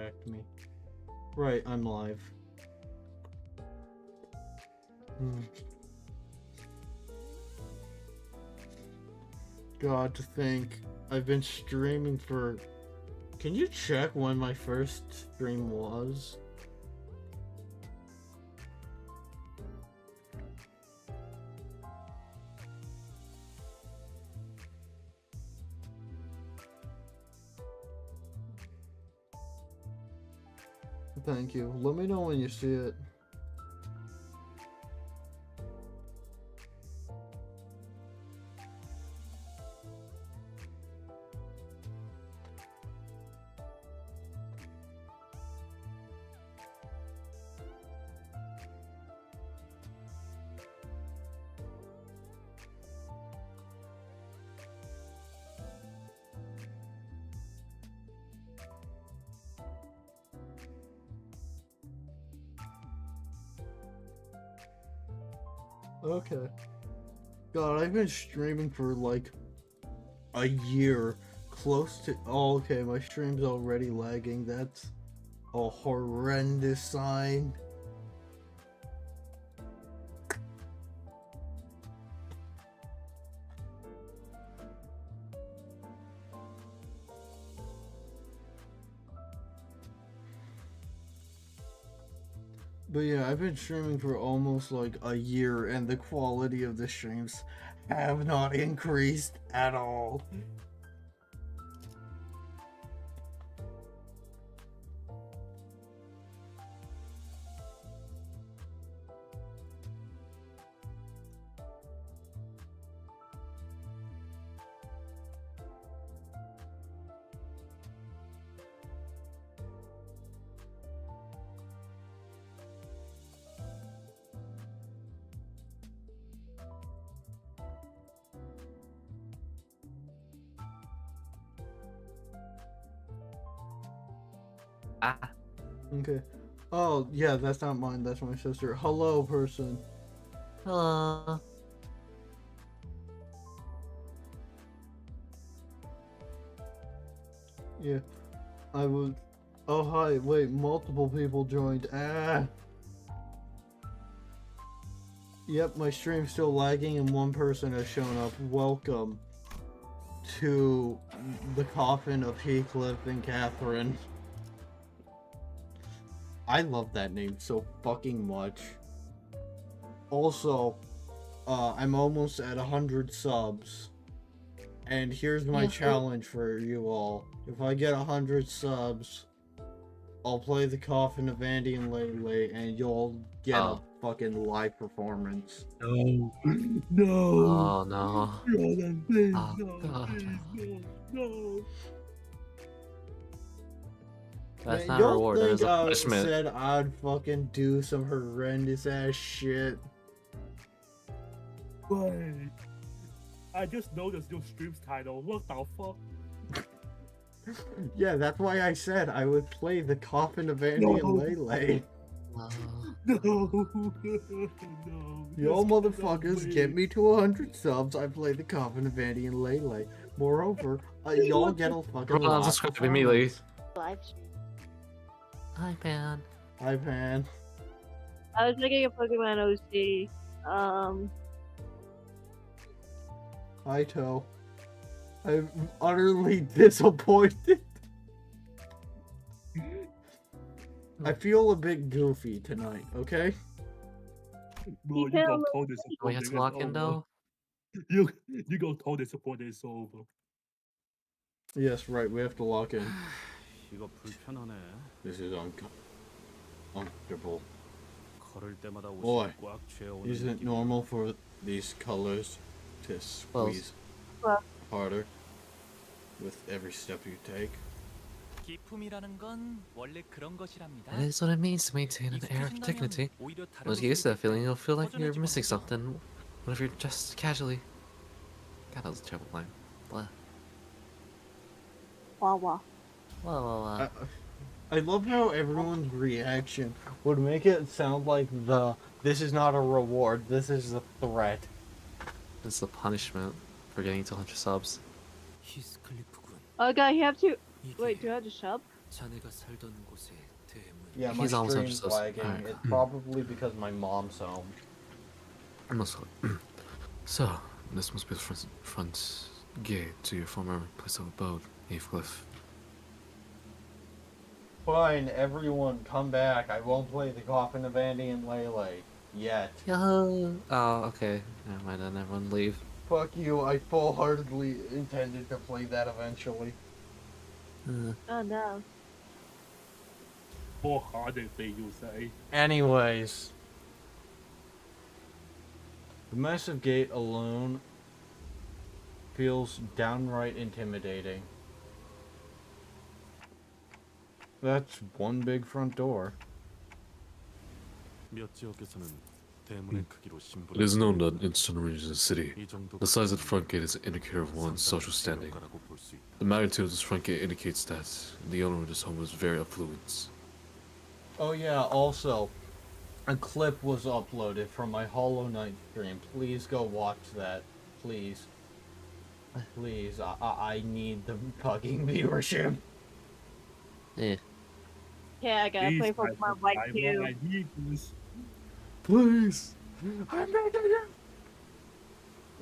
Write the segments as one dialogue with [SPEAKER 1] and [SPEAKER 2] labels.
[SPEAKER 1] distract me. Right, I'm live. God, to think I've been streaming for... Can you check when my first stream was? Thank you. Let me know when you see it. Okay. God, I've been streaming for like a year. Close to... Oh, okay, my stream's already lagging. That's a horrendous sign. But yeah, I've been streaming for almost like a year, and the quality of the streams have not increased at all.
[SPEAKER 2] Ah.
[SPEAKER 1] Okay. Oh, yeah, that's not mine. That's my sister. Hello, person.
[SPEAKER 2] Hello.
[SPEAKER 1] Yeah. I was... Oh, hi. Wait, multiple people joined. Ah. Yep, my stream's still lagging and one person has shown up. Welcome to the coffin of Heathcliff and Catherine. I love that name so fucking much. Also, I'm almost at 100 subs. And here's my challenge for you all. If I get 100 subs, I'll play the coffin of Andy and Lele and you'll get a fucking live performance.
[SPEAKER 3] No. No.
[SPEAKER 2] Oh no.
[SPEAKER 3] Jordan, please,
[SPEAKER 2] Oh,
[SPEAKER 3] no,
[SPEAKER 2] God.
[SPEAKER 3] please, no.
[SPEAKER 2] That's
[SPEAKER 1] Man,
[SPEAKER 2] not a
[SPEAKER 1] y'all
[SPEAKER 2] reward, that is
[SPEAKER 1] think
[SPEAKER 2] a
[SPEAKER 1] I
[SPEAKER 2] punishment.
[SPEAKER 1] said I'd fucking do some horrendous ass shit.
[SPEAKER 3] Wait. I just noticed your stream's title. What the fuck?
[SPEAKER 1] Yeah, that's why I said I would play the coffin of Andy and Lele.
[SPEAKER 3] No. No.
[SPEAKER 1] Y'all
[SPEAKER 3] Just
[SPEAKER 1] motherfuckers
[SPEAKER 3] no,
[SPEAKER 1] get me to 100 subs, I play the coffin of Andy and Lele. Moreover, y'all get a fucking
[SPEAKER 2] Roll on
[SPEAKER 1] live
[SPEAKER 2] subscribe immediately.
[SPEAKER 1] performance.
[SPEAKER 2] Hi, Pan.
[SPEAKER 1] Hi, Pan.
[SPEAKER 4] I was making a Pokemon OC.
[SPEAKER 1] Hi, Toe. I'm utterly disappointed. I feel a bit goofy tonight, okay?
[SPEAKER 3] Bro, you
[SPEAKER 4] Detail
[SPEAKER 3] go told this
[SPEAKER 2] We have to lock in though.
[SPEAKER 3] You go told this support is over.
[SPEAKER 1] Yes, right, we have to lock in.
[SPEAKER 5] 이거 불편하네.
[SPEAKER 1] This is uncomfortable.
[SPEAKER 5] 걸을 때마다
[SPEAKER 1] Boy,
[SPEAKER 5] 옷이 꽉 채워오는
[SPEAKER 1] Isn't it
[SPEAKER 5] 느낌이.
[SPEAKER 1] normal for these colors to squeeze
[SPEAKER 4] Well.
[SPEAKER 1] harder with every step you take?
[SPEAKER 6] 기품이라는 건 원래 그런 것이랍니다.
[SPEAKER 2] That is what it means to maintain an air of dignity.
[SPEAKER 6] 오히려 다른
[SPEAKER 2] Once you get used to that feeling, you'll feel like you're
[SPEAKER 6] 허전해지곤
[SPEAKER 2] missing
[SPEAKER 6] 하죠.
[SPEAKER 2] something whenever you're just casually. God, that was a terrible line. Blah.
[SPEAKER 4] Wawa.
[SPEAKER 2] Well,
[SPEAKER 1] I love how everyone's reaction would make it sound like this is not a reward, this is a threat.
[SPEAKER 2] this is a punishment for getting to 100 subs.
[SPEAKER 5] 히스클리프군.
[SPEAKER 4] Oh god, you have to.
[SPEAKER 5] 이게
[SPEAKER 4] Wait, do I have to shop?
[SPEAKER 2] 자네가 살던 곳에 대문.
[SPEAKER 1] Yeah, my
[SPEAKER 2] He's almost up
[SPEAKER 1] stream's
[SPEAKER 2] to us.
[SPEAKER 1] lagging.
[SPEAKER 2] Alright.
[SPEAKER 1] It's probably because my mom's home.
[SPEAKER 2] So, this must be the front gate to your former place of abode, Heathcliff.
[SPEAKER 1] Fine, everyone, come back. I won't play the Coffin of Andy and Lele. Yet.
[SPEAKER 2] Oh, okay. Never mind then, everyone leave.
[SPEAKER 1] Fuck you, I full-heartedly intended to play that eventually.
[SPEAKER 4] Oh no.
[SPEAKER 3] Wholeheartedly, you say.
[SPEAKER 1] Anyways. The massive gate alone feels downright intimidating. That's one big front door.
[SPEAKER 5] 몇 지역에서는 대문의 크기로
[SPEAKER 2] It
[SPEAKER 5] 신분을
[SPEAKER 2] is known that in some regions of the city,
[SPEAKER 5] 이 정도
[SPEAKER 2] the size of the front gate is an indicator of one's social standing. The magnitude of this front gate indicates that the owner of this home was very affluent.
[SPEAKER 1] Oh yeah, also, a clip was uploaded from my Hollow Knight stream. Please go watch that. Please. Please, I need the fucking viewership.
[SPEAKER 2] Yeah.
[SPEAKER 4] Yeah, I gotta play Pokemon White
[SPEAKER 3] I
[SPEAKER 4] too.
[SPEAKER 3] need this.
[SPEAKER 1] Please. I'm begging you.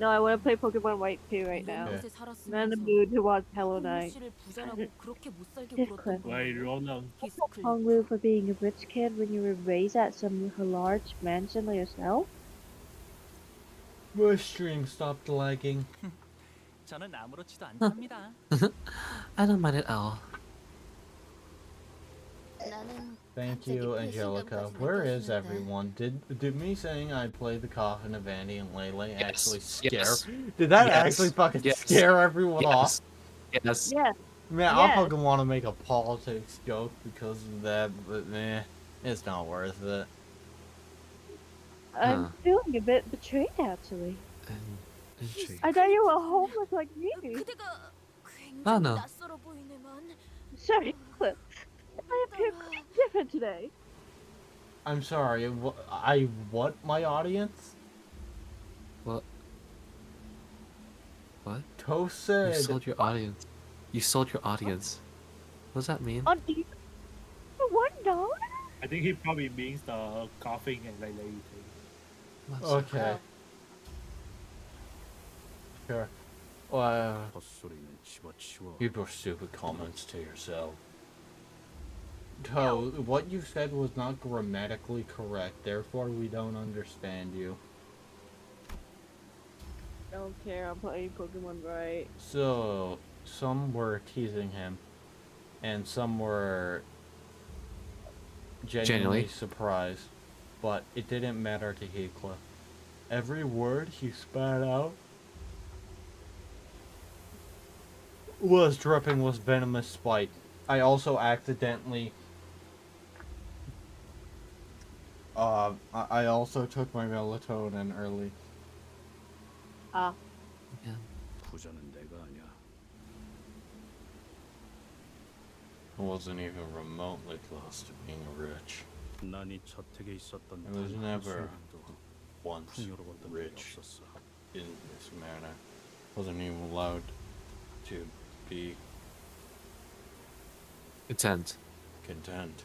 [SPEAKER 4] No, I wanna play Pokemon White too right now.
[SPEAKER 1] Okay.
[SPEAKER 4] I'm not in the mood to watch Hello Knight. Heathcliff.
[SPEAKER 3] Wait, Rona.
[SPEAKER 4] Hung Wu for being a rich kid when you were raised at some large mansion like yourself?
[SPEAKER 1] My stream stopped lagging.
[SPEAKER 6] 저는 아무렇지도 않답니다.
[SPEAKER 2] I don't mind it at all.
[SPEAKER 1] Thank you, Angelica. Where is everyone? Did me saying I'd play the Coffin of Andy and Lele actually scare?
[SPEAKER 2] Yes.
[SPEAKER 1] Did that
[SPEAKER 2] Yes.
[SPEAKER 1] actually fucking
[SPEAKER 2] Yes.
[SPEAKER 1] scare everyone off?
[SPEAKER 2] Yes.
[SPEAKER 4] Yes.
[SPEAKER 1] Man, I
[SPEAKER 4] Yes.
[SPEAKER 1] fucking want to make a politics joke because of that, but it's not worth it.
[SPEAKER 4] I'm
[SPEAKER 2] Huh.
[SPEAKER 4] feeling a bit betrayed actually.
[SPEAKER 2] Intrigue.
[SPEAKER 4] I thought you were homeless like me.
[SPEAKER 2] Oh no.
[SPEAKER 4] Sorry, Cliff. I appear quite different today.
[SPEAKER 1] I'm sorry. What my audience?
[SPEAKER 2] What? What?
[SPEAKER 1] Toast
[SPEAKER 2] You
[SPEAKER 1] said.
[SPEAKER 2] sold your audience. You sold your audience. What does that mean?
[SPEAKER 4] On you for $1?
[SPEAKER 3] I think he probably means the coughing and like thing.
[SPEAKER 1] Okay. Sure. Well,
[SPEAKER 5] 헛소리는 집어치워.
[SPEAKER 1] keep your stupid comments to yourself. Toe, what you said was not grammatically correct, therefore we don't understand you.
[SPEAKER 4] Don't care, I'm playing Pokemon right.
[SPEAKER 1] So, some were teasing him, and some were genuinely surprised, but it didn't matter to Heathcliff. Every word he spat out was dripping with venomous spite. I also accidentally I also took my melatonin early.
[SPEAKER 4] Ah,
[SPEAKER 5] 부자는 내가 아니야.
[SPEAKER 1] I wasn't even remotely close to being rich.
[SPEAKER 5] 난 이 저택에 있었던
[SPEAKER 1] I was
[SPEAKER 5] 단
[SPEAKER 1] never
[SPEAKER 5] 한순간도
[SPEAKER 1] once
[SPEAKER 5] 풍요로웠던 적이
[SPEAKER 1] rich
[SPEAKER 5] 없었어.
[SPEAKER 1] in this manner. Wasn't even allowed to be
[SPEAKER 2] Content.
[SPEAKER 1] content.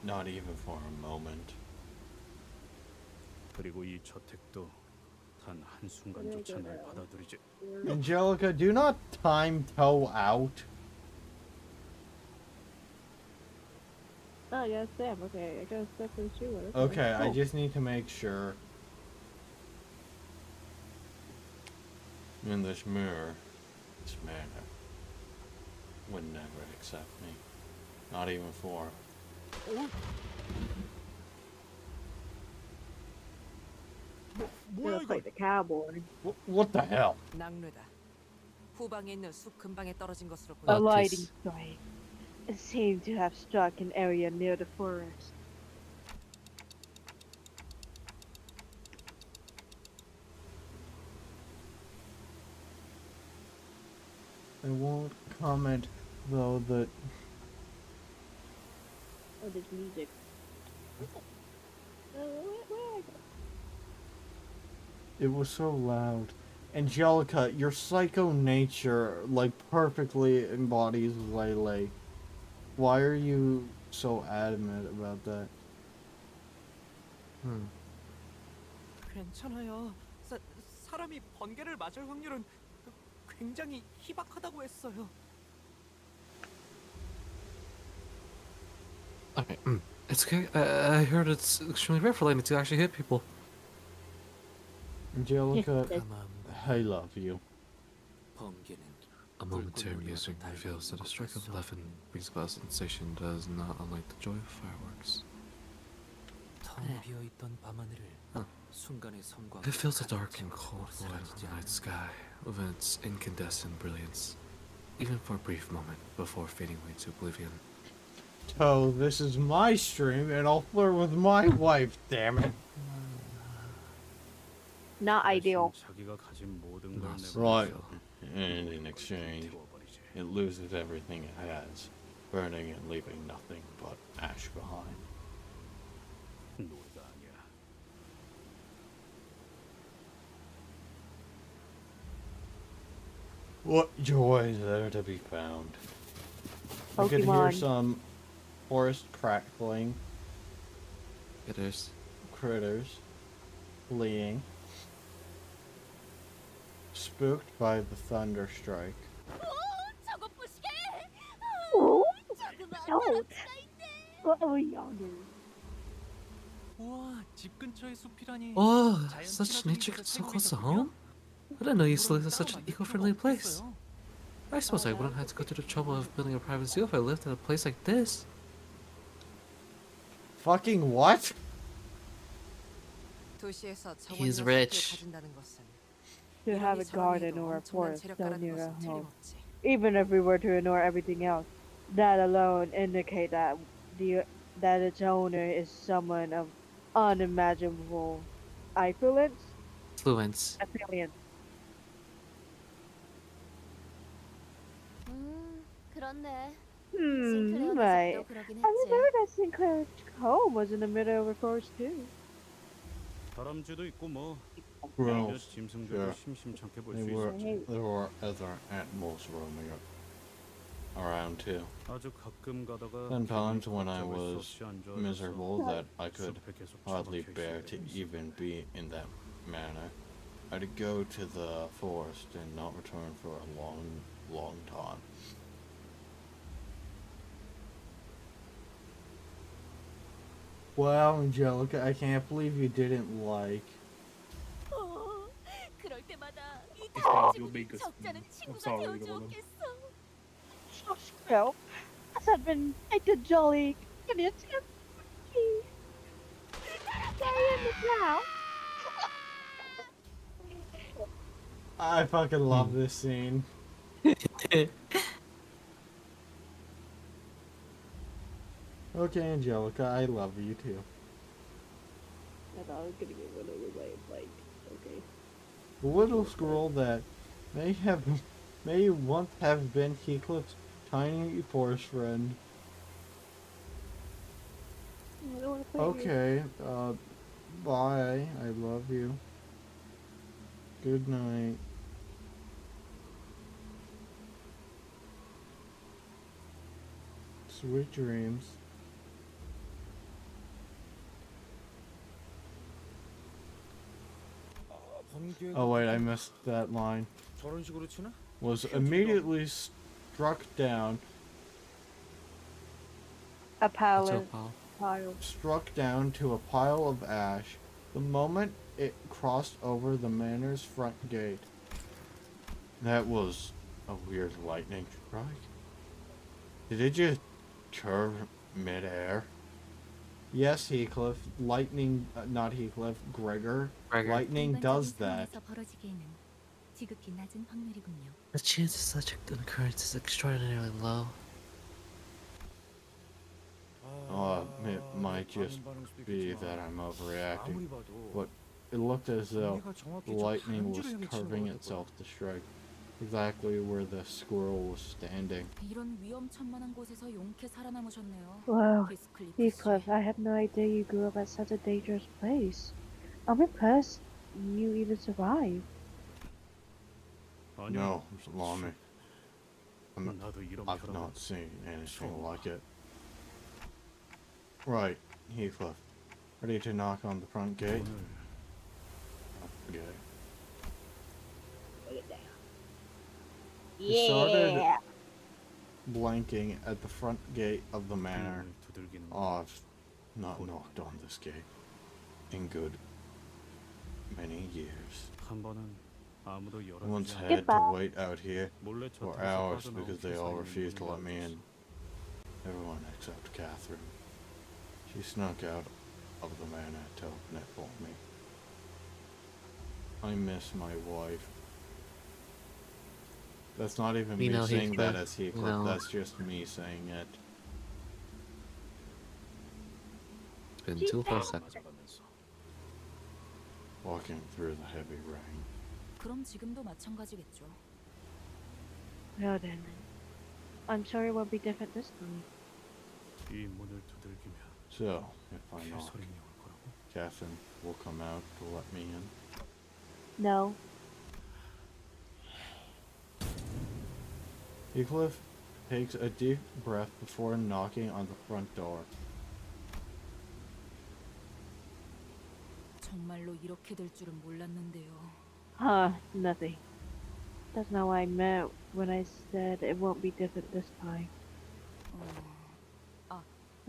[SPEAKER 1] Not even for a moment.
[SPEAKER 5] 그리고 이 저택도 단 한순간조차 날 받아들이지.
[SPEAKER 1] Angelica, do not time toe out.
[SPEAKER 4] oh yes, Sam. Okay, I gotta step in the shoe.
[SPEAKER 1] Okay, I
[SPEAKER 4] Cool.
[SPEAKER 1] just need to make sure. In this mirror, this man would never accept me. Not even for.
[SPEAKER 4] Gonna fight the cowboy.
[SPEAKER 1] What the hell?
[SPEAKER 7] 낙뢰다. 후방에 있는 숲 근방에 떨어진 것으로
[SPEAKER 4] A
[SPEAKER 7] 보여.
[SPEAKER 4] lightning strike. It seemed to have struck an area near the forest.
[SPEAKER 1] I won't comment, though, that
[SPEAKER 4] Oh, there's music. Where I go?
[SPEAKER 1] it was so loud. Angelica, your psycho nature, like, perfectly embodies Lele. Why are you so adamant about that?
[SPEAKER 6] 괜찮아요. 사람이 번개를 맞을 확률은 굉장히 희박하다고 했어요.
[SPEAKER 2] Okay, it's okay. I heard it's extremely rare for lightning to actually hit people.
[SPEAKER 1] Angelica,
[SPEAKER 4] Yes.
[SPEAKER 1] I love you.
[SPEAKER 2] A momentary musing reveals that a strike of 11 brings about a sensation that is not unlike the joy of fireworks. It fills a dark and cold void of the night sky with its incandescent brilliance, even for a brief moment before fading away to oblivion.
[SPEAKER 1] So this is my stream, and I'll flirt with my wife. Damn it!
[SPEAKER 4] Not ideal.
[SPEAKER 5] 자기가 가진 모든 걸
[SPEAKER 2] Not
[SPEAKER 1] Right.
[SPEAKER 2] so.
[SPEAKER 1] And in exchange, it loses everything it has, burning and leaving nothing but ash behind.
[SPEAKER 5] 노예가 아니야.
[SPEAKER 1] What joy is there to be found? I could hear
[SPEAKER 4] Pokemon.
[SPEAKER 1] some forest crackling,
[SPEAKER 2] It is.
[SPEAKER 1] critters fleeing, spooked by the thunder strike.
[SPEAKER 4] Oh, so. What are we younger?
[SPEAKER 6] 우와, 집 근처에 숲이라니.
[SPEAKER 2] Oh,
[SPEAKER 6] 자연
[SPEAKER 2] such
[SPEAKER 6] 친화적인
[SPEAKER 2] nature
[SPEAKER 6] 곳에
[SPEAKER 2] could so
[SPEAKER 6] 살고
[SPEAKER 2] close to
[SPEAKER 6] 있었군요.
[SPEAKER 2] home? I didn't know you used to live in
[SPEAKER 6] 따로
[SPEAKER 2] such an
[SPEAKER 6] 만들 필요가
[SPEAKER 2] eco-friendly place.
[SPEAKER 6] 없겠어요.
[SPEAKER 2] I suppose I wouldn't have to go through the trouble of building a private zoo if I lived in a place like this.
[SPEAKER 1] Fucking what?
[SPEAKER 7] 도시에서
[SPEAKER 2] He's
[SPEAKER 7] 정원
[SPEAKER 2] rich.
[SPEAKER 7] 가진다는 것은
[SPEAKER 4] To have a
[SPEAKER 7] 이러니
[SPEAKER 4] garden
[SPEAKER 7] 저러니도
[SPEAKER 4] or a
[SPEAKER 7] 엄청난
[SPEAKER 4] forest so
[SPEAKER 7] 재력가라는
[SPEAKER 4] near a
[SPEAKER 7] 것은
[SPEAKER 4] home.
[SPEAKER 7] 틀림없지.
[SPEAKER 4] Even if we were to ignore everything else, that alone indicate that that its owner is someone of unimaginable affluence.
[SPEAKER 2] Fluence.
[SPEAKER 4] Affluence.
[SPEAKER 8] 그렇네.
[SPEAKER 4] Right.
[SPEAKER 8] 집도 그러긴
[SPEAKER 4] I
[SPEAKER 8] 했지.
[SPEAKER 4] remember that Sinclair's home was in the middle of a forest too.
[SPEAKER 5] 다람쥐도 있고 뭐 몇몇
[SPEAKER 1] Gross.
[SPEAKER 5] 짐승들도
[SPEAKER 1] Sure.
[SPEAKER 5] 심심찮게 볼
[SPEAKER 1] There
[SPEAKER 5] 수
[SPEAKER 1] were,
[SPEAKER 5] 있었지.
[SPEAKER 1] there were other animals roaming around too.
[SPEAKER 5] 아주 가끔 가다가
[SPEAKER 1] Sometimes when I
[SPEAKER 5] 어쩔 수
[SPEAKER 1] was
[SPEAKER 5] 없이 앉아서
[SPEAKER 1] miserable that I could
[SPEAKER 5] 숲에 계속
[SPEAKER 1] hardly
[SPEAKER 5] 처박혀
[SPEAKER 1] bear to
[SPEAKER 5] 있어야
[SPEAKER 1] even be in that manner. I'd go to the forest and not return for a long, long time. Wow, Angelica, I can't believe you didn't like.
[SPEAKER 8] 그럴 때마다 이
[SPEAKER 3] It's fine,
[SPEAKER 8] 다람쥐
[SPEAKER 3] you'll make us.
[SPEAKER 8] 적잖은
[SPEAKER 3] I'm
[SPEAKER 8] 친구가
[SPEAKER 3] sorry,
[SPEAKER 8] 되어주었겠어.
[SPEAKER 4] Well, as I've been acting jolly, give me a tip. Stay in the ground.
[SPEAKER 1] I fucking love this scene. Okay, Angelica, I love you too.
[SPEAKER 4] I thought I was gonna get one of the way, like, okay.
[SPEAKER 1] The little squirrel that may once have been Heathcliff's tiny forest friend.
[SPEAKER 4] I don't wanna play
[SPEAKER 1] Okay, bye. I love you. Good night. Sweet dreams. Oh wait, I missed that line.
[SPEAKER 5] 저런 식으로 치나?
[SPEAKER 1] Was immediately struck down.
[SPEAKER 4] A
[SPEAKER 2] What's
[SPEAKER 4] pile.
[SPEAKER 2] up, pal?
[SPEAKER 4] Pile.
[SPEAKER 1] Struck down to a pile of ash the moment it crossed over the manor's front gate. That was a weird lightning strike. Did it just curve midair? Yes, Heathcliff. Lightning, not Heathcliff, Gregor.
[SPEAKER 2] Gregor.
[SPEAKER 1] Lightning does that.
[SPEAKER 8] 벌어지기에는 지극히 낮은 확률이군요.
[SPEAKER 2] The chance of such an occurrence is extraordinarily low.
[SPEAKER 1] It might just be that I'm overreacting, but it looked as though the lightning was curving itself to strike exactly where the squirrel was standing.
[SPEAKER 8] 이런 위험천만한 곳에서 용케 살아남으셨네요.
[SPEAKER 4] Wow,
[SPEAKER 8] 히스클리프 씨.
[SPEAKER 4] Heathcliff, I had no idea you grew up at such a dangerous place. I'm impressed you even survived.
[SPEAKER 1] No, Salami.
[SPEAKER 5] 나도 이런
[SPEAKER 1] I've
[SPEAKER 5] 벼랑
[SPEAKER 1] not seen anything like it. Right, Heathcliff. Ready to knock on the front gate?
[SPEAKER 5] 오늘
[SPEAKER 1] Okay.
[SPEAKER 4] Put it down.
[SPEAKER 1] He started blanking at the front gate of the manor.
[SPEAKER 5] 문을 두들기는
[SPEAKER 1] Oh, I've not knocked on this gate in good many years.
[SPEAKER 5] 한 번은 아무도
[SPEAKER 1] I once
[SPEAKER 5] 열어주지
[SPEAKER 1] had to
[SPEAKER 4] Goodbye.
[SPEAKER 1] wait out here
[SPEAKER 5] 몰래
[SPEAKER 1] for
[SPEAKER 5] 저택에서
[SPEAKER 1] hours
[SPEAKER 5] 빠져나온
[SPEAKER 1] because they all
[SPEAKER 5] 기사의
[SPEAKER 1] refused to
[SPEAKER 5] 눈을
[SPEAKER 1] let me in.
[SPEAKER 5] 열어줬어.
[SPEAKER 1] Everyone except Catherine. She snuck out of the manor to open it for me. I miss my wife. That's not even
[SPEAKER 2] You
[SPEAKER 1] me
[SPEAKER 2] know,
[SPEAKER 1] saying that
[SPEAKER 2] Heathcliff,
[SPEAKER 1] as Heathcliff,
[SPEAKER 2] you know.
[SPEAKER 1] that's just me saying it.
[SPEAKER 2] It's been 2 whole seconds.
[SPEAKER 5] 맞아가면서
[SPEAKER 1] Walking through the heavy rain.
[SPEAKER 8] 그럼 지금도 마찬가지겠죠.
[SPEAKER 4] Well then, I'm sure it won't be different this time.
[SPEAKER 5] 이 문을 두들기면
[SPEAKER 1] So, if I knock,
[SPEAKER 5] 개소리가 올 거라고?
[SPEAKER 1] Catherine will come out to let me in.
[SPEAKER 4] No.
[SPEAKER 1] Heathcliff takes a deep breath before knocking on the front door.
[SPEAKER 8] 정말로 이렇게 될 줄은 몰랐는데요.
[SPEAKER 4] Huh, nothing. That's not what I meant when I said it won't be different this time.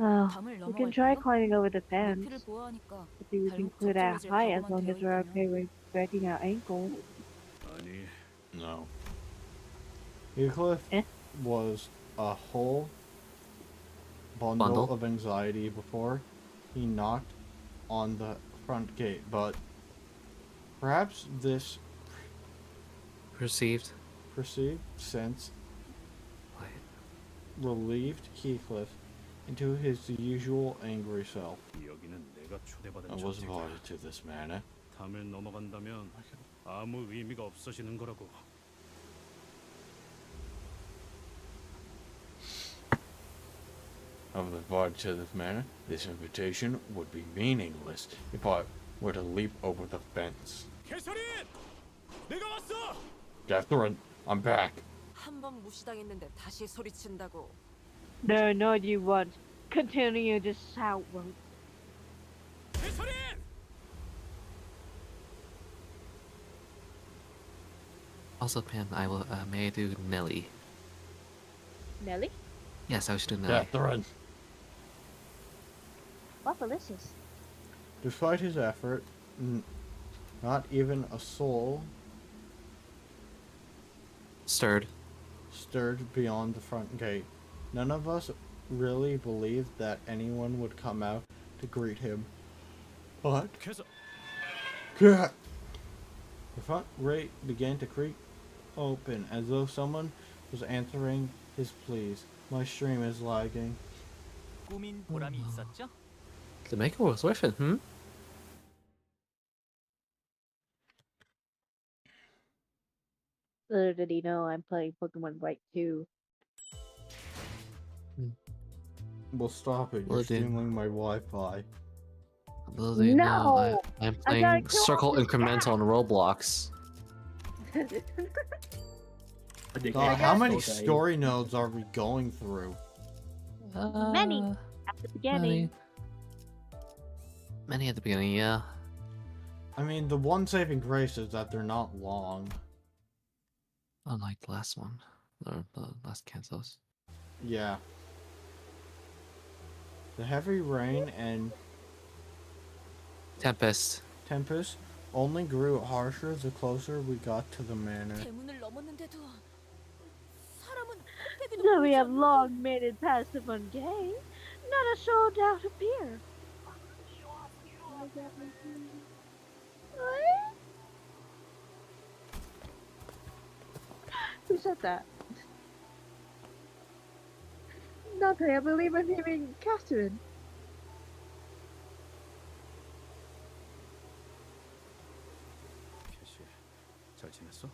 [SPEAKER 4] Oh,
[SPEAKER 8] 담을
[SPEAKER 4] we can try
[SPEAKER 8] 넘어갈까요?
[SPEAKER 4] climbing over the
[SPEAKER 8] 높이를
[SPEAKER 4] fence.
[SPEAKER 8] 보아하니까
[SPEAKER 4] Maybe we can
[SPEAKER 8] 발목
[SPEAKER 4] clear that
[SPEAKER 8] 적절해질
[SPEAKER 4] high as
[SPEAKER 8] 각오만
[SPEAKER 4] long as we're
[SPEAKER 8] 되어
[SPEAKER 4] okay with breaking our ankles.
[SPEAKER 5] 아니
[SPEAKER 1] No. Heathcliff
[SPEAKER 4] Eh?
[SPEAKER 1] was a whole bundle
[SPEAKER 2] Bundle?
[SPEAKER 1] of anxiety before he knocked on the front gate, but perhaps this
[SPEAKER 2] Perceived.
[SPEAKER 1] perceived sense
[SPEAKER 2] Wait.
[SPEAKER 1] relieved Heathcliff into his usual angry self.
[SPEAKER 5] 여기는 내가 초대받은
[SPEAKER 1] I was
[SPEAKER 5] 저택이야.
[SPEAKER 1] invited to this manor.
[SPEAKER 5] 담을 넘어간다면 아무 의미가 없어지는 거라고.
[SPEAKER 1] I was invited to this manor. This invitation would be meaningless if I were to leap over the fence.
[SPEAKER 5] 개소리! 내가 왔어!
[SPEAKER 1] Catherine, I'm back.
[SPEAKER 7] 한 번 무시당했는데 다시 소리친다고.
[SPEAKER 4] No, no, you won't. Continue to shout, won't.
[SPEAKER 5] 개소리!
[SPEAKER 2] Also, Pam, I will, may I do Nelly?
[SPEAKER 4] Nelly?
[SPEAKER 2] Yes, I should do Nelly.
[SPEAKER 1] Catherine.
[SPEAKER 4] What delicious.
[SPEAKER 1] Despite his effort, not even a soul
[SPEAKER 2] Stirred.
[SPEAKER 1] stirred beyond the front gate. None of us really believed that anyone would come out to greet him. But
[SPEAKER 5] 개소...
[SPEAKER 1] the front gate began to creak open as though someone was answering his pleas. My stream is lagging.
[SPEAKER 6] 꾸민 보람이 있었죠?
[SPEAKER 2] The maker was with it, hmm?
[SPEAKER 4] Little did he know I'm playing Pokemon Bright 2.
[SPEAKER 1] Well, stop it. You're
[SPEAKER 2] Well, dude.
[SPEAKER 1] stealing my Wi-Fi.
[SPEAKER 2] Little do you know,
[SPEAKER 4] No!
[SPEAKER 2] I'm
[SPEAKER 4] I gotta
[SPEAKER 2] playing
[SPEAKER 4] kill
[SPEAKER 2] Circle
[SPEAKER 4] this
[SPEAKER 2] Incremental on Roblox.
[SPEAKER 1] God, how many story nodes are we going through?
[SPEAKER 4] Many. At the beginning.
[SPEAKER 2] Many at the beginning, yeah.
[SPEAKER 1] I mean, the one saving grace is that they're not long.
[SPEAKER 2] Unlike the last one. Or the last Kantos.
[SPEAKER 1] Yeah. The heavy rain and
[SPEAKER 2] Tempest.
[SPEAKER 1] tempest only grew harsher the closer we got to the manor.
[SPEAKER 8] 대문을 넘었는데도 사람은 떼비도
[SPEAKER 4] So we
[SPEAKER 8] 보이지
[SPEAKER 4] have
[SPEAKER 8] 않는데.
[SPEAKER 4] long made it past the front gate. Not a soul doubt appear. What? Who said that? Nothing. I believe I'm hearing Catherine.
[SPEAKER 5] 캐시, 잘 지냈어?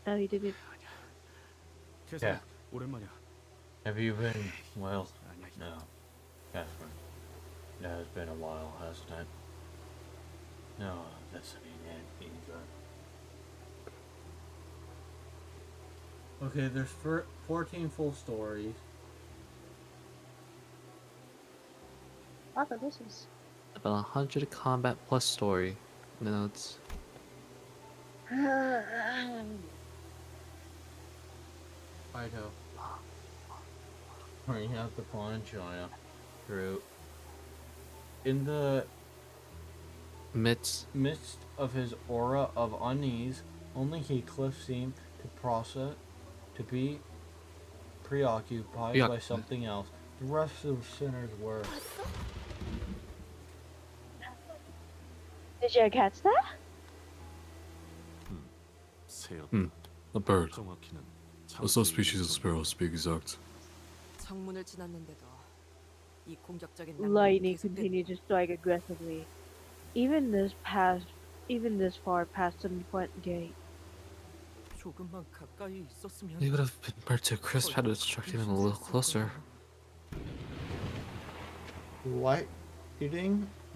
[SPEAKER 4] Oh, he did it.
[SPEAKER 5] 아니야. 캐시,
[SPEAKER 1] Yeah.
[SPEAKER 5] 오랜만이야.
[SPEAKER 1] Have you been well?
[SPEAKER 5] 아니야.
[SPEAKER 1] No. Catherine. It has been a while, hasn't it? No, that's either. Okay, there's 14 full stories.
[SPEAKER 9] Wow, delicious.
[SPEAKER 2] About 100 combat plus story notes.
[SPEAKER 1] I know. Or you have to find China. True. In the
[SPEAKER 2] Mitts.
[SPEAKER 1] midst of his aura of unease, only Heathcliff seemed to be preoccupied by something else. The rest of the sinners were.
[SPEAKER 4] Did you catch that?
[SPEAKER 2] Hmm. A bird. A subspecies of sparrows, to be exact.
[SPEAKER 7] 창문을 지났는데도 이 공격적인
[SPEAKER 4] Lightning
[SPEAKER 7] 계속된-
[SPEAKER 4] continued to strike aggressively, even this far past the front gate.
[SPEAKER 6] 조금만 가까이 있었으면
[SPEAKER 2] They would have been better to crisp had it struck even a little closer.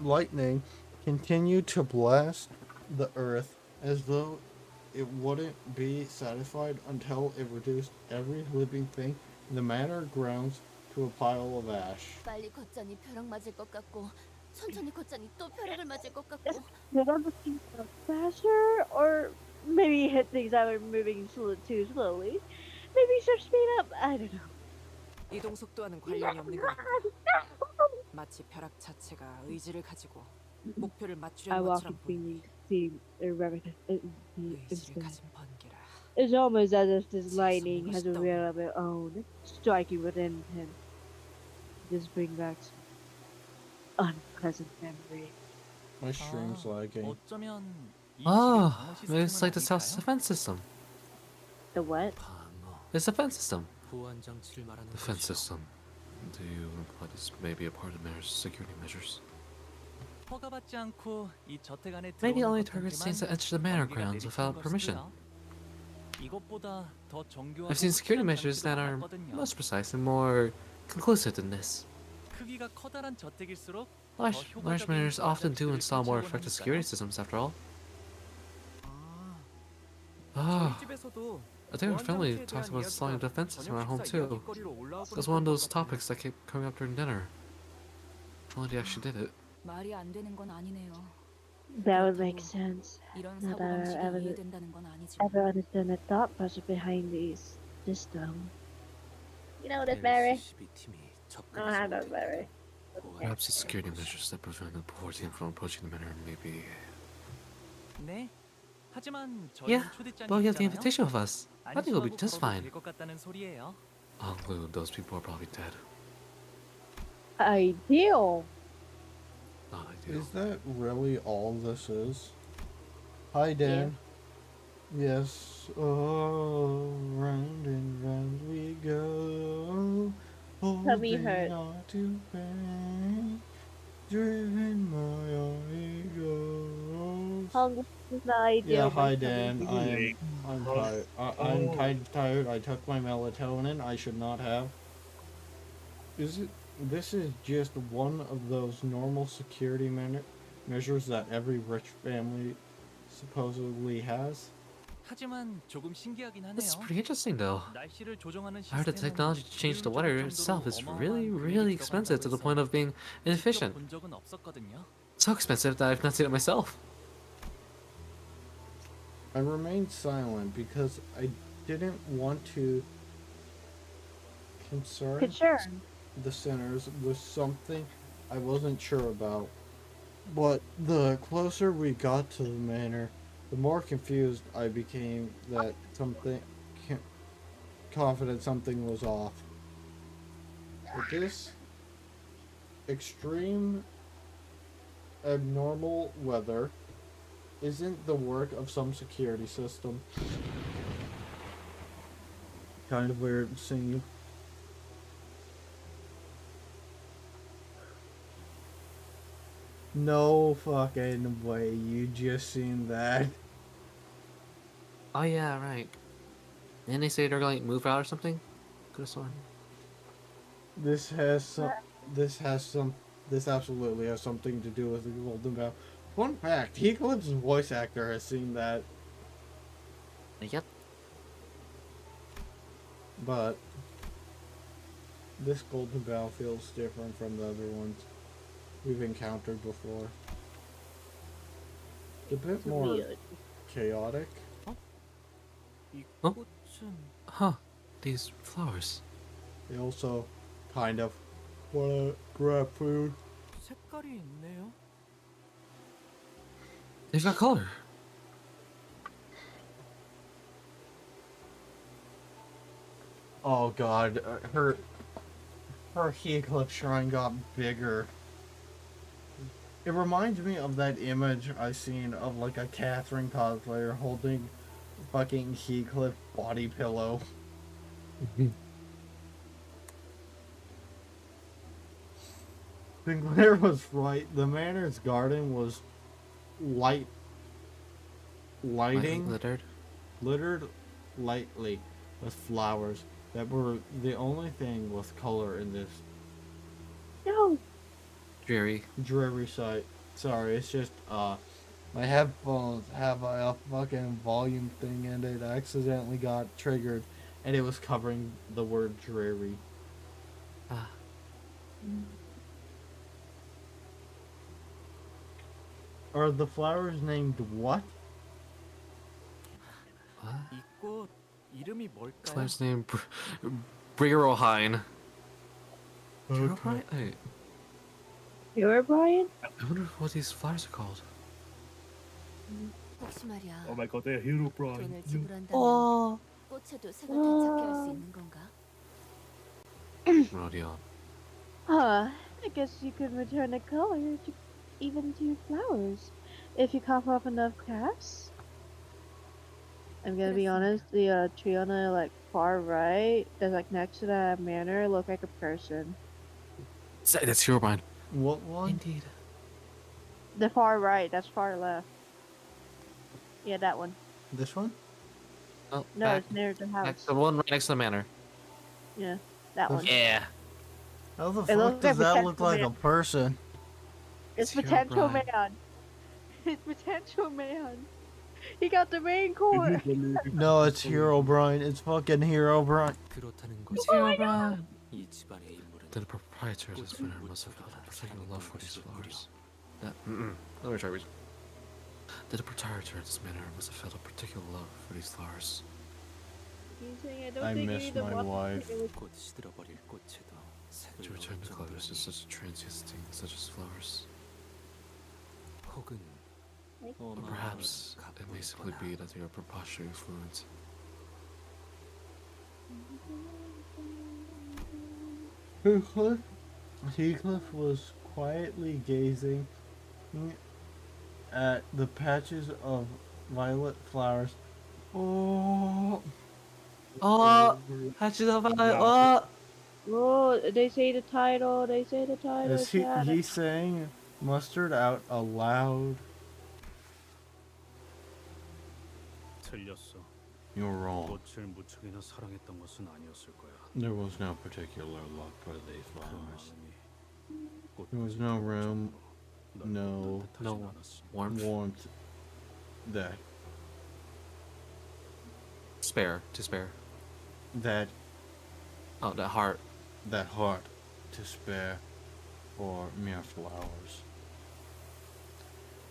[SPEAKER 1] Lightning continued to blast the earth as though it wouldn't be satisfied until it reduced every living thing in the manor grounds to a pile of ash.
[SPEAKER 8] 빨리 걷자니 벼락 맞을 것 같고 천천히 걷자니 또 벼락을 맞을 것 같고.
[SPEAKER 4] Did I looking faster, or maybe hit things that were moving too slowly? Maybe should speed up. I don't know.
[SPEAKER 7] 이동 속도와는 관련이 없는 것 같다. 마치 벼락 자체가 의지를 가지고 목표를
[SPEAKER 4] I
[SPEAKER 7] 맞추려는
[SPEAKER 4] walked
[SPEAKER 7] 것처럼
[SPEAKER 4] between
[SPEAKER 7] 보인다.
[SPEAKER 4] seemed irrelevant.
[SPEAKER 7] 의지를 가진 번개라.
[SPEAKER 4] It's almost as if this lightning has a will of its own, striking within him. This brings back unpleasant memories.
[SPEAKER 1] My stream's lagging.
[SPEAKER 6] 어쩌면 이
[SPEAKER 2] Oh,
[SPEAKER 6] 집의 방어
[SPEAKER 2] maybe it's like the
[SPEAKER 6] 시스템은
[SPEAKER 2] South's
[SPEAKER 6] 아닐까요?
[SPEAKER 2] defense system.
[SPEAKER 4] The what?
[SPEAKER 2] It's a defense system.
[SPEAKER 6] 보안 장치를 말하는
[SPEAKER 2] Defense
[SPEAKER 6] 거죠.
[SPEAKER 2] system. Do you imply this may be a part of Mayor's security measures?
[SPEAKER 6] 허가받지 않고 이 저택 안에
[SPEAKER 2] Maybe
[SPEAKER 6] 들어오는
[SPEAKER 2] only
[SPEAKER 6] 것
[SPEAKER 2] targets
[SPEAKER 6] 같지만
[SPEAKER 2] things that enter the manor
[SPEAKER 6] 번개가
[SPEAKER 2] grounds
[SPEAKER 6] 내리치는
[SPEAKER 2] without
[SPEAKER 6] 걸
[SPEAKER 2] permission.
[SPEAKER 6] 수도요. 이것보다 더 정교하고
[SPEAKER 2] I've seen security
[SPEAKER 6] 확실한
[SPEAKER 2] measures
[SPEAKER 6] 장치도
[SPEAKER 2] that are
[SPEAKER 6] 많았거든요.
[SPEAKER 2] much precise and more conclusive than this.
[SPEAKER 6] 크기가 커다란 저택일수록
[SPEAKER 2] Large manors often do install more effective security systems after all.
[SPEAKER 6] 저희
[SPEAKER 2] Ah,
[SPEAKER 6] 집에서도
[SPEAKER 2] I think our
[SPEAKER 6] 보안
[SPEAKER 2] family
[SPEAKER 6] 장치에
[SPEAKER 2] talks
[SPEAKER 6] 대한
[SPEAKER 2] about installing a
[SPEAKER 6] 이야기가
[SPEAKER 2] defense system at
[SPEAKER 6] 저녁
[SPEAKER 2] home
[SPEAKER 6] 식사
[SPEAKER 2] too.
[SPEAKER 6] 이야깃거리로 올라오곤
[SPEAKER 2] It's one of those
[SPEAKER 6] 했던 것
[SPEAKER 2] topics that keep coming up during dinner. If only they actually did it.
[SPEAKER 8] 말이 안 되는 건 아니네요.
[SPEAKER 4] That would make sense.
[SPEAKER 8] 이런
[SPEAKER 4] Not
[SPEAKER 8] 사고
[SPEAKER 4] that
[SPEAKER 8] 방식이
[SPEAKER 4] I ever
[SPEAKER 8] 이해된다는 건 아니지만.
[SPEAKER 4] understand the thought process behind these system.
[SPEAKER 9] You know this, Barry?
[SPEAKER 6] CCTV 팀이
[SPEAKER 9] I don't have that, Barry.
[SPEAKER 2] Perhaps the security measures that prevent the poor team from approaching the manor may be.
[SPEAKER 6] 네. 하지만
[SPEAKER 2] Yeah,
[SPEAKER 6] 저희는 초대장이
[SPEAKER 2] but we have the
[SPEAKER 6] 있잖아요.
[SPEAKER 2] invitation with us. I think we'll be just
[SPEAKER 6] 안심하고 걸어도
[SPEAKER 2] fine.
[SPEAKER 6] 될 것 같다는 소리예요.
[SPEAKER 2] I'll conclude those people are probably dead.
[SPEAKER 4] Ideal.
[SPEAKER 2] Not ideal.
[SPEAKER 1] Is that really all this is? Hi, Dan. Yes. Oh, round and round we go.
[SPEAKER 9] Tummy hurt.
[SPEAKER 1] Holding on to pain, driven by our egos.
[SPEAKER 4] Hunger is not ideal.
[SPEAKER 1] Yeah,
[SPEAKER 4] but
[SPEAKER 1] hi,
[SPEAKER 4] something
[SPEAKER 1] Dan.
[SPEAKER 4] to do.
[SPEAKER 1] I'm tired. I'm kind of tired. I took my melatonin. I should not have. This is just one of those normal security measures that every rich family supposedly has.
[SPEAKER 6] 하지만 조금 신기하긴 하네요.
[SPEAKER 2] This is pretty interesting though.
[SPEAKER 6] 날씨를 조정하는
[SPEAKER 2] I heard the
[SPEAKER 6] 시스템은
[SPEAKER 2] technology to change the weather
[SPEAKER 6] 비효율적일
[SPEAKER 2] itself is
[SPEAKER 6] 정도로
[SPEAKER 2] really,
[SPEAKER 6] 어마어마한
[SPEAKER 2] really
[SPEAKER 6] 비용이
[SPEAKER 2] expensive to the
[SPEAKER 6] 들어간다고
[SPEAKER 2] point of being
[SPEAKER 6] 직접
[SPEAKER 2] inefficient.
[SPEAKER 6] 본 적은 없었거든요.
[SPEAKER 2] So expensive that I've not seen it myself.
[SPEAKER 1] I remained silent because I didn't want to concern the sinners with something I wasn't sure about. But the closer we got to the manor, the more confused I became that confident something was off. But this extreme abnormal weather isn't the work of some security system. Kind of weird seeing you. No fucking way, you just seen that.
[SPEAKER 2] Oh yeah, right. Didn't they say they're going to move out or something? Could have sworn.
[SPEAKER 1] This absolutely has something to do with the Golden Bough. Fun fact, Heathcliff's voice actor has seen that,
[SPEAKER 2] Yep.
[SPEAKER 1] but this Golden Bough feels different from the other ones. we've encountered before. It's a bit
[SPEAKER 9] It's
[SPEAKER 1] more
[SPEAKER 9] weird.
[SPEAKER 1] chaotic.
[SPEAKER 6] 이
[SPEAKER 2] 어?
[SPEAKER 6] 꽃은
[SPEAKER 2] Huh. These flowers.
[SPEAKER 1] They also kind of wanna grab food.
[SPEAKER 6] 색깔이 있네요.
[SPEAKER 2] They've got color.
[SPEAKER 1] Oh god, her Heathcliff shrine got bigger. It reminds me of that image I seen of like a Catherine cosplayer holding fucking Heathcliff body pillow. Sinclair was right. The manor's garden was lighting,
[SPEAKER 2] Littered.
[SPEAKER 1] littered lightly with flowers that were the only thing with color in this
[SPEAKER 9] No.
[SPEAKER 2] Dreary.
[SPEAKER 1] dreary sight. Sorry, it's just my headphones have a fucking volume thing and it accidentally got triggered and it was covering the word dreary.
[SPEAKER 2] Ah.
[SPEAKER 1] Are the flowers named what?
[SPEAKER 2] What?
[SPEAKER 6] 이 꽃 이름이 뭘까요?
[SPEAKER 2] Flower's name Brigarohine.
[SPEAKER 1] Okay.
[SPEAKER 2] Wait,
[SPEAKER 9] You're Brian?
[SPEAKER 2] I wonder what these flowers are called.
[SPEAKER 8] 혹시 말이야.
[SPEAKER 3] Oh my god, they're hero bro.
[SPEAKER 8] 돈을 지불한다면
[SPEAKER 2] Oh.
[SPEAKER 8] 꽃에도 색을 되찾게 할 수 있는 건가?
[SPEAKER 2] Rodion.
[SPEAKER 4] I guess you could return the color to even to flowers if you cough up enough casts. I'm gonna be honest, the tree on the like far right, that's like next to that manor, look like a person.
[SPEAKER 2] That's Herobrine.
[SPEAKER 1] What one?
[SPEAKER 2] Indeed.
[SPEAKER 4] The far right, that's far left. Yeah, that one.
[SPEAKER 1] This one?
[SPEAKER 2] Oh,
[SPEAKER 4] No,
[SPEAKER 2] back,
[SPEAKER 4] it's near the house.
[SPEAKER 2] the one right next to the manor.
[SPEAKER 4] Yeah, that one.
[SPEAKER 2] Yeah.
[SPEAKER 1] How the
[SPEAKER 4] It
[SPEAKER 1] fuck
[SPEAKER 4] looks
[SPEAKER 1] does
[SPEAKER 4] like
[SPEAKER 1] that look
[SPEAKER 4] potential
[SPEAKER 1] like a
[SPEAKER 4] man.
[SPEAKER 1] person?
[SPEAKER 4] It's
[SPEAKER 2] It's
[SPEAKER 4] potential
[SPEAKER 2] Herobrine.
[SPEAKER 4] man. It's potential man. He got the main core.
[SPEAKER 1] No, it's Herobrine. It's fucking Herobrine.
[SPEAKER 6] 그렇다는
[SPEAKER 2] It's
[SPEAKER 6] 거지.
[SPEAKER 2] Herobrine.
[SPEAKER 6] 이 집안의 인물은
[SPEAKER 2] The proprietor of this manor must have felt a particular love for these flowers. Let me try reading. The proprietor of this manor must have felt a particular love for these flowers.
[SPEAKER 1] I miss my wife.
[SPEAKER 6] 곧 시들어버릴 꽃에도 색을
[SPEAKER 2] To return
[SPEAKER 6] 넣을
[SPEAKER 2] to colors is
[SPEAKER 6] 정도라니.
[SPEAKER 2] such a transient thing, such as flowers.
[SPEAKER 6] 혹은
[SPEAKER 2] Or perhaps it may simply be that they are preposterously fluent.
[SPEAKER 1] Heathcliff was quietly gazing at the patches of violet flowers. Oh,
[SPEAKER 2] Patches of
[SPEAKER 4] Oh, they say the title. They say the title.
[SPEAKER 1] as he sang, mustered out aloud.
[SPEAKER 5] 틀렸어.
[SPEAKER 1] You're wrong.
[SPEAKER 5] 꽃을 무척이나 사랑했던 것은 아니었을 거야.
[SPEAKER 1] There was no particular love for these
[SPEAKER 5] 그
[SPEAKER 1] flowers.
[SPEAKER 5] 마음이 꽃
[SPEAKER 1] There was no room,
[SPEAKER 5] 널
[SPEAKER 1] no
[SPEAKER 5] 따뜻하진
[SPEAKER 2] no
[SPEAKER 5] 않았어.
[SPEAKER 2] warmth.
[SPEAKER 1] warmth that
[SPEAKER 2] To spare.
[SPEAKER 1] Oh,
[SPEAKER 2] that heart.
[SPEAKER 1] that heart to spare for mere flowers.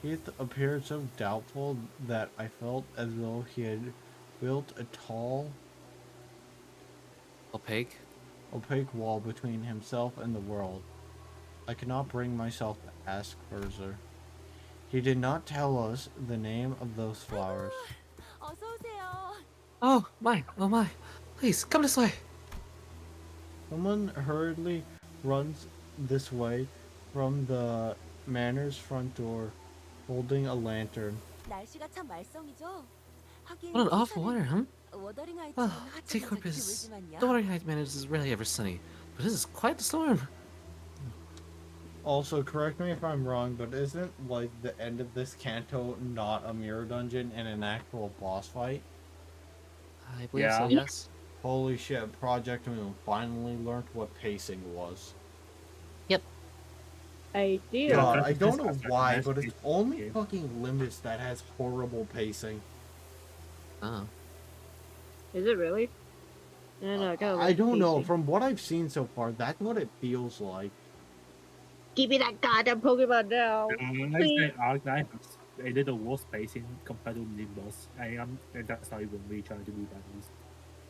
[SPEAKER 1] He appeared so doubtful that I felt as though he had built a tall,
[SPEAKER 2] Opaque.
[SPEAKER 1] opaque wall between himself and the world. I could not bring myself to ask further. He did not tell us the name of those flowers.
[SPEAKER 8] 어서 오세요.
[SPEAKER 2] Oh my. Please, come this way.
[SPEAKER 1] Someone hurriedly runs this way from the manor's front door, holding a lantern.
[SPEAKER 8] 날씨가 참 말썽이죠. 하긴
[SPEAKER 2] What an awful winter, huh?
[SPEAKER 8] 워더링 하이츠는
[SPEAKER 2] Ah,
[SPEAKER 8] 하찮아서
[SPEAKER 2] T-Corp is...
[SPEAKER 8] 기울지만요.
[SPEAKER 2] The Watering Heights manor is rarely ever sunny, but this is quite the storm.
[SPEAKER 1] Also, correct me if I'm wrong, but isn't like the end of this canto not a mirror dungeon and an actual boss fight?
[SPEAKER 2] I believe
[SPEAKER 3] Yeah.
[SPEAKER 2] so, yes.
[SPEAKER 1] Holy shit, Project Moon finally learned what pacing was.
[SPEAKER 4] I do.
[SPEAKER 1] God,
[SPEAKER 3] that's
[SPEAKER 1] I don't know
[SPEAKER 3] just
[SPEAKER 1] why,
[SPEAKER 3] nice
[SPEAKER 1] but it's
[SPEAKER 3] pacing
[SPEAKER 1] only
[SPEAKER 3] game.
[SPEAKER 1] fucking Limbus that has horrible pacing.
[SPEAKER 2] Oh.
[SPEAKER 4] Is it really? No,
[SPEAKER 1] I don't know. From what I've seen so far, that's what it feels like.
[SPEAKER 9] Give me that goddamn Pokemon now.
[SPEAKER 3] I say Arcanine has a little worse pacing compared to Limbus. And that's not even me trying to be balanced.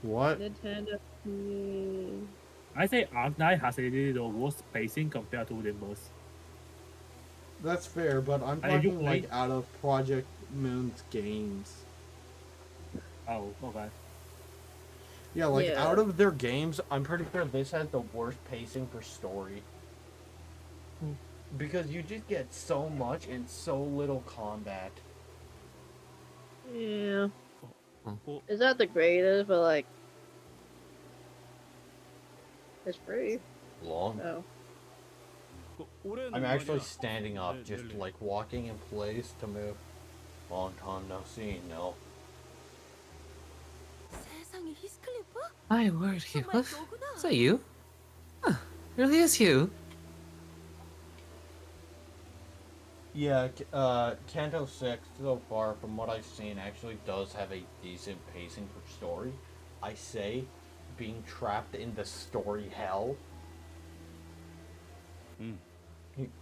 [SPEAKER 1] What?
[SPEAKER 9] Nintendo. Yeah.
[SPEAKER 3] I say Arcanine has a little worse pacing compared to Limbus.
[SPEAKER 1] That's fair, but I'm
[SPEAKER 3] Are you
[SPEAKER 1] talking like
[SPEAKER 3] playing-
[SPEAKER 1] out of Project Moon's games.
[SPEAKER 3] Oh, okay.
[SPEAKER 1] Yeah, like
[SPEAKER 9] Yeah.
[SPEAKER 1] out of their games, I'm pretty sure this has the worst pacing for story. Because you just get so much and so little combat.
[SPEAKER 9] Yeah.
[SPEAKER 2] Oh.
[SPEAKER 9] It's not the greatest, but like, it's free.
[SPEAKER 1] Long.
[SPEAKER 9] So.
[SPEAKER 1] I'm actually standing up, just like walking in place to move. Long time no see, no.
[SPEAKER 8] 세상에 히스클리프?
[SPEAKER 2] My word,
[SPEAKER 8] 정말
[SPEAKER 2] Heathcliff.
[SPEAKER 8] 너구나.
[SPEAKER 2] Is that you? Huh, really is you.
[SPEAKER 1] Yeah, Kanto 6 so far, from what I've seen, actually does have a decent pacing for story. I say, being trapped in the story hell.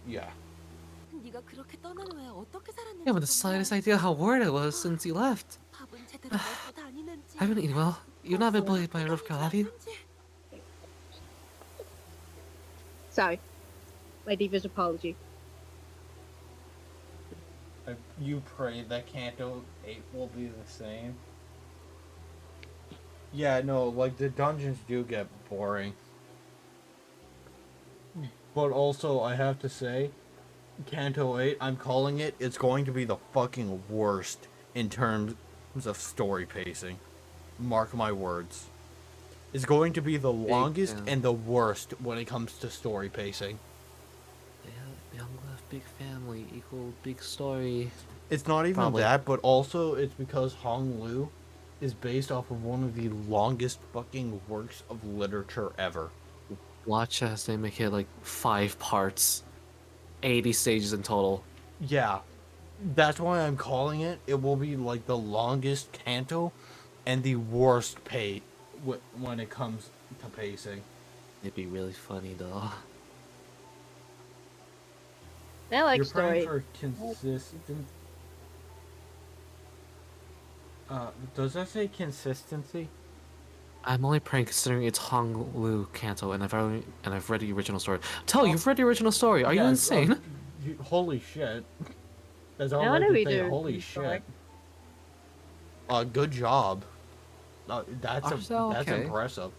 [SPEAKER 1] Yeah.
[SPEAKER 8] 네가 그렇게 떠난 후에 어떻게 살았는지
[SPEAKER 2] You haven't the slightest idea how worried I was since you left.
[SPEAKER 8] 밥은 제대로 먹고 다니는지
[SPEAKER 2] Haven't eaten well. You've not been bullied by a rough crowd, have you?
[SPEAKER 9] Sorry. My deepest apology.
[SPEAKER 1] You pray that Kanto 8 will be the same. Yeah, no, like the dungeons do get boring. But also, I have to say, Kanto 8, I'm calling it, it's going to be the fucking worst in terms of story pacing. Mark my words. It's going to be the longest and the worst when it comes to story pacing.
[SPEAKER 2] Young left, big family, equal big story.
[SPEAKER 1] It's not even
[SPEAKER 2] Probably.
[SPEAKER 1] that, but also it's because Hong Lu is based off of one of the longest fucking works of literature ever.
[SPEAKER 2] Watch as they make it like 5 parts, 80 stages in total.
[SPEAKER 1] Yeah, that's why I'm calling it. It will be like the longest Kanto and the worst when it comes to pacing.
[SPEAKER 2] It'd be really funny though.
[SPEAKER 9] I like
[SPEAKER 1] You're
[SPEAKER 9] story.
[SPEAKER 1] praying for consistent. Does that say consistency?
[SPEAKER 2] I'm only praying considering it's Hong Lu Kanto, and I've read the original story. You've read the original story. Are you
[SPEAKER 1] Yes,
[SPEAKER 2] insane?
[SPEAKER 1] Holy shit! That's all
[SPEAKER 9] I
[SPEAKER 1] I
[SPEAKER 9] wanna
[SPEAKER 1] can
[SPEAKER 9] read
[SPEAKER 1] say.
[SPEAKER 9] the
[SPEAKER 1] Holy
[SPEAKER 9] story.
[SPEAKER 1] shit! Good job. That's
[SPEAKER 2] Okay.
[SPEAKER 1] impressive.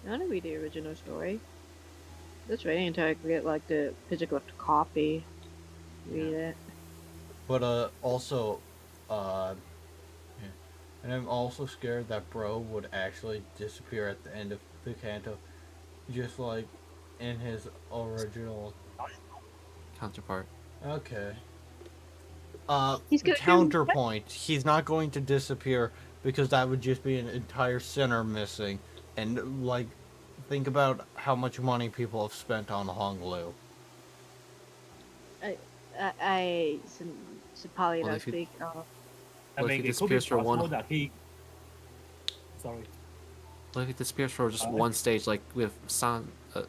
[SPEAKER 9] I want to read the original story. That's right until I get like the physical copy. Read it.
[SPEAKER 1] But also, yeah. And I'm also scared that Bro would actually disappear at the end of the Kanto, just like in his original.
[SPEAKER 2] Counterpart.
[SPEAKER 1] Okay.
[SPEAKER 9] He's gonna do-
[SPEAKER 1] Counterpoint. He's not going to disappear because that would just be an entire sinner missing, and like, think about how much money people have spent on Hong Lu.
[SPEAKER 9] I probably
[SPEAKER 2] Well,
[SPEAKER 9] not
[SPEAKER 2] if you-
[SPEAKER 9] speak.
[SPEAKER 3] I
[SPEAKER 2] What if
[SPEAKER 3] mean,
[SPEAKER 2] he
[SPEAKER 3] it could be
[SPEAKER 2] disappears for one-
[SPEAKER 3] possible that he. Sorry.
[SPEAKER 2] What if it disappears for just one stage, like with
[SPEAKER 9] Sancho?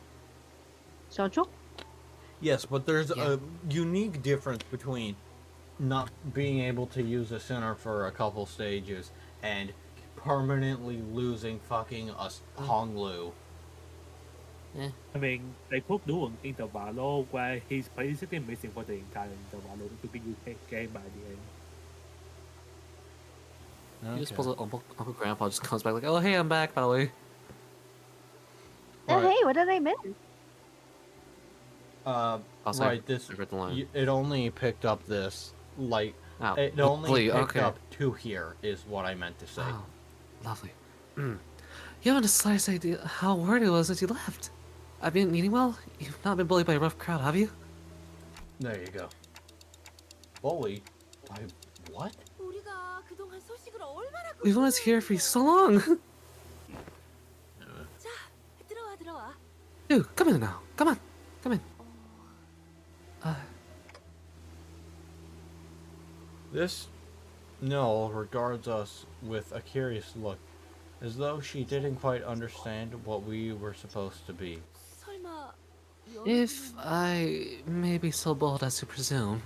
[SPEAKER 1] Yes, but there's
[SPEAKER 2] Yeah.
[SPEAKER 1] a unique difference between not being able to use a sinner for a couple stages and permanently losing fucking Hong Lu.
[SPEAKER 3] I mean, they could do an interval where he's basically missing for the entire interval to be game by the end.
[SPEAKER 2] he just pulls it. Uncle Grandpa just comes back like, "Oh hey, I'm back." By the way,
[SPEAKER 4] Oh,
[SPEAKER 1] Right.
[SPEAKER 4] hey, what did I miss?
[SPEAKER 2] Also,
[SPEAKER 1] Right, this
[SPEAKER 2] I read the line.
[SPEAKER 1] it only picked up this, like,
[SPEAKER 2] Oh,
[SPEAKER 1] it only
[SPEAKER 2] lovely,
[SPEAKER 1] picked
[SPEAKER 2] okay.
[SPEAKER 1] up to here, is what I meant to say.
[SPEAKER 2] Oh, lovely. You haven't the slightest idea how worried I was since you left. I've been eating well. You've not been bullied by a rough crowd, have you?
[SPEAKER 1] There you go. Bully? By what?
[SPEAKER 8] 우리가 그동안 소식을 얼마나
[SPEAKER 2] We've only been here for so long.
[SPEAKER 8] 자, 들어와.
[SPEAKER 2] Dude, come in now. Come on. Come in.
[SPEAKER 1] This Null regards us with a curious look, as though she didn't quite understand what we were supposed to be.
[SPEAKER 8] 설마
[SPEAKER 2] If I may be so bold as to presume,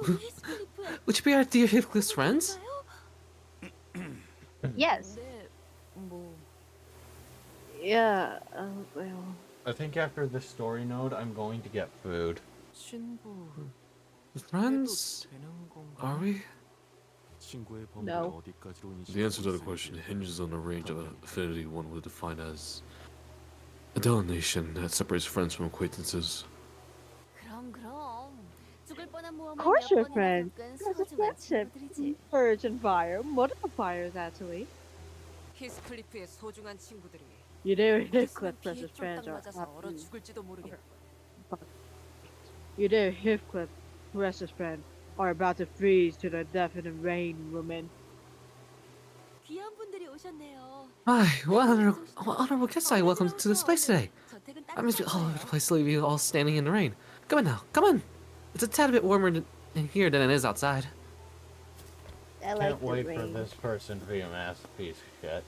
[SPEAKER 8] 우리 히스클리프의
[SPEAKER 2] would you be our dear Heathcliff's friends?
[SPEAKER 4] Yes.
[SPEAKER 7] 네, 뭐
[SPEAKER 4] Yeah. Well.
[SPEAKER 1] I think after the story node, I'm going to get food.
[SPEAKER 7] 친구
[SPEAKER 2] Friends?
[SPEAKER 7] 되는 건가?
[SPEAKER 2] Are we?
[SPEAKER 6] 친구의 범위를
[SPEAKER 4] No.
[SPEAKER 6] 어디까지로
[SPEAKER 2] The answer to the question hinges on a range of affinity one would define as a delineation that separates friends from acquaintances.
[SPEAKER 8] 그럼 죽을 뻔한 모험을
[SPEAKER 4] Of course
[SPEAKER 8] 몇
[SPEAKER 4] you're
[SPEAKER 8] 번이나
[SPEAKER 4] friends.
[SPEAKER 8] 겪은
[SPEAKER 4] There's a
[SPEAKER 8] 소중한
[SPEAKER 4] friendship.
[SPEAKER 8] 친구들이지.
[SPEAKER 9] Purge and fire. Multiple fires, actually.
[SPEAKER 7] 히스클리프의 소중한 친구들이
[SPEAKER 9] You know,
[SPEAKER 7] 우리
[SPEAKER 9] Heathcliff
[SPEAKER 7] 비에
[SPEAKER 9] versus friends
[SPEAKER 7] 쫄딱
[SPEAKER 9] are.
[SPEAKER 7] 맞아서 얼어 죽을지도 모르겠고.
[SPEAKER 9] You know, Heathcliff versus friends are about to freeze to the death in the rain, woman.
[SPEAKER 8] 귀한 분들이 오셨네요.
[SPEAKER 2] My, what honorable guests I welcome to this place today.
[SPEAKER 8] 저택은
[SPEAKER 2] I must be all over the
[SPEAKER 8] 따뜻하잖아요.
[SPEAKER 2] place to leave you all standing in the rain. Come on now, come on. It's a tad bit warmer in here than it is outside.
[SPEAKER 4] I like
[SPEAKER 1] Can't
[SPEAKER 4] the
[SPEAKER 1] wait for
[SPEAKER 4] rain.
[SPEAKER 1] this person to be a masterpiece of shit.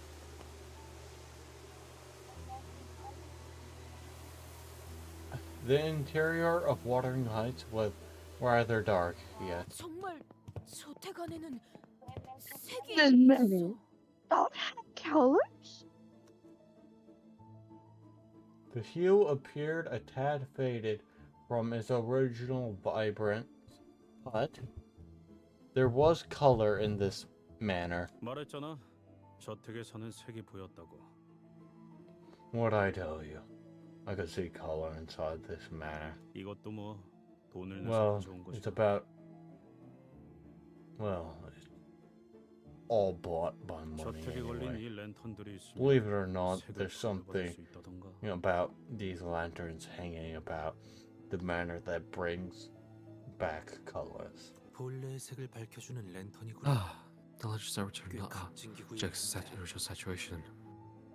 [SPEAKER 1] The interior of Wuthering Heights was rather dark, yes.
[SPEAKER 8] 정말 저택 안에는 색이
[SPEAKER 4] There's many.
[SPEAKER 8] 있어.
[SPEAKER 4] Don't have colors?
[SPEAKER 1] The hue appeared a tad faded from its original vibrance, but there was color in this manor.
[SPEAKER 5] 말했잖아. 저택에서는 색이 보였다고.
[SPEAKER 1] What'd I tell you? I could see color inside this manor.
[SPEAKER 5] 이것도 뭐 돈을 내서
[SPEAKER 1] Well,
[SPEAKER 5] 가져온
[SPEAKER 1] it's
[SPEAKER 5] 것이고.
[SPEAKER 1] about... Well, it's all bought by money
[SPEAKER 5] 저택에 걸린
[SPEAKER 1] anyway.
[SPEAKER 5] 이 랜턴들이 있으면
[SPEAKER 1] Believe it or not,
[SPEAKER 5] 색을
[SPEAKER 1] there's
[SPEAKER 5] 구별받을
[SPEAKER 1] something
[SPEAKER 5] 수 있다던가.
[SPEAKER 1] about these lanterns hanging about the manor that brings back colors.
[SPEAKER 6] 본래의 색을 밝혀주는 랜턴이군.
[SPEAKER 2] Ah, the ledgers are returned.
[SPEAKER 6] 꽤
[SPEAKER 2] Ah,
[SPEAKER 6] 값진 기구인
[SPEAKER 2] Jack's saturation.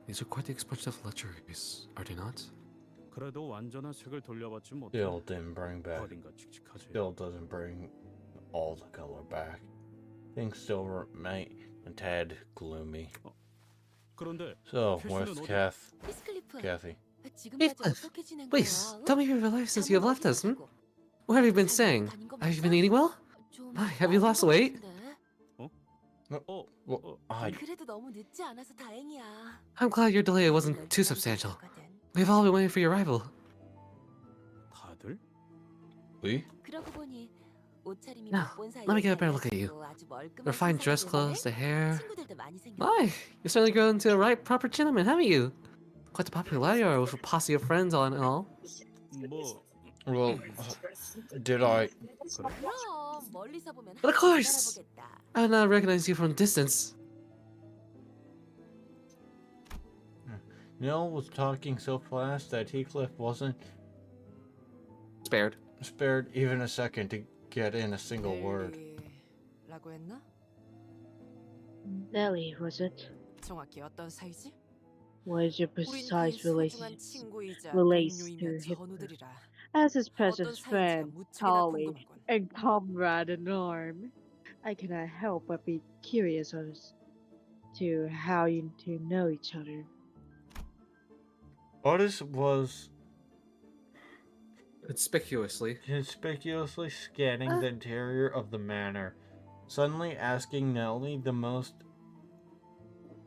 [SPEAKER 2] These are quite the expensive luxuries, are they not?
[SPEAKER 5] 그래도 완전한 색을 돌려받지 못해.
[SPEAKER 1] Still didn't bring back.
[SPEAKER 5] 어딘가 칙칙하지.
[SPEAKER 1] Still doesn't bring all the color back. Things still remain a tad gloomy.
[SPEAKER 5] 그런데
[SPEAKER 1] So,
[SPEAKER 5] 캐시는
[SPEAKER 1] where's
[SPEAKER 5] 어디?
[SPEAKER 8] 히스클리프,
[SPEAKER 1] Kathy?
[SPEAKER 8] 지금까지
[SPEAKER 2] Heathcliff,
[SPEAKER 8] 어떻게 지낸
[SPEAKER 2] Please,
[SPEAKER 8] 거야?
[SPEAKER 2] tell me your life since you have left us. What have you been saying? Have you been eating well? Have you lost weight?
[SPEAKER 1] Well, I...
[SPEAKER 8] 그래도 너무 늦지 않아서 다행이야.
[SPEAKER 2] I'm glad your delay wasn't too substantial. We've all been waiting for your arrival.
[SPEAKER 5] 다들?
[SPEAKER 1] We?
[SPEAKER 8] 그러고 보니 옷차림이
[SPEAKER 2] Now,
[SPEAKER 8] 바쁜 사이에
[SPEAKER 2] let me get a better look at you.
[SPEAKER 8] 달라지고 아주 멀끔한
[SPEAKER 2] Your fine dress
[SPEAKER 8] 신상이
[SPEAKER 2] clothes, the hair.
[SPEAKER 8] 친구들도 많이 생겼어.
[SPEAKER 2] My, you've certainly grown into a right proper gentleman, haven't you? Quite the popularity you are with a posse of friends all in all.
[SPEAKER 5] 뭐
[SPEAKER 1] Well, did I...
[SPEAKER 8] 그럼 멀리서 보면
[SPEAKER 2] But of course!
[SPEAKER 8] 알아보겠다.
[SPEAKER 2] I did not recognize you from a distance.
[SPEAKER 1] Nell was talking so fast that Heathcliff wasn't
[SPEAKER 2] Spared.
[SPEAKER 1] spared even a second to get in a single word.
[SPEAKER 7] 라고 했나?
[SPEAKER 9] Nelly, was it?
[SPEAKER 7] 정확히 어떤 사이지?
[SPEAKER 9] What is your
[SPEAKER 7] 우린
[SPEAKER 9] precise
[SPEAKER 7] 그의 소중한
[SPEAKER 9] relation
[SPEAKER 7] 친구이자
[SPEAKER 9] relates
[SPEAKER 7] 동료이며
[SPEAKER 9] to Heathcliff?
[SPEAKER 7] 전우들이라
[SPEAKER 9] as his
[SPEAKER 7] 어떤
[SPEAKER 9] precious
[SPEAKER 7] 사이인지가
[SPEAKER 9] friend,
[SPEAKER 7] 무척이나
[SPEAKER 9] colleague,
[SPEAKER 7] 궁금하군.
[SPEAKER 9] and comrade in arm? I cannot help but be curious as to how you two know each other.
[SPEAKER 1] Otis was
[SPEAKER 2] Conspicuously.
[SPEAKER 1] conspicuously scanning the interior of the manor, suddenly asking Nellie the most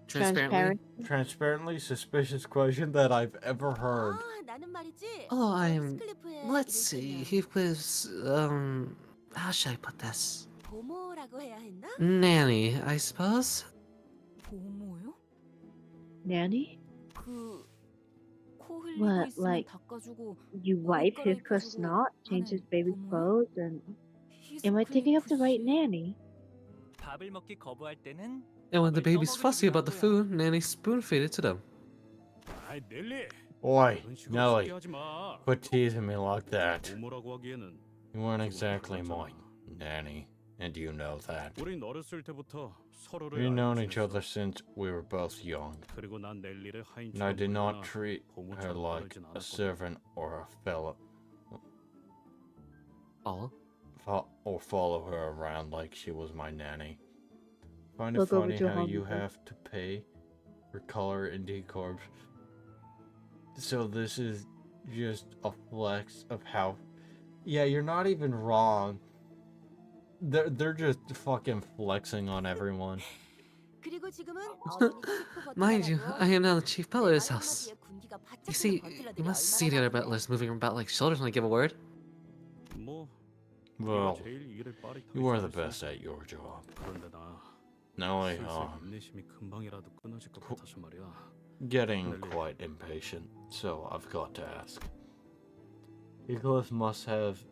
[SPEAKER 1] transparently suspicious question that I've ever heard.
[SPEAKER 8] 아, 나는 말이지.
[SPEAKER 2] Oh, I'm...
[SPEAKER 8] 히스클리프의
[SPEAKER 2] Let's see,
[SPEAKER 8] 이름은
[SPEAKER 2] Heathcliff's, how should I put this?
[SPEAKER 8] 보모라고 해야 했나?
[SPEAKER 2] Nanny, I suppose?
[SPEAKER 8] 보모요?
[SPEAKER 9] Nanny?
[SPEAKER 8] 그... 코 흘리고
[SPEAKER 9] What,
[SPEAKER 8] 있으면
[SPEAKER 9] like,
[SPEAKER 8] 닦아주고
[SPEAKER 9] you wipe Heathcliff's snot, change his baby's clothes, and... Am I thinking of the right nanny?
[SPEAKER 6] 밥을 먹기 거부할 때는
[SPEAKER 2] And when the baby's fussy about the food, Nanny spoon-feed it to them.
[SPEAKER 5] 아이 넬리.
[SPEAKER 1] Oi,
[SPEAKER 5] 그런 식으로
[SPEAKER 1] Nellie,
[SPEAKER 5] 소개하지 마.
[SPEAKER 1] quit teasing me like that.
[SPEAKER 5] 부모라고 하기에는
[SPEAKER 1] You weren't exactly my nanny, and you know that.
[SPEAKER 5] 우린 어렸을 때부터 서로를
[SPEAKER 1] We've known
[SPEAKER 5] 알고
[SPEAKER 1] each
[SPEAKER 5] 지냈어.
[SPEAKER 1] other since we were both young,
[SPEAKER 5] 그리고 난 넬리를
[SPEAKER 1] and I did
[SPEAKER 5] 하인처럼
[SPEAKER 1] not
[SPEAKER 5] 보거나
[SPEAKER 1] treat her
[SPEAKER 5] 보모처럼
[SPEAKER 1] like
[SPEAKER 5] 다루진
[SPEAKER 1] a
[SPEAKER 5] 않았거든.
[SPEAKER 1] servant or a fellow,
[SPEAKER 2] Follow?
[SPEAKER 1] or follow her around like she was my nanny. Find it
[SPEAKER 9] Look over
[SPEAKER 1] funny
[SPEAKER 9] to
[SPEAKER 1] how you
[SPEAKER 9] Hollywood.
[SPEAKER 1] have to pay for color in D-Corps. So this is just a flex of how. Yeah, you're not even wrong. They're just fucking flexing on everyone.
[SPEAKER 8] 그리고 지금은 어머니 치프
[SPEAKER 2] Mind you,
[SPEAKER 8] 버튼이라고
[SPEAKER 2] I am now the chief butler of
[SPEAKER 8] 내
[SPEAKER 2] this
[SPEAKER 8] 말
[SPEAKER 2] house.
[SPEAKER 8] 한마디에 군기가
[SPEAKER 2] You
[SPEAKER 8] 바짝
[SPEAKER 2] see,
[SPEAKER 8] 서는
[SPEAKER 2] you
[SPEAKER 8] 건틀러들이
[SPEAKER 2] must see the other
[SPEAKER 8] 얼마나
[SPEAKER 2] butlers moving about like shoulders when I give a word.
[SPEAKER 5] 뭐
[SPEAKER 1] Well,
[SPEAKER 5] 네가 제일 일을 빠릿하게
[SPEAKER 1] you are the
[SPEAKER 5] 잘할
[SPEAKER 1] best
[SPEAKER 5] 수
[SPEAKER 1] at your job.
[SPEAKER 5] 그런데 나
[SPEAKER 1] Now I
[SPEAKER 5] 슬슬
[SPEAKER 1] am
[SPEAKER 5] 인내심이 금방이라도 끊어질 것 같아서 말이야.
[SPEAKER 1] getting quite impatient, so I've got to ask. Heathcliff must have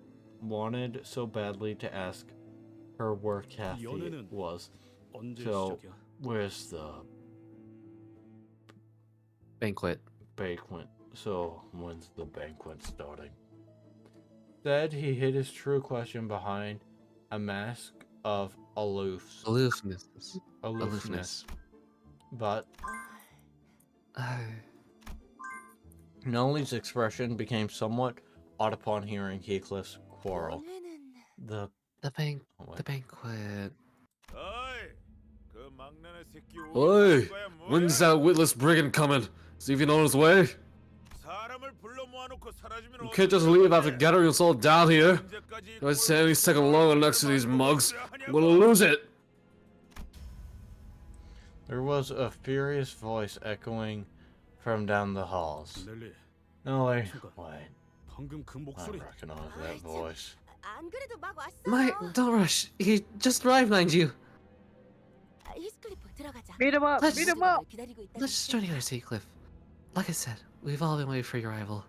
[SPEAKER 1] wanted so badly to ask her where Kathy
[SPEAKER 5] 연애는
[SPEAKER 1] was.
[SPEAKER 5] 언제
[SPEAKER 1] So,
[SPEAKER 5] 시작이야?
[SPEAKER 1] where's the
[SPEAKER 2] Banquet.
[SPEAKER 1] banquet? So, when's the banquet starting? Instead, he hid his true question behind a mask of
[SPEAKER 2] Aloofness.
[SPEAKER 1] aloofness. But
[SPEAKER 2] I...
[SPEAKER 1] Nellie's expression became somewhat odd upon hearing Heathcliff's quarrel.
[SPEAKER 8] 원래는
[SPEAKER 1] The
[SPEAKER 2] The
[SPEAKER 1] wait.
[SPEAKER 2] banquet.
[SPEAKER 10] 그 막내네 새끼
[SPEAKER 2] Oi! When's that witless brigand coming? Is he even on his way?
[SPEAKER 10] 사람을 불러 모아놓고 사라지면
[SPEAKER 2] You can't just leave after gathering us all down here. If I stay any second longer next to these mugs, I'm gonna lose it.
[SPEAKER 1] There was a furious voice echoing from down the halls.
[SPEAKER 5] 넬리,
[SPEAKER 1] Nellie, wait,
[SPEAKER 5] 방금 그
[SPEAKER 1] I
[SPEAKER 5] 목소리.
[SPEAKER 1] recognize that voice.
[SPEAKER 8] 안 그래도 막 왔어.
[SPEAKER 2] Don't rush. He just arrived, mind you.
[SPEAKER 8] 히스클리프 들어가자.
[SPEAKER 9] Beat him up!
[SPEAKER 2] Let's-
[SPEAKER 9] Beat him up!
[SPEAKER 8] 기다리고 있다.
[SPEAKER 2] Let's just join together, Heathcliff. Like I said, we've all been waiting for your arrival.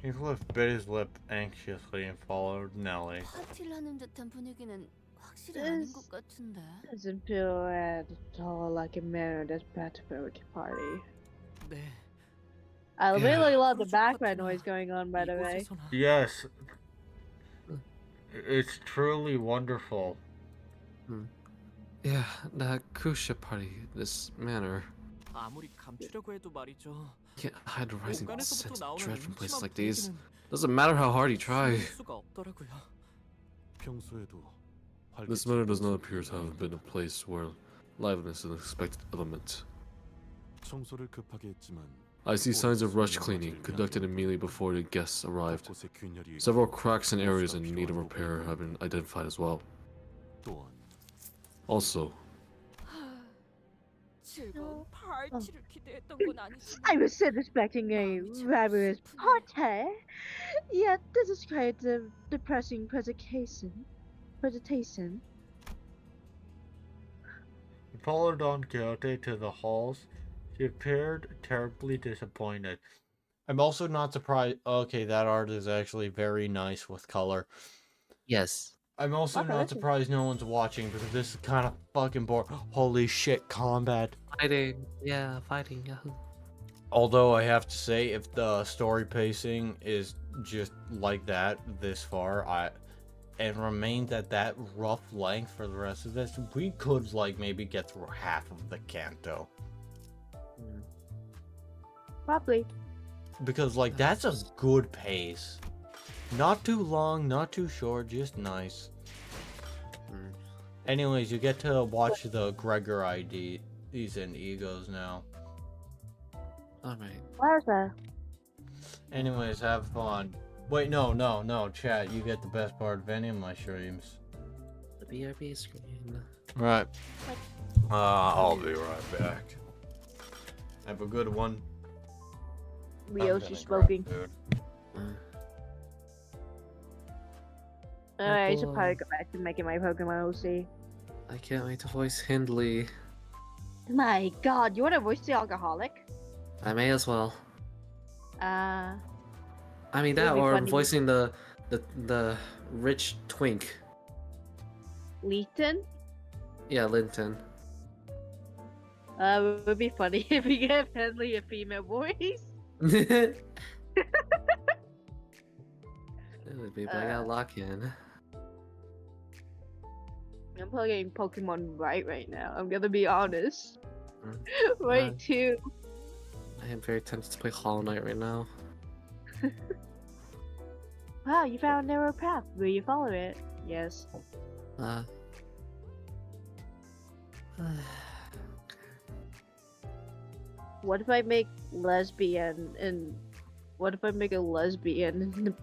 [SPEAKER 1] Heathcliff bit his lip anxiously and followed Nellie.
[SPEAKER 8] 파티를 하는 듯한 분위기는 확실히 아닌 것 같은데.
[SPEAKER 9] Doesn't feel at all like a manner that's bad for a party.
[SPEAKER 6] 네.
[SPEAKER 9] I
[SPEAKER 2] Yeah.
[SPEAKER 9] really love the background noise going on, by the way.
[SPEAKER 6] 이곳에서나
[SPEAKER 1] Yes, it's truly wonderful.
[SPEAKER 2] Yeah, that cruise ship party, this manor.
[SPEAKER 6] 아무리 감추려고 해도 말이죠.
[SPEAKER 2] Can't hide the rising
[SPEAKER 6] 공간에서부터
[SPEAKER 2] sense of
[SPEAKER 6] 나오는
[SPEAKER 2] dread from places
[SPEAKER 6] 음침한
[SPEAKER 2] like these.
[SPEAKER 6] 분위기는
[SPEAKER 2] Doesn't matter how hard you try.
[SPEAKER 6] 숨길 수가 없더라고요.
[SPEAKER 5] 평소에도
[SPEAKER 2] This manor does not appear to have been a place where liveliness is an expected element.
[SPEAKER 5] 청소를 급하게 했지만
[SPEAKER 2] I see signs of rush cleaning conducted immediately before the guests arrived.
[SPEAKER 5] 곳곳에 균열이
[SPEAKER 2] Several cracks and areas in need of repair have been identified as well.
[SPEAKER 5] 또한
[SPEAKER 2] Also,
[SPEAKER 8] 즐거운 파티를 기대했던 건 아니지만.
[SPEAKER 4] I was still expecting a fabulous party, yet this is quite a depressing presentation.
[SPEAKER 1] He followed Don Quixote to the halls. She appeared terribly disappointed. I'm also not surprised. Okay, that art is actually very nice with color.
[SPEAKER 2] yes.
[SPEAKER 1] I'm also not surprised no one's watching because this is kind of fucking boring. Holy shit, combat.
[SPEAKER 2] Fighting. Yeah, fighting. Yahoo.
[SPEAKER 1] Although I have to say, if the story pacing is just like that this far, and remains at that rough length for the rest of this, we could like maybe get through half of the canto.
[SPEAKER 4] Probably.
[SPEAKER 1] Because like that's a good pace. Not too long, not too short, just nice. Anyways, you get to watch the Gregor IDs and egos now.
[SPEAKER 2] Alright.
[SPEAKER 4] Where's that?
[SPEAKER 1] Anyways, have fun. Wait, no, chat, you get the best part of any of my streams.
[SPEAKER 2] The BRB screen.
[SPEAKER 1] Right. I'll be right back. Have a good one. I'm
[SPEAKER 4] Rio's
[SPEAKER 1] gonna
[SPEAKER 4] just
[SPEAKER 1] grab
[SPEAKER 4] smoking.
[SPEAKER 1] food.
[SPEAKER 4] Alright, I should probably go back to making my Pokemon OC.
[SPEAKER 2] I can't wait to voice Hindley.
[SPEAKER 4] My god, you wanna voice the alcoholic?
[SPEAKER 2] I may as well.
[SPEAKER 4] Uh,
[SPEAKER 2] I mean
[SPEAKER 4] It would
[SPEAKER 2] that,
[SPEAKER 4] be
[SPEAKER 2] or
[SPEAKER 4] funny.
[SPEAKER 2] voicing the rich twink.
[SPEAKER 4] Leeton?
[SPEAKER 2] Yeah, Linton.
[SPEAKER 4] It would be funny if we gave Henley a female voice.
[SPEAKER 2] It would be, but I gotta lock in.
[SPEAKER 4] I'm playing Pokemon right now. I'm gonna be honest.
[SPEAKER 2] Mm.
[SPEAKER 4] Right too.
[SPEAKER 2] I am very tempted to play Hollow Knight right now.
[SPEAKER 4] Wow, you found a narrow path. Will you follow it? Yes.
[SPEAKER 2] Uh.
[SPEAKER 9] What if I make lesbian and what if I make a lesbian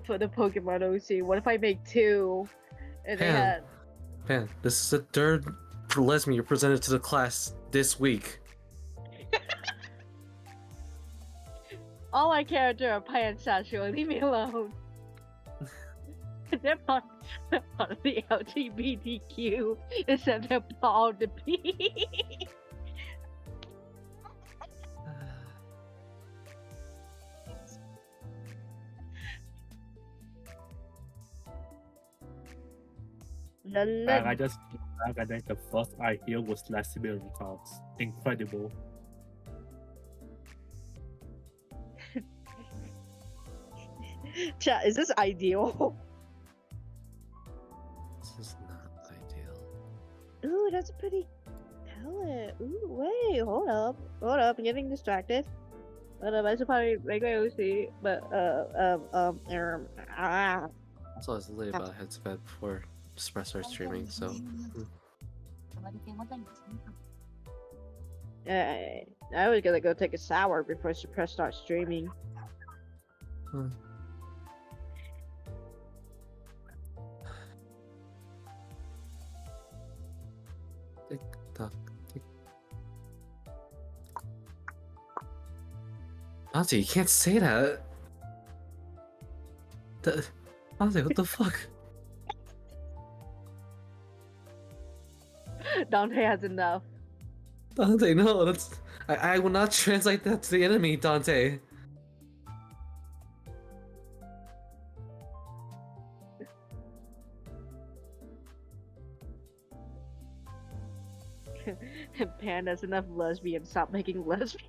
[SPEAKER 9] for the Pokemon OC? What if I make 2 and they had
[SPEAKER 2] Man, this is the third lesbian you presented to the class this week.
[SPEAKER 9] all my character are pansexual, leave me alone. They're part of the LGBTQ, except they're bald to be.
[SPEAKER 3] And I just and then the first I hear was lesbian talks. Incredible.
[SPEAKER 9] Chat, is this ideal?
[SPEAKER 2] This is not ideal.
[SPEAKER 9] Ooh, that's a pretty palette. Ooh, wait, hold up, I'm getting distracted. I should probably make my OC, but
[SPEAKER 2] So I was late about head to bed before Express started streaming, so.
[SPEAKER 9] I was gonna go take a shower before Suppress starts streaming.
[SPEAKER 2] Tick tock, tick. Dante, you can't say that. Dante, what the fuck?
[SPEAKER 9] Dante has enough.
[SPEAKER 2] Dante, no, that's. I will not translate that to the enemy, Dante.
[SPEAKER 9] Pan has enough lesbian. Stop making lesbian.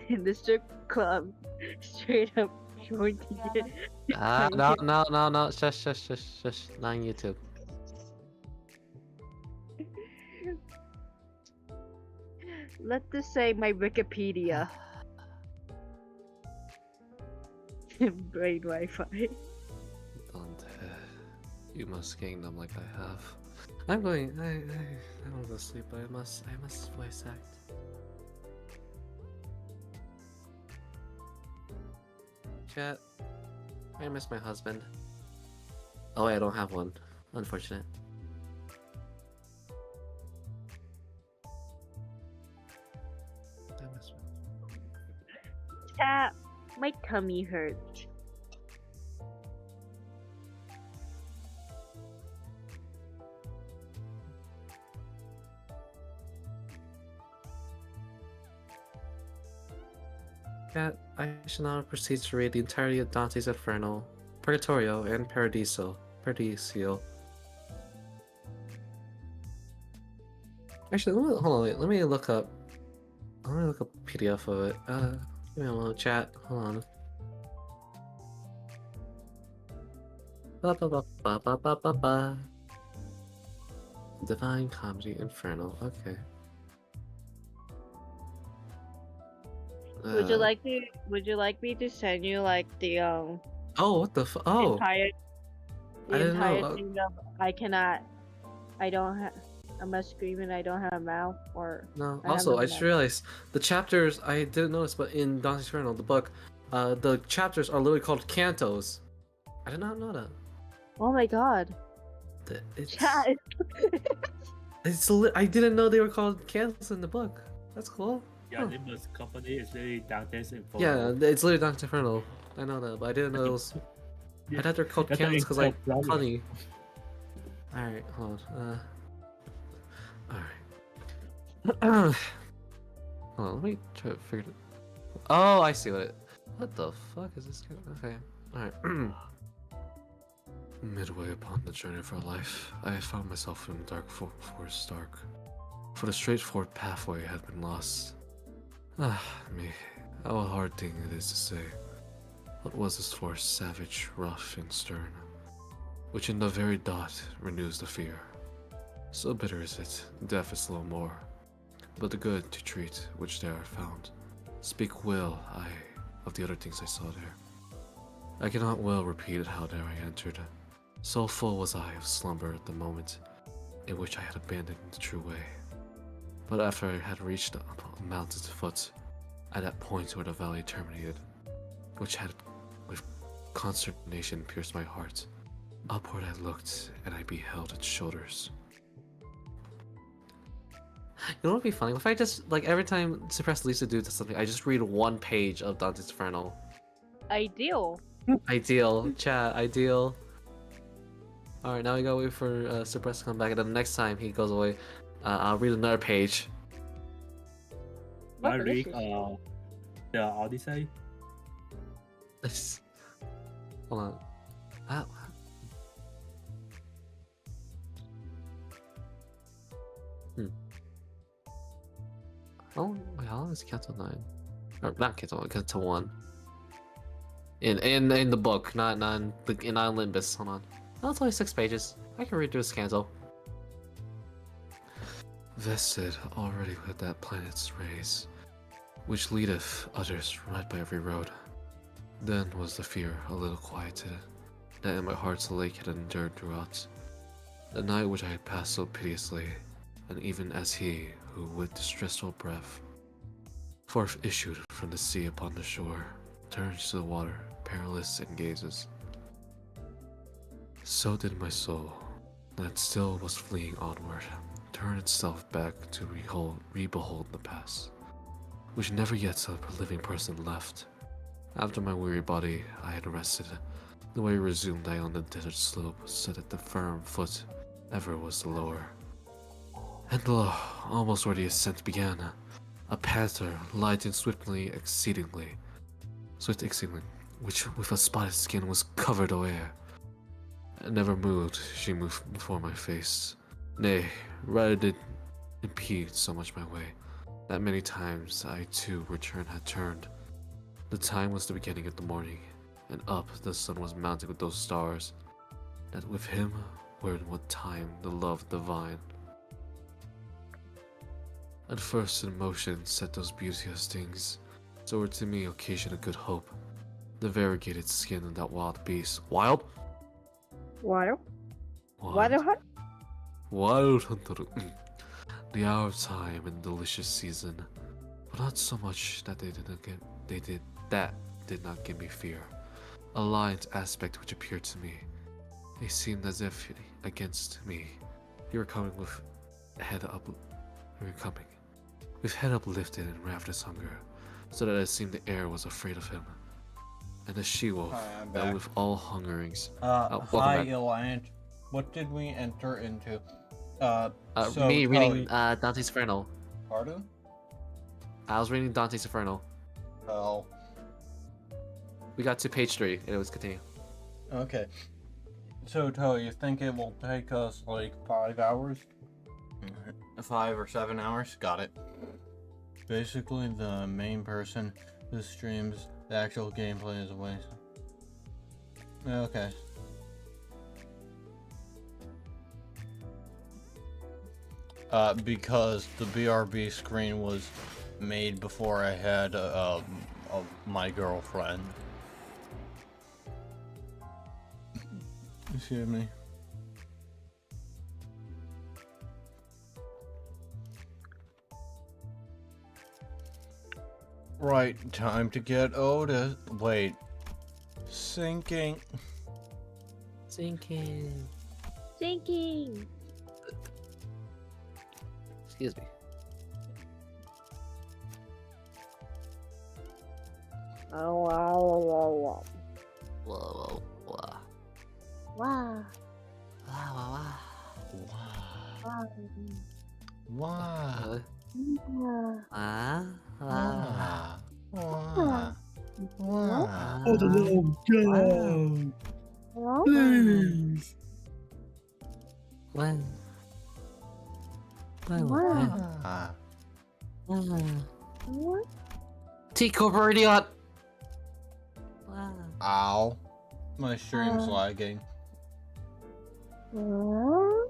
[SPEAKER 9] In the strip club, straight up going to get.
[SPEAKER 2] No, shush, not on YouTube.
[SPEAKER 9] Let this say my Wikipedia. Brain Wi-Fi.
[SPEAKER 2] Don't. You must gain them like I have. I'm going. I don't go to sleep, but I must voice act. Chat. I miss my husband. Oh, wait, I don't have one. Unfortunate. I miss one.
[SPEAKER 9] Chat, my tummy hurts.
[SPEAKER 2] Cat, I shall now proceed to read the entirety of Dante's Inferno, Purgatorio, and Paradiso. Actually, hold on, wait, let me look up a PDF of it. Give me a moment, chat. Hold on. Ba. Divine Comedy Inferno. Okay.
[SPEAKER 9] Would you like me to send you like the
[SPEAKER 2] Oh, what the
[SPEAKER 9] entire
[SPEAKER 2] know.
[SPEAKER 9] thing of I'm a scream and I don't have a mouth or
[SPEAKER 2] No. Also, I just realized the chapters I didn't notice, but in Dante's Inferno, the book, the chapters are literally called cantos. I did not know that.
[SPEAKER 9] Oh my god. Chat.
[SPEAKER 2] I didn't know they were called cantos in the book. That's cool.
[SPEAKER 3] Yeah, Limbus company is really Dante's Inferno.
[SPEAKER 2] Yeah, it's literally Dante's Inferno. I know that, but I didn't know it was. I thought they're called cantos because like funny. Alright, hold on. Alright. Hold on, let me try to figure it. Oh, I see what the fuck is this? Okay, alright. Midway upon the journey of our life, I found myself in the dark forest dark. For the straightforward pathway had been lost. Ah, me. How a hard thing it is to say. What was this force savage, rough, and stern, which in the very dot renews the fear? So bitter is it, death is little more, but the good to treat which there are found. Speak will I of the other things I saw there. I cannot well repeat how there I entered. So full was I of slumber at the moment in which I had abandoned the true way. But after I had reached a mountain's foot, at that point where the valley terminated, which had with consternation pierced my heart, upward I looked and I beheld its shoulders. You know what would be funny? If I just, like, every time Suppressed Lisa do something, I just read one page of Dante's Inferno.
[SPEAKER 9] Ideal.
[SPEAKER 2] Ideal. Chat, ideal. Alright, now we gotta wait for Suppressed to come back, and then the next time he goes away, I'll read another page.
[SPEAKER 3] I read the Odyssey.
[SPEAKER 2] Hold on. Oh, wait, how long is Count to 9? Or not Count to 1, Count to 1. In the book, not in Limbus. Hold on. Oh, it's only 6 pages. I can read through this canto. Vested already with that planet's rays, which leadeth others right by every road. Then was the fear a little quieted, that in my heart's lake had endured throughout the night which I had passed so piteously, and even as he who with distressful breath forth issued from the sea upon the shore, turns to the water, perilous and gazes. So did my soul, that still was fleeing onward, turn itself back to re-behold the past, which never yet a living person left. After my weary body I had rested, the way resumed I on the desert slope, so that the firm foot ever was the lower. And lo, almost where the ascent began, a panther, light and swift exceedingly, which with a spotted skin was covered o'er. Never moved she moved before my face, nay, rather did impede so much my way, that many times I too had turned. The time was the beginning of the morning, and up the sun was mounted with those stars, that with him were in what time the love divine. At first in motion set those beauteous things, so were to me occasion a good hope. The variegated skin of that wild beast. Wild?
[SPEAKER 9] Wild?
[SPEAKER 2] Wild
[SPEAKER 9] What?
[SPEAKER 2] Wild hunter. The hour of time and delicious season, but not so much that did not give me fear. A lion's aspect which appeared to me. They seemed as if against me. You were coming with head up. You were coming with head uplifted in ravenous hunger, so that it seemed the air was afraid of him. And the she-wolf, that with all hungerings.
[SPEAKER 1] Hi, Elant. What did we enter into?
[SPEAKER 2] Me reading Dante's Inferno.
[SPEAKER 1] Pardon?
[SPEAKER 2] I was reading Dante's Inferno.
[SPEAKER 1] Oh.
[SPEAKER 2] We got to page 3, and it was continue.
[SPEAKER 1] Okay. So, Toe, you think it will take us like 5 hours? 5 or 7 hours? Got it. Basically, the main person who streams the actual gameplay is away. Okay. Because the BRB screen was made before I had my girlfriend. Excuse me. Right, time to get Otis. Wait. Sinking.
[SPEAKER 2] Sinking.
[SPEAKER 9] Sinking.
[SPEAKER 2] Excuse me.
[SPEAKER 9] Oh, wow.
[SPEAKER 2] Whoa, whoa.
[SPEAKER 9] Wow.
[SPEAKER 2] Wow.
[SPEAKER 1] Wow.
[SPEAKER 3] Oh, no, please.
[SPEAKER 2] When?
[SPEAKER 9] What?
[SPEAKER 2] T Corporate idiot.
[SPEAKER 1] Ow. My stream's lagging.
[SPEAKER 2] Oh,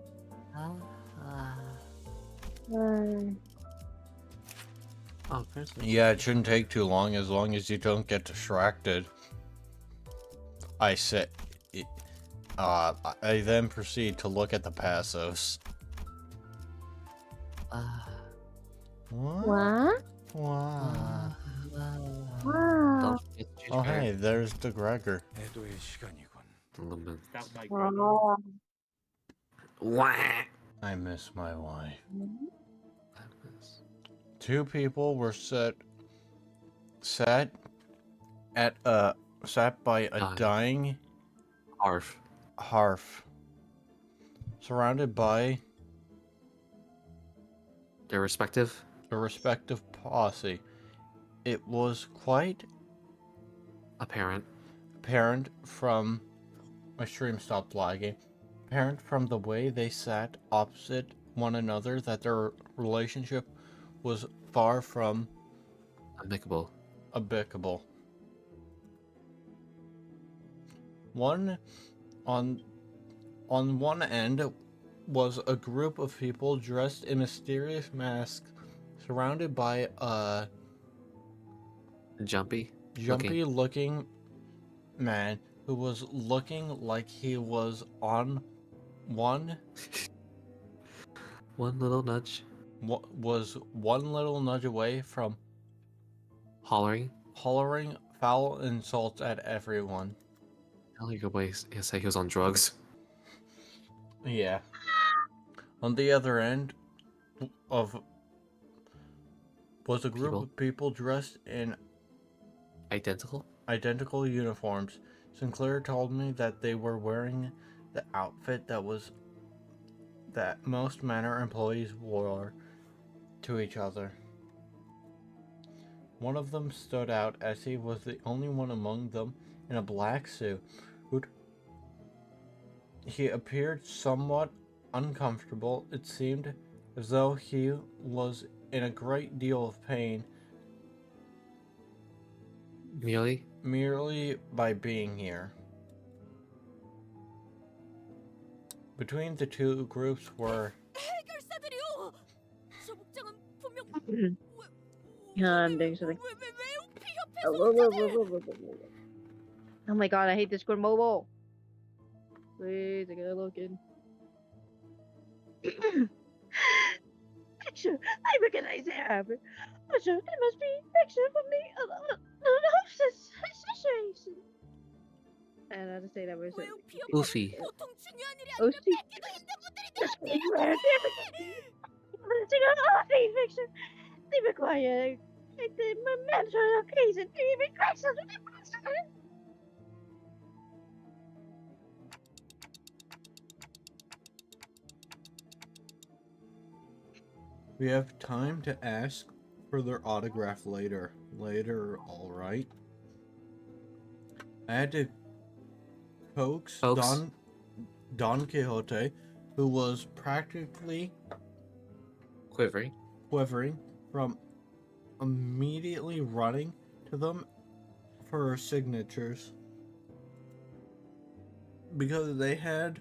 [SPEAKER 2] Christmas.
[SPEAKER 1] Yeah, it shouldn't take too long as you don't get distracted. I then proceed to look at the passives. What? Wow.
[SPEAKER 4] Wow.
[SPEAKER 2] Don't forget to change
[SPEAKER 1] Oh,
[SPEAKER 2] your hair.
[SPEAKER 1] hey, there's the Gregor.
[SPEAKER 5] 애도의 시간이군.
[SPEAKER 2] Limbus.
[SPEAKER 3] Stop my
[SPEAKER 4] Wow.
[SPEAKER 2] Wah!
[SPEAKER 1] I miss my wife.
[SPEAKER 2] Limbus.
[SPEAKER 1] 2 people were sat by a dying
[SPEAKER 2] Arf.
[SPEAKER 1] hearth, surrounded by
[SPEAKER 2] Their respective.
[SPEAKER 1] a respective posse. It was quite
[SPEAKER 2] Apparent.
[SPEAKER 1] apparent from my stream stopped lagging. Apparent from the way they sat opposite one another that their relationship was far from
[SPEAKER 2] Amicable.
[SPEAKER 1] amicable. On one end was a group of people dressed in mysterious masks, surrounded by a
[SPEAKER 2] Jumpy.
[SPEAKER 1] looking man who was looking like he was on one
[SPEAKER 2] little nudge.
[SPEAKER 1] was one little nudge away from
[SPEAKER 2] Hollering.
[SPEAKER 1] hollering foul insults at everyone.
[SPEAKER 2] Tell your way to say he was on drugs.
[SPEAKER 1] Yeah. On the other end of was a group of people dressed in
[SPEAKER 2] Identical?
[SPEAKER 1] uniforms. Sinclair told me that they were wearing the outfit that most Manor employees wore to each other. One of them stood out as he was the only one among them in a black suit. He appeared somewhat uncomfortable. It seemed as though he was in a great deal of pain merely by being here. Between the two groups were
[SPEAKER 8] 해결사들이요. 저 목장은 분명
[SPEAKER 9] I'm doing something. Oh my god, I hate this Discord mobile. Please, I gotta look in. Picture, I recognize the habit. Also, there must be picture from the association. And I have to say that was
[SPEAKER 2] Goofy.
[SPEAKER 8] 보통 중요한 일이
[SPEAKER 9] Oh,
[SPEAKER 8] 아니라
[SPEAKER 9] see.
[SPEAKER 8] 뺏기고 있는 분들이
[SPEAKER 9] Picture. They require the mental occasion to even question the person.
[SPEAKER 1] We have time to ask for their autograph later. Later, alright. I had to coax Don Quixote, who was practically
[SPEAKER 2] Quivering.
[SPEAKER 1] from immediately running to them for signatures. Because they had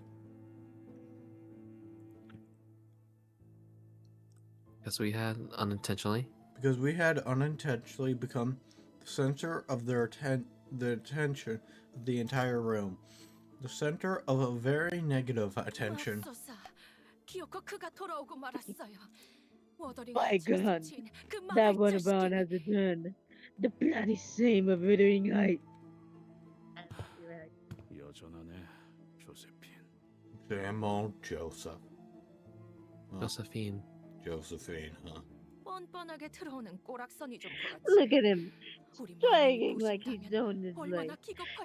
[SPEAKER 2] Because we had unintentionally
[SPEAKER 1] become the center of the attention of the entire room. The center of a very negative attention.
[SPEAKER 9] My god, that one about has done. The bloody same of withering height.
[SPEAKER 5] 여전하네, 조세핀.
[SPEAKER 1] Damn old Joseph.
[SPEAKER 2] Josephine.
[SPEAKER 1] Huh?
[SPEAKER 8] 뻔뻔하게 들어오는 꼬락선이 좀
[SPEAKER 9] Look at him, swaying like he's owned his life.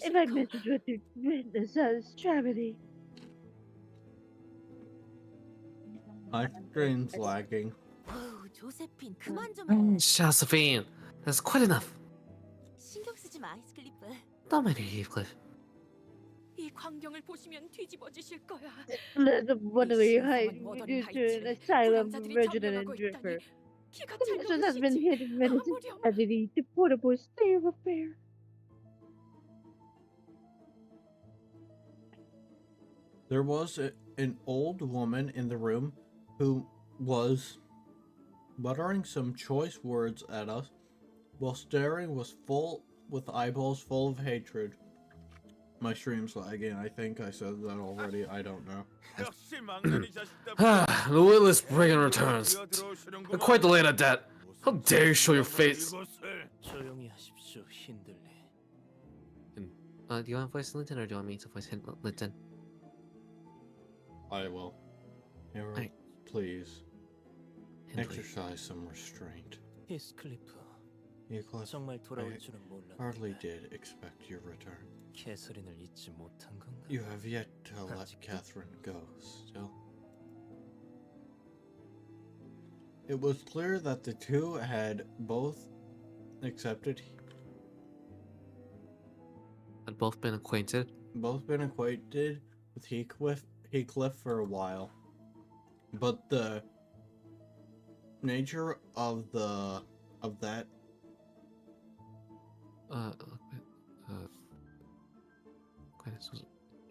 [SPEAKER 9] If I message with the witness as travity.
[SPEAKER 1] My screen's lagging.
[SPEAKER 8] 조세핀 그만 좀 해.
[SPEAKER 2] Josephine! That's quite enough!
[SPEAKER 8] 신경 쓰지 마, 히스클리프.
[SPEAKER 2] Not many, Heathcliff.
[SPEAKER 8] 이 광경을 보시면 뒤집어지실 거야.
[SPEAKER 9] The wandering height reduced to an asylum resident and drifter. This has been hidden medicine tragedy, the portable state of affair.
[SPEAKER 1] There was an old woman in the room who was muttering some choice words at us while staring with eyeballs full of hatred. My stream's lagging. I think I said that already. I don't know.
[SPEAKER 2] The witless brigand returns. Quite late at that. How dare you show your face?
[SPEAKER 6] 조용히 하십시오, 힌들리.
[SPEAKER 2] Do you want to voice Linton or do you want me to voice Linton?
[SPEAKER 1] I will. Harold, please. Exercise some restraint.
[SPEAKER 6] 히스클리프.
[SPEAKER 1] Heathcliff,
[SPEAKER 6] 정말 돌아올
[SPEAKER 1] I
[SPEAKER 6] 줄은
[SPEAKER 1] hardly
[SPEAKER 6] 몰랐는데.
[SPEAKER 1] did expect your return.
[SPEAKER 6] 캐서린을 잊지 못한 건가?
[SPEAKER 1] You have yet to let Catherine go, still. It was clear that the two had both accepted,
[SPEAKER 2] Had both been acquainted.
[SPEAKER 1] with Heathcliff for a while, but the nature of that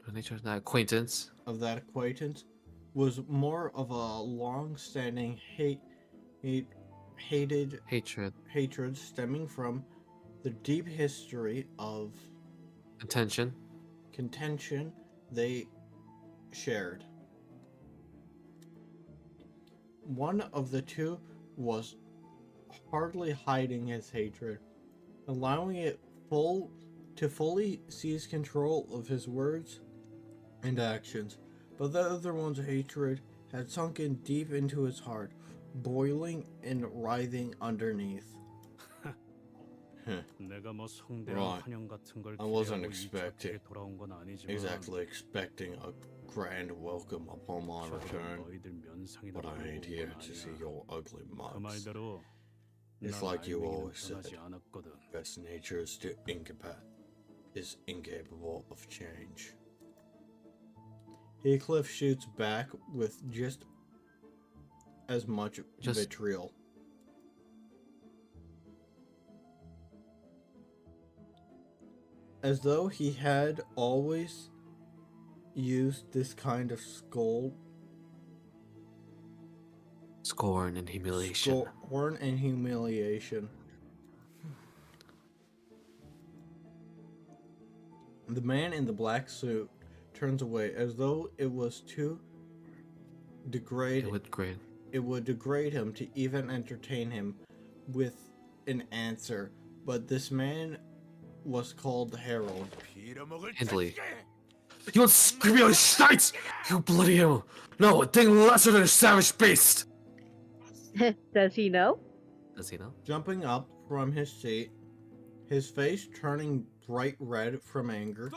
[SPEAKER 2] The nature of that acquaintance.
[SPEAKER 1] acquaintance was more of a long-standing hatred stemming from the deep history of contention they shared. One of the two was hardly hiding his hatred, allowing it to fully seize control of his words and actions, but the other one's hatred had sunken deep into his heart, boiling and writhing underneath. Right. I wasn't exactly expecting a grand welcome upon my return, but I ain't here to see your ugly mugs. It's like you always said, best nature is incapable of change. Heathcliff shoots back with just as much vitriol. As though he had always used this kind of
[SPEAKER 2] Scorn and humiliation.
[SPEAKER 1] The man in the black suit turns away as though it was too it would degrade him to even entertain him with an answer, but this man was called Harold.
[SPEAKER 2] Hindley. You want screaming on shite! You bloody hell! No, a thing lesser than a savage beast!
[SPEAKER 9] Does he know?
[SPEAKER 1] Jumping up from his seat, his face turning bright red from anger.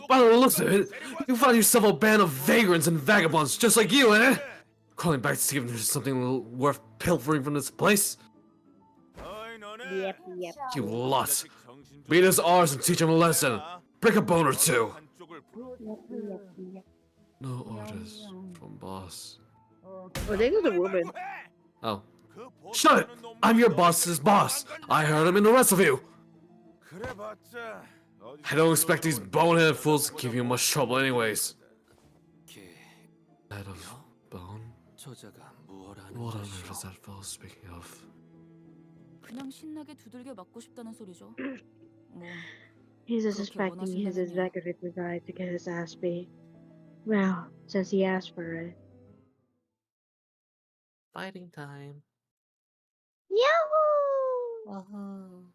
[SPEAKER 2] By the looks of it, you found yourself a band of vagrants and vagabonds just like you, eh? Calling back to see if there's something worth pilfering from this place?
[SPEAKER 9] Yep.
[SPEAKER 2] You lot! Beat us ours and teach him a lesson. Break a bone or two. No orders from boss.
[SPEAKER 9] Oh, I think it's a woman.
[SPEAKER 2] Oh. Shut it! I'm your boss's boss. I heard him and the rest of you. I don't expect these bonehead fools to give you much trouble anyways. Head of bone? What on earth is that fellow speaking of?
[SPEAKER 8] 그냥 신나게 두들겨 맞고 싶다는 소리죠. 뭐
[SPEAKER 9] He's just expecting his executive guy to get his ass beat. Well, since he asked for it.
[SPEAKER 2] Fighting time.
[SPEAKER 9] Yahoo!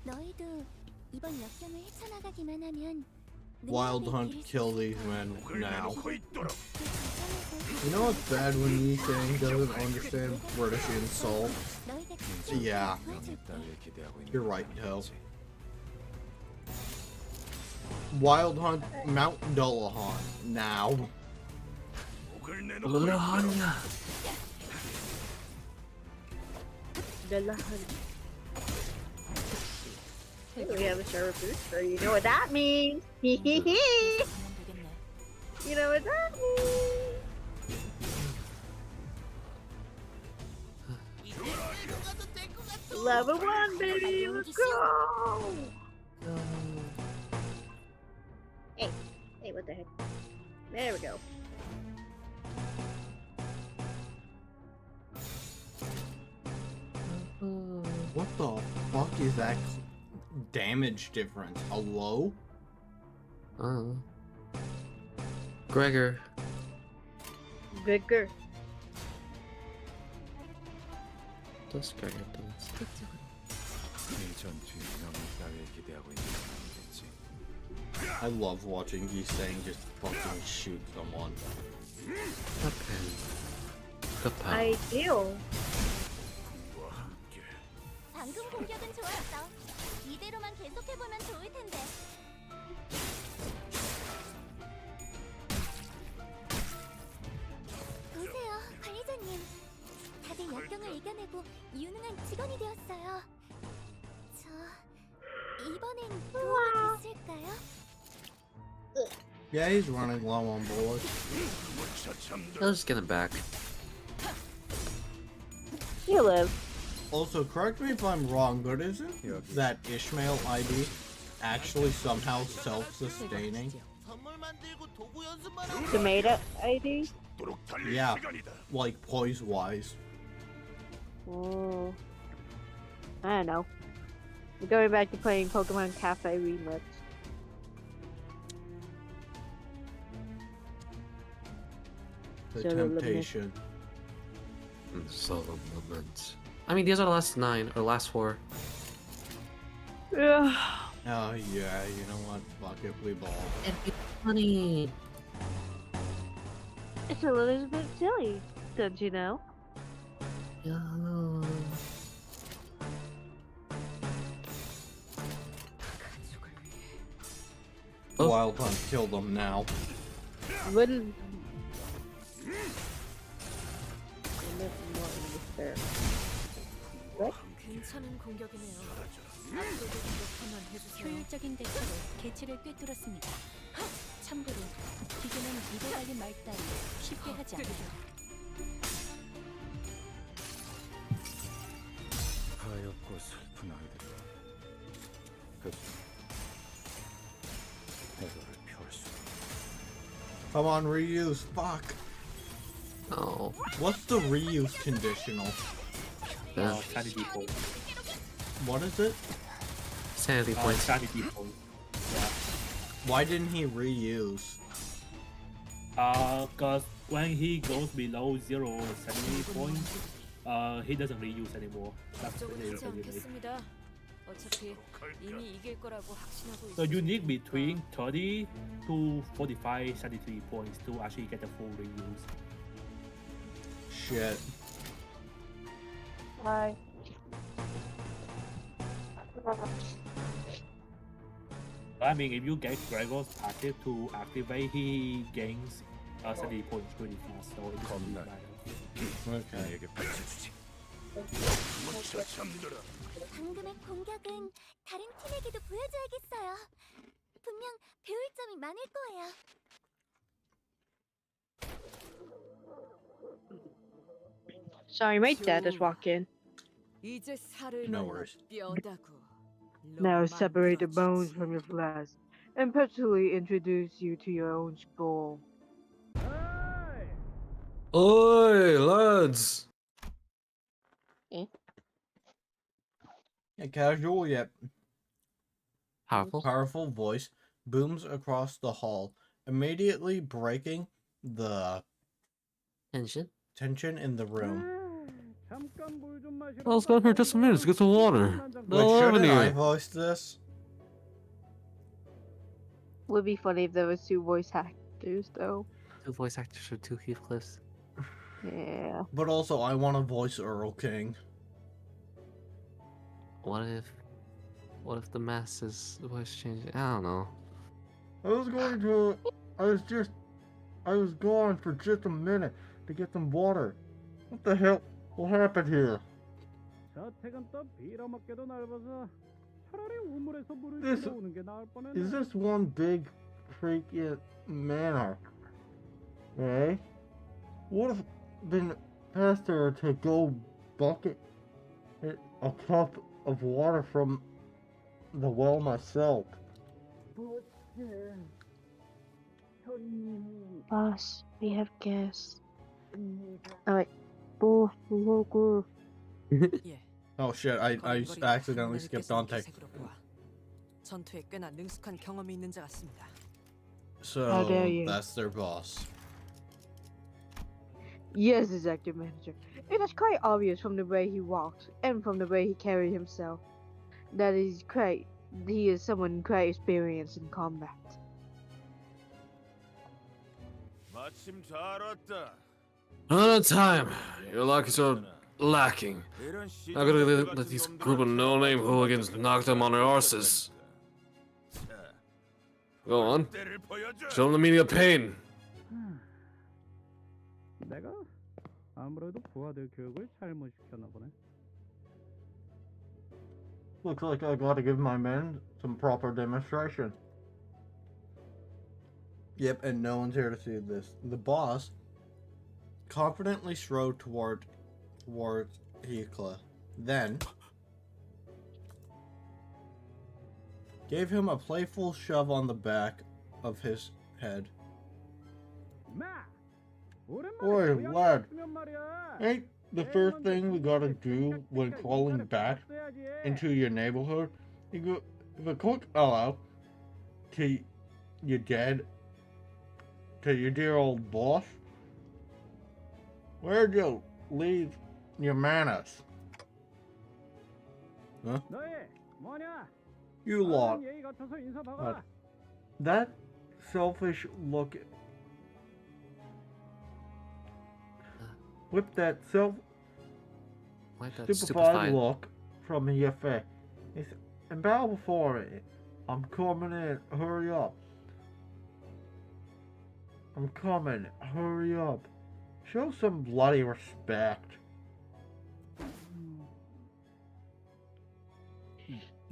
[SPEAKER 8] 너희도 이번 역경을 헤쳐나가기만 하면
[SPEAKER 1] Wild Hunt kill these men now. You know what's bad when Ethan doesn't understand British insult? Yeah. You're right, Toe. Wild Hunt Mount Dullahan now.
[SPEAKER 9] We have a Sheriff Booster. You know what that means? You know what that means? Level 1, baby! Let's go! Hey, what the heck? There we go.
[SPEAKER 1] What the fuck is that damage difference? Hello?
[SPEAKER 2] Gregor.
[SPEAKER 9] Vigor.
[SPEAKER 2] Does Gregor do this?
[SPEAKER 5] 이 전투에 명을 따위에 기대하고 있는 사람이겠지.
[SPEAKER 1] I love watching Giseng just fucking shoot someone.
[SPEAKER 2] Okay. Kapow.
[SPEAKER 9] I do.
[SPEAKER 8] 방금 공격은 좋았어. 이대로만 계속해보면 좋을 텐데. 보세요, 관리자님. 다들 역경을 이겨내고 유능한 직원이 되었어요. 저 이번엔 도움이 됐을까요?
[SPEAKER 1] Yeah, he's running low on bullets.
[SPEAKER 2] I'll just get him back.
[SPEAKER 9] You live.
[SPEAKER 1] Also, correct me if I'm wrong, but isn't that Ishmael ID actually somehow self-sustaining?
[SPEAKER 9] Tomato ID?
[SPEAKER 1] Yeah, like poise-wise.
[SPEAKER 9] Oh. I don't know. We're going back to playing Pokemon Cafe Remix.
[SPEAKER 1] The
[SPEAKER 9] So
[SPEAKER 1] temptation.
[SPEAKER 2] Solemn lament. I mean, these are the last 9 or last 4.
[SPEAKER 9] Yeah.
[SPEAKER 1] Oh yeah, you know what? Fuck it, we ball.
[SPEAKER 2] It's funny.
[SPEAKER 9] It's a little bit silly, don't you know?
[SPEAKER 2] Yeah. Oh.
[SPEAKER 1] Wild Hunt killed them now.
[SPEAKER 9] Wouldn't.
[SPEAKER 8] 괜찮은 공격이네요. 앞으로도 공격하면 해주세요. 효율적인 대처로 개체를 꿰뚫었습니다. 참고로 기계는 입에 달린 말 따위 쉽게 하지 않아요.
[SPEAKER 5] 하얗고 슬픈 아이들이야. 그 해결을 피할 수.
[SPEAKER 1] Come on, reuse. Fuck.
[SPEAKER 2] Oh.
[SPEAKER 1] What's the reuse conditional?
[SPEAKER 3] Sanity point.
[SPEAKER 1] What is it?
[SPEAKER 2] Sanity points.
[SPEAKER 3] Sanity point. Yeah.
[SPEAKER 1] Why didn't he reuse?
[SPEAKER 3] Cause when he goes below 0 sanity points, he doesn't reuse anymore. That's the
[SPEAKER 7] 걱정은 하지
[SPEAKER 3] limit.
[SPEAKER 7] 않겠습니다. 어차피 이미 이길 거라고 확신하고
[SPEAKER 3] So you
[SPEAKER 7] 있으니.
[SPEAKER 3] need between 30 to 45 sanity points to actually get the full reuse.
[SPEAKER 1] Shit.
[SPEAKER 9] Hi.
[SPEAKER 3] I mean, if you get Gregor's passive to activate, he gains sanity points really fast, so it doesn't really matter.
[SPEAKER 1] Okay.
[SPEAKER 5] 나에게 바쳐주지.
[SPEAKER 8] 방금의 공격은 다른 팀에게도 보여줘야겠어요. 분명 배울 점이 많을 거예요.
[SPEAKER 9] Sorry, my dad just walked in.
[SPEAKER 7] 이제 살을
[SPEAKER 1] No
[SPEAKER 7] 말라
[SPEAKER 1] worries.
[SPEAKER 7] 뼈다구.
[SPEAKER 9] Now separate the bones from your flesh and personally introduce you to your own skull.
[SPEAKER 2] Oi, lads!
[SPEAKER 1] A casual yet
[SPEAKER 2] Powerful.
[SPEAKER 1] powerful voice booms across the hall, immediately breaking the
[SPEAKER 2] Tension.
[SPEAKER 1] in the room.
[SPEAKER 2] I was down here just a minute to get some water.
[SPEAKER 1] But shouldn't I voice this?
[SPEAKER 9] Would be funny if there was 2 voice actors, though.
[SPEAKER 2] 2 voice actors for 2 Heathcliffs.
[SPEAKER 9] Yeah.
[SPEAKER 1] But also, I want to voice Earl King.
[SPEAKER 2] What if the masses voice changed? I don't know.
[SPEAKER 1] I was gone for just a minute to get some water. What the hell? What happened here? Is this one big freaking manor? Eh? Would have been faster to go bucket a cup of water from the well myself.
[SPEAKER 9] Boss, we have guests. Alright. Go.
[SPEAKER 7] 예.
[SPEAKER 1] Oh shit, I
[SPEAKER 7] 거리거리
[SPEAKER 1] accidentally
[SPEAKER 7] 한눈에
[SPEAKER 1] skipped
[SPEAKER 7] 느껴지는
[SPEAKER 1] Dante.
[SPEAKER 7] 기색으로 보아 전투에 꽤나 능숙한 경험이 있는 자 같습니다.
[SPEAKER 9] How dare
[SPEAKER 1] So
[SPEAKER 9] you.
[SPEAKER 1] that's their boss.
[SPEAKER 9] Yes, executive manager. It is quite obvious from the way he walked and from the way he carried himself that he is someone quite experienced in combat.
[SPEAKER 10] 마침 잘 왔다.
[SPEAKER 2] Another time. Your luck is so lacking.
[SPEAKER 10] 이런
[SPEAKER 2] How could I let these group of no-name hooligans knock them on their arses? Go on.
[SPEAKER 10] 때를 보여줘.
[SPEAKER 2] Show them the meaning of pain.
[SPEAKER 5] 내가 아무래도 부하들 교육을 잘못 시켰나 보네.
[SPEAKER 1] Looks like I gotta give my men some proper demonstration. Yep, and no one's here to see this. The boss confidently strode towards Heathcliff, then gave him a playful shove on the back of his head. Oi, lad, ain't the first thing we gotta do when calling back into your neighborhood? You go give a quick hello to your dead, to your dear old boss. Where'd you leave your manners? Huh? You lot. That selfish look. Whip that
[SPEAKER 2] Why that
[SPEAKER 1] stupefied look from your face. And bow before it. I'm coming in. Hurry up. I'm coming. Hurry up. Show some bloody respect.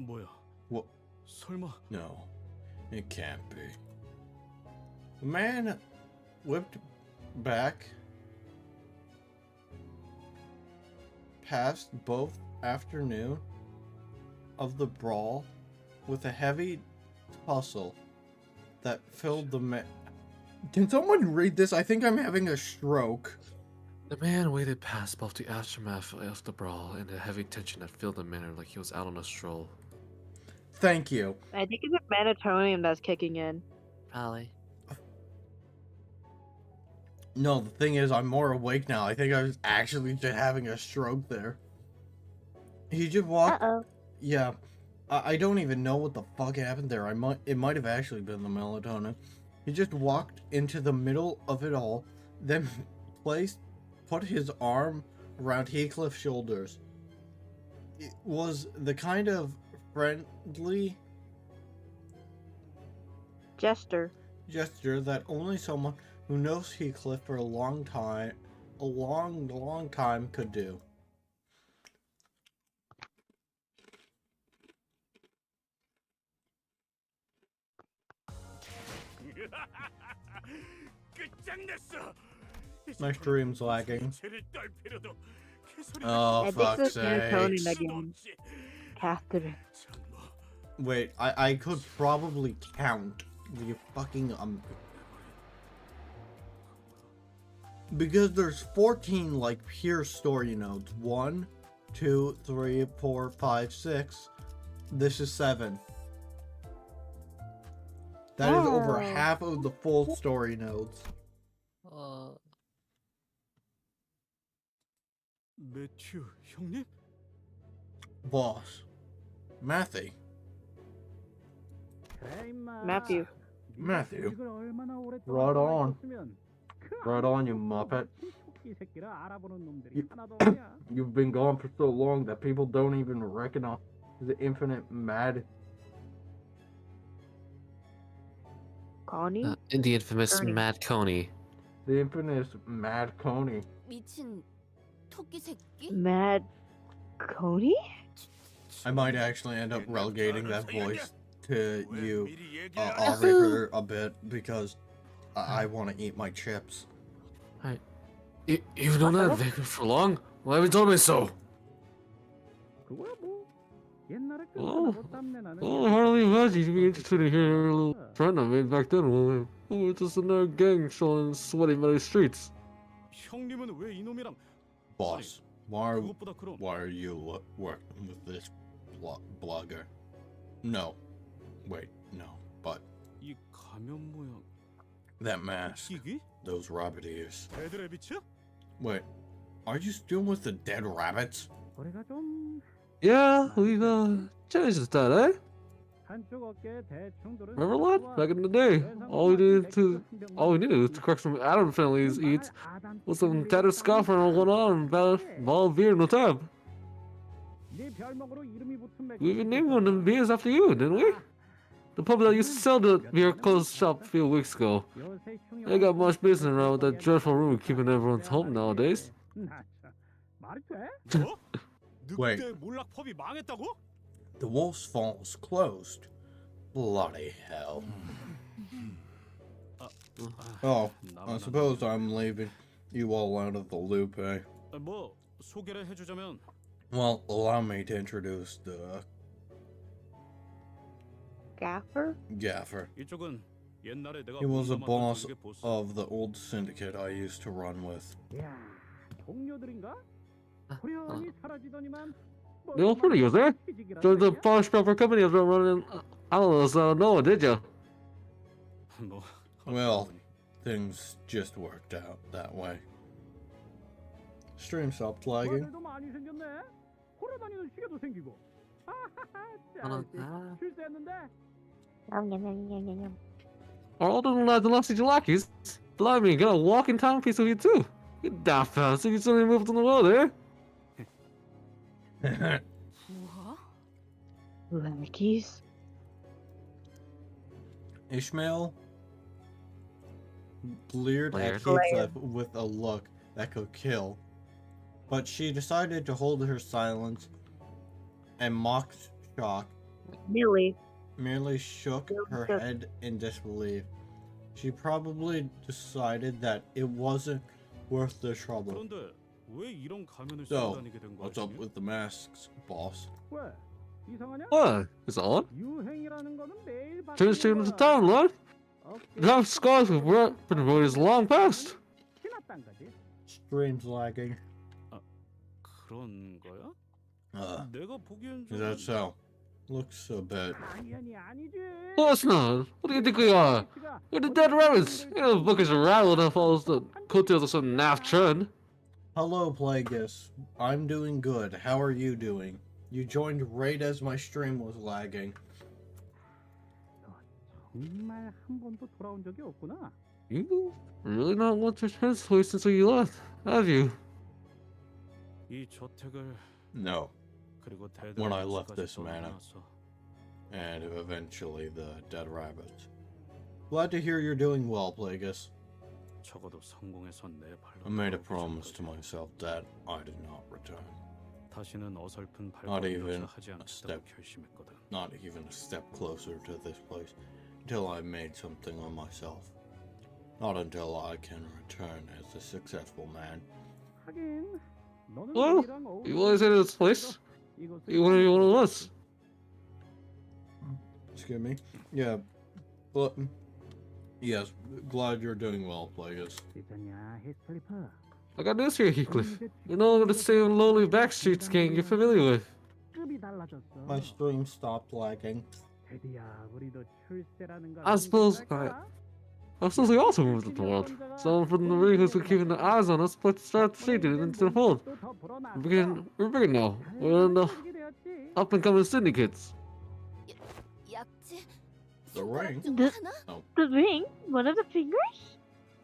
[SPEAKER 5] 뭐야?
[SPEAKER 1] What?
[SPEAKER 5] 설마?
[SPEAKER 1] No, it can't be. The man whipped back past both afternoon of the brawl with a heavy tussle that filled the Can someone read this? I think I'm having a stroke.
[SPEAKER 2] The man waded past both the aftermath of the brawl and the heavy tension that filled the manor like he was out on a stroll.
[SPEAKER 1] Thank you.
[SPEAKER 9] I think it's a melatonin that's kicking in.
[SPEAKER 2] Probably.
[SPEAKER 1] No, the thing is, I'm more awake now. I think I was actually just having a stroke there. He just walked. Yeah, I don't even know what the fuck happened there. It might have actually been the melatonin. He just walked into the middle of it all, then put his arm around Heathcliff's shoulders. It was the kind of friendly
[SPEAKER 9] gesture
[SPEAKER 1] that only someone who knows Heathcliff for a long time could do. My stream's lagging. Oh, fuck's sake.
[SPEAKER 9] Catherine.
[SPEAKER 1] Wait, I could probably count the fucking because there's 14 like pure story nodes. 1, 2, 3, 4, 5, 6. This is 7. That is over half of the full story nodes.
[SPEAKER 5] 매튜 형님?
[SPEAKER 1] Boss. Matthew.
[SPEAKER 9] Matthew.
[SPEAKER 1] Right on. Right on, you muppet. You've been gone for so long that people don't even recognize the infinite mad.
[SPEAKER 9] Connie?
[SPEAKER 2] The infamous
[SPEAKER 9] Ernie.
[SPEAKER 2] Mad Coney.
[SPEAKER 1] The infamous Mad Coney.
[SPEAKER 8] 미친 토끼 새끼?
[SPEAKER 9] Mad Coney?
[SPEAKER 1] I might actually end up relegating that voice to you, Aubrey, for a bit, because I want to eat my chips.
[SPEAKER 2] You've known that vagrant for long? Why haven't you told me so? Oh, I hardly imagine you'd be interested in hearing a little friend I made back then. Well, we were just another gang strolling sweaty muddy streets.
[SPEAKER 5] 형님은 왜 이놈이랑
[SPEAKER 1] Boss, why
[SPEAKER 5] 그것보다 그럼
[SPEAKER 1] are you working with this blogger? No. Wait, no. But
[SPEAKER 5] 이 가면 모양
[SPEAKER 1] that mask,
[SPEAKER 5] 기기?
[SPEAKER 1] those rabbit ears.
[SPEAKER 5] 데드래비츠?
[SPEAKER 1] Wait, are you still with the dead rabbits?
[SPEAKER 2] Yeah, we've changed that, eh? Remember a lot? Back in the day, all we needed was to correct some Adam families eat with some tattered scarf and one on and bottle of beer in no time. We even named one of them beers after you, didn't we? The pub that used to sell the beer closed shop a few weeks ago. They got much business around with that dreadful rumor keeping everyone's home nowadays.
[SPEAKER 5] 뭐?
[SPEAKER 1] Wait.
[SPEAKER 5] 늑대 몰락 펍이 망했다고?
[SPEAKER 1] The Wolf's Falls closed. Bloody hell. Oh, I suppose I'm leaving you all out of the loop, eh?
[SPEAKER 5] 뭐 소개를 해주자면
[SPEAKER 1] Well, allow me to introduce the
[SPEAKER 9] Gaffer?
[SPEAKER 1] Gaffer.
[SPEAKER 5] 이쪽은 옛날에 내가
[SPEAKER 1] He was a
[SPEAKER 5] 운동하던
[SPEAKER 1] boss
[SPEAKER 5] 쪽의 보스.
[SPEAKER 1] of the old syndicate I used to run with.
[SPEAKER 2] They were pretty good, eh? Joined the polish proper company of running Alamos, Noah, did ya?
[SPEAKER 5] 뭐
[SPEAKER 1] Well, things just worked out that way. Stream stopped lagging.
[SPEAKER 2] Are all the lads and lasses you lackeys? Blimey, got a walking timepiece of you too. You daft bastard, you suddenly moved in the world, eh?
[SPEAKER 7] 뭐?
[SPEAKER 9] Lackeys?
[SPEAKER 1] Ishmael leered at
[SPEAKER 2] Glared.
[SPEAKER 1] Heathcliff with a look that could kill, but she decided to hold her silence and mocked shock, merely shook her head in disbelief. She probably decided that it wasn't worth the trouble.
[SPEAKER 5] 그런데 왜 이런 가면을 쓰고
[SPEAKER 1] So,
[SPEAKER 5] 다니게 된 거야?
[SPEAKER 1] what's up with the masks, boss?
[SPEAKER 2] What? Is on? Turns to the town, lord. The scars have been road long past.
[SPEAKER 1] Stream's lagging.
[SPEAKER 5] 그런 거야? 내가 보기엔
[SPEAKER 1] Is that so? Looks a bit.
[SPEAKER 2] Of course not. What do you think we are? We're the dead rabbits. You know, the book is rattled and follows the coattails of some naff trend.
[SPEAKER 1] Hello, Plagueis. I'm doing good. How are you doing? You joined right as my stream was lagging.
[SPEAKER 2] You really not want to transfer since you left, have you?
[SPEAKER 5] 이 저택을
[SPEAKER 1] No.
[SPEAKER 5] 그리고
[SPEAKER 1] When I left
[SPEAKER 5] 데드래비츠까지
[SPEAKER 1] this manor.
[SPEAKER 5] 떠나서
[SPEAKER 1] And eventually the dead rabbits. Glad to hear you're doing well, Plagueis.
[SPEAKER 5] 적어도 성공해선 내 발로
[SPEAKER 1] I made a
[SPEAKER 5] 돌아오기
[SPEAKER 1] promise to
[SPEAKER 5] 전까지
[SPEAKER 1] myself that I did not return.
[SPEAKER 5] 다시는 어설픈
[SPEAKER 1] Not even
[SPEAKER 5] 발걸음조차 하지
[SPEAKER 1] a
[SPEAKER 5] 않겠다고
[SPEAKER 1] step.
[SPEAKER 5] 결심했거든.
[SPEAKER 1] Not even a step closer to this place until I made something of myself. Not until I can return as a successful man.
[SPEAKER 2] Well, you always hated this place. You want to be one of us.
[SPEAKER 1] Excuse me. Yeah. But yes, glad you're doing well, Plagueis.
[SPEAKER 2] I got news for you, Heathcliff. You're no longer the same lowly backstreets gang you're familiar with.
[SPEAKER 1] My stream stopped lagging.
[SPEAKER 2] I suppose we also moved up the world. Someone from the ring who's been keeping the eyes on us put start seeded into the fold. We're bigger now. We're in the up and coming syndicates.
[SPEAKER 8] 약지?
[SPEAKER 1] The ring?
[SPEAKER 8] 하나?
[SPEAKER 9] The ring? One of the fingers?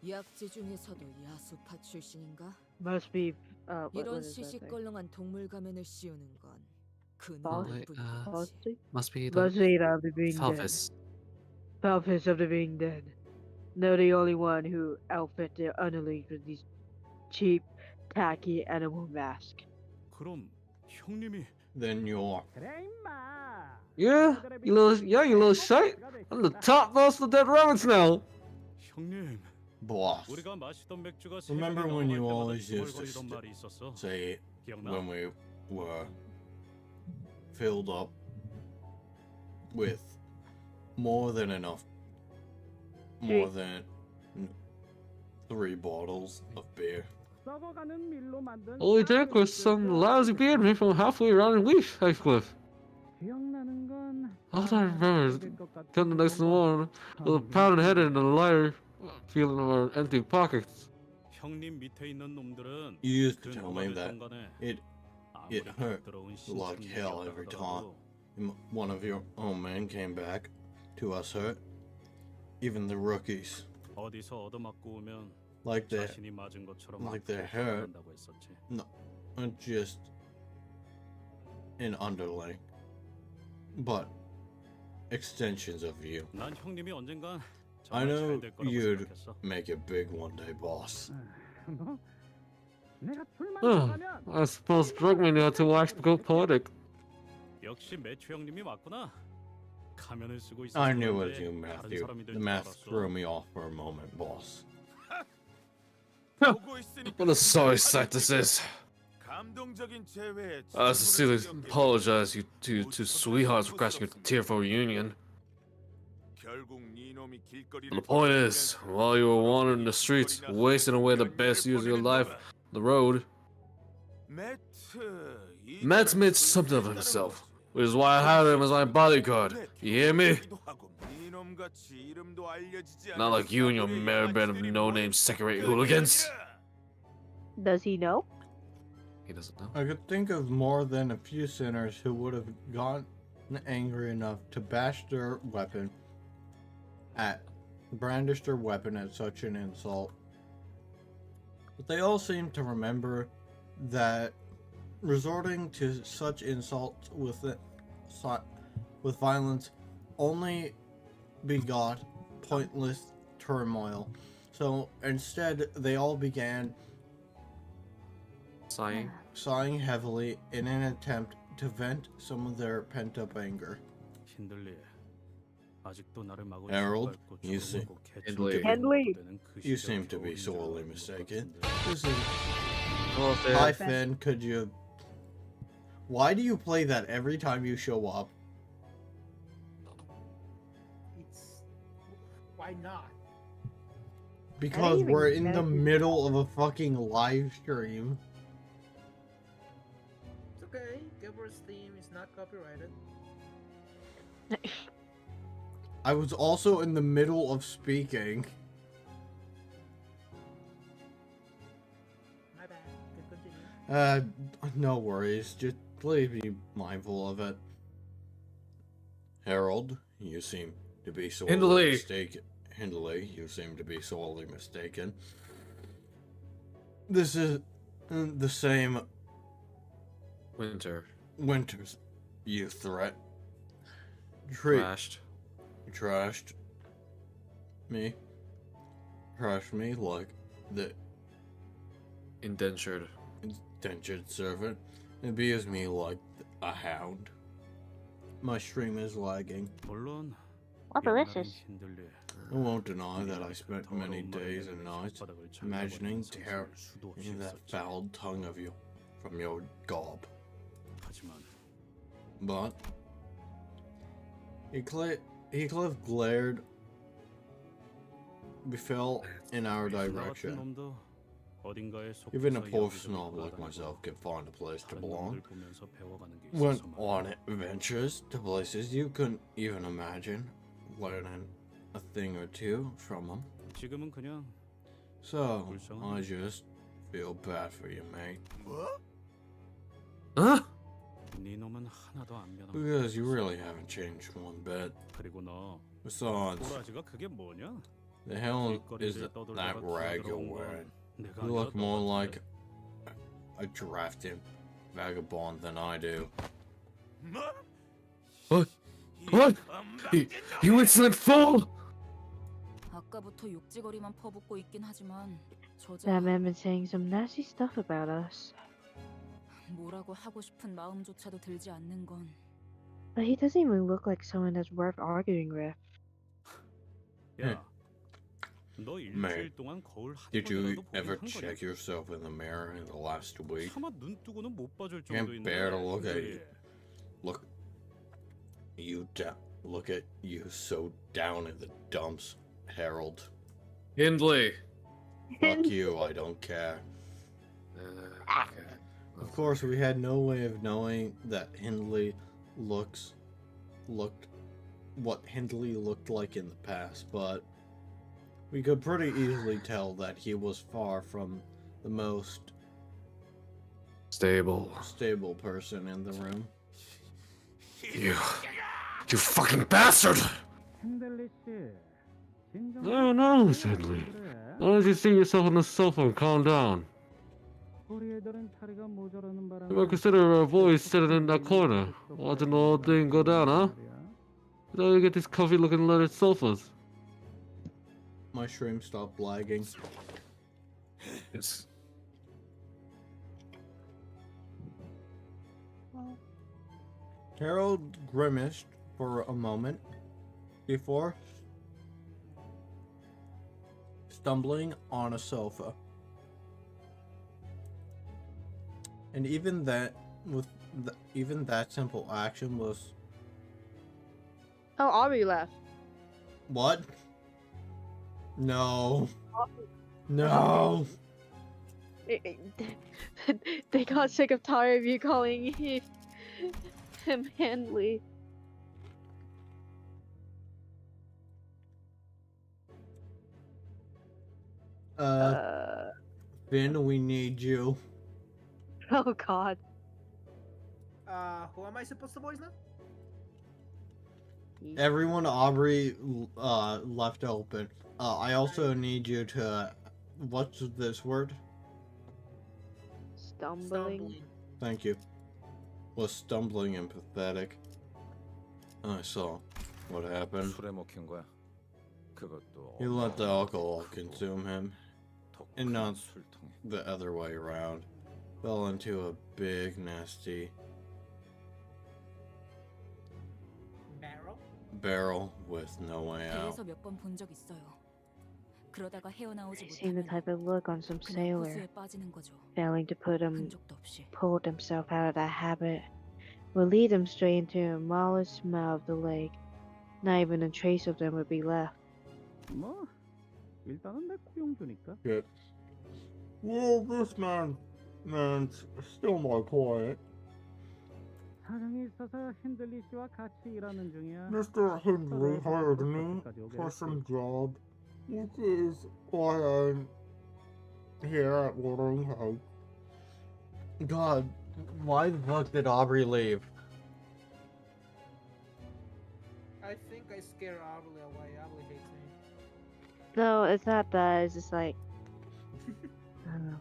[SPEAKER 7] 약지 중에서도 야수파 출신인가?
[SPEAKER 9] Must be, what
[SPEAKER 7] 이런
[SPEAKER 9] is that thing?
[SPEAKER 7] 시시껄렁한 동물 가면을 씌우는 건그
[SPEAKER 9] Boss?
[SPEAKER 7] 누구뿐이지.
[SPEAKER 9] Bossy?
[SPEAKER 2] Must be
[SPEAKER 9] Bossy of the being dead. Falfus of the being dead. No, the only one who outfit their underlings with these cheap, tacky animal masks.
[SPEAKER 5] 그럼 형님이
[SPEAKER 1] Then you're.
[SPEAKER 2] Yeah, you little shite. I'm the top boss of the dead rabbits now.
[SPEAKER 5] 형님
[SPEAKER 1] Boss.
[SPEAKER 5] 우리가 마시던 맥주가
[SPEAKER 1] Remember when you always used to
[SPEAKER 5] 걸거리던 말이 있었어.
[SPEAKER 1] say it
[SPEAKER 5] 기억나?
[SPEAKER 1] when we were filled up with more than enough, more than 3 bottles of beer.
[SPEAKER 2] All we drank was some lousy beer made from halfway around in wheat, Heathcliff. All I remember is coming the next morning with a pounded head and a lighter feeling of our empty pockets.
[SPEAKER 1] You used to tell me that it hurt like hell every time one of your own men came back to us hurt. Even the rookies. Like they're hurt. No, not just an underling, but extensions of you. I know you'd make it big one day, boss.
[SPEAKER 2] Oh, I suppose drug me now to wax go poetic.
[SPEAKER 1] I knew it was you, Matthew. The mask threw me off for a moment, boss.
[SPEAKER 2] What a sorry sight this is. I sincerely apologize to sweethearts for crashing a tearful reunion. But the point is, while you were wandering the streets, wasting away the best years of your life on the road, Matt's made something of himself, which is why I hired him as my bodyguard. You hear me? Not like you and your merry band of no-name second-rate hooligans.
[SPEAKER 9] Does he know?
[SPEAKER 2] He doesn't know.
[SPEAKER 1] I could think of more than a few sinners who would have gotten angry enough to brandish their weapon at such an insult. But they all seem to remember that resorting to such insults with violence only begot pointless turmoil. So instead, they all began sighing heavily in an attempt to vent some of their pent-up anger. Harold, you seem to be sorely mistaken. This is... Hi, Finn, could you... Why do you play that every time you show up?
[SPEAKER 11] Why not?
[SPEAKER 1] Because we're in the middle of a fucking live stream.
[SPEAKER 11] It's okay. Gilbert's theme is not copyrighted.
[SPEAKER 1] I was also in the middle of speaking.
[SPEAKER 11] My bad. Good continue.
[SPEAKER 1] No worries. Just please be mindful of it. Harold, you seem to be sorely mistaken. Hindley, you seem to be sorely mistaken. This is the same Winter's you threat. Trashed me like the indentured servant, and abused me like a hound. My stream is lagging.
[SPEAKER 4] Oh, delicious.
[SPEAKER 1] I won't deny that I spent many days and nights imagining terror in that foul tongue of you from your gob. But Heathcliff glared befell in our direction. Even a poor snob like myself can find a place to belong. Went on adventures to places you couldn't even imagine, learning a thing or two from them. So, I just feel bad for you, mate.
[SPEAKER 2] Huh?
[SPEAKER 1] Because you really haven't changed one bit. Besides, the hell is that rag you're wearing? You look more like a drafted vagabond than I do.
[SPEAKER 2] What? What? You insolent fool!
[SPEAKER 7] 아까부터 욕지거리만 퍼붓고 있긴 하지만
[SPEAKER 9] That man been saying some nasty stuff about us.
[SPEAKER 7] 뭐라고 하고 싶은 마음조차도 들지 않는 건.
[SPEAKER 9] But he doesn't even look like someone that's worth arguing with.
[SPEAKER 1] Mate, did you ever check yourself in the mirror in the last week? Can't bear to look at Look, look at you so down in the dumps, Harold.
[SPEAKER 2] Hindley.
[SPEAKER 1] Fuck you, I don't care.
[SPEAKER 2] Okay.
[SPEAKER 1] Of course, we had no way of knowing that Hindley looked what Hindley looked like in the past, but we could pretty easily tell that he was far from the most
[SPEAKER 2] stable
[SPEAKER 1] person in the room.
[SPEAKER 2] You fucking bastard! No, no, Hindley. Why don't you see yourself on the sofa and calm down? You might consider a boy sitting in that corner, watching the whole thing go down, huh? How do you get these comfy-looking leather sofas?
[SPEAKER 1] My stream stopped lagging.
[SPEAKER 2] It's...
[SPEAKER 1] Harold grimaced for a moment before stumbling on a sofa. And even that simple action was...
[SPEAKER 4] Oh, Aubrey left.
[SPEAKER 1] What? No. No.
[SPEAKER 4] They got sick of tired of you calling him Handley.
[SPEAKER 1] Finn, we need you.
[SPEAKER 4] Oh God.
[SPEAKER 11] Who am I supposed to voice now?
[SPEAKER 1] Everyone Aubrey left open. I also need you to... What's this word?
[SPEAKER 4] Stumbling.
[SPEAKER 1] Thank you. Was stumbling and pathetic. I saw what happened. He let the alcohol consume him, and not the other way around. Fell into a big, nasty barrel with no way out.
[SPEAKER 8] I've
[SPEAKER 4] seen the type of look on some sailor, failing to pull themselves out of that habit, will lead them straight into a smallest mouth of the lake. Not even a trace of them would be left.
[SPEAKER 1] Good. Well, this man's still my client. Mr. Hindley hired me for some job, which is why I'm here at Wuthering Heights. God, why the fuck did Aubrey leave?
[SPEAKER 11] I think I scared Aubrey away. Aubrey hates me.
[SPEAKER 4] No, it's not that. It's just like, I don't know.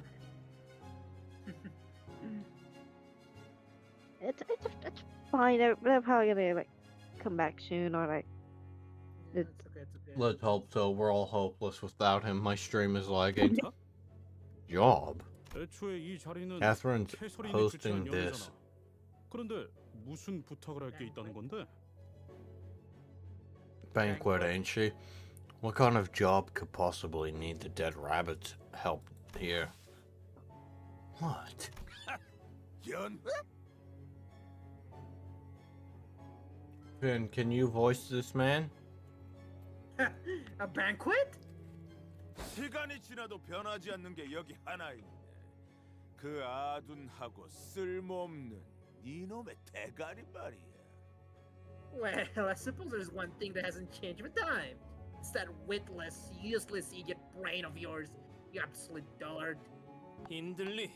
[SPEAKER 4] It's fine. They're probably gonna like come back soon, or like.
[SPEAKER 11] It's okay.
[SPEAKER 1] Let's hope so. We're all hopeless without him. My stream is lagging. Job. Catherine's hosting this. Banquet, ain't she? What kind of job could possibly need the dead rabbit's help here? What? Finn, can you voice this man?
[SPEAKER 11] A banquet?
[SPEAKER 10] 시간이 지나도 변하지 않는 게 여기 하나 있네. 그 아둔하고 쓸모없는 이놈의 대가리 말이야.
[SPEAKER 11] Well, I suppose there's one thing that hasn't changed with time. It's that witless, useless idiot brain of yours, you absolute dullard.
[SPEAKER 6] 힌들리.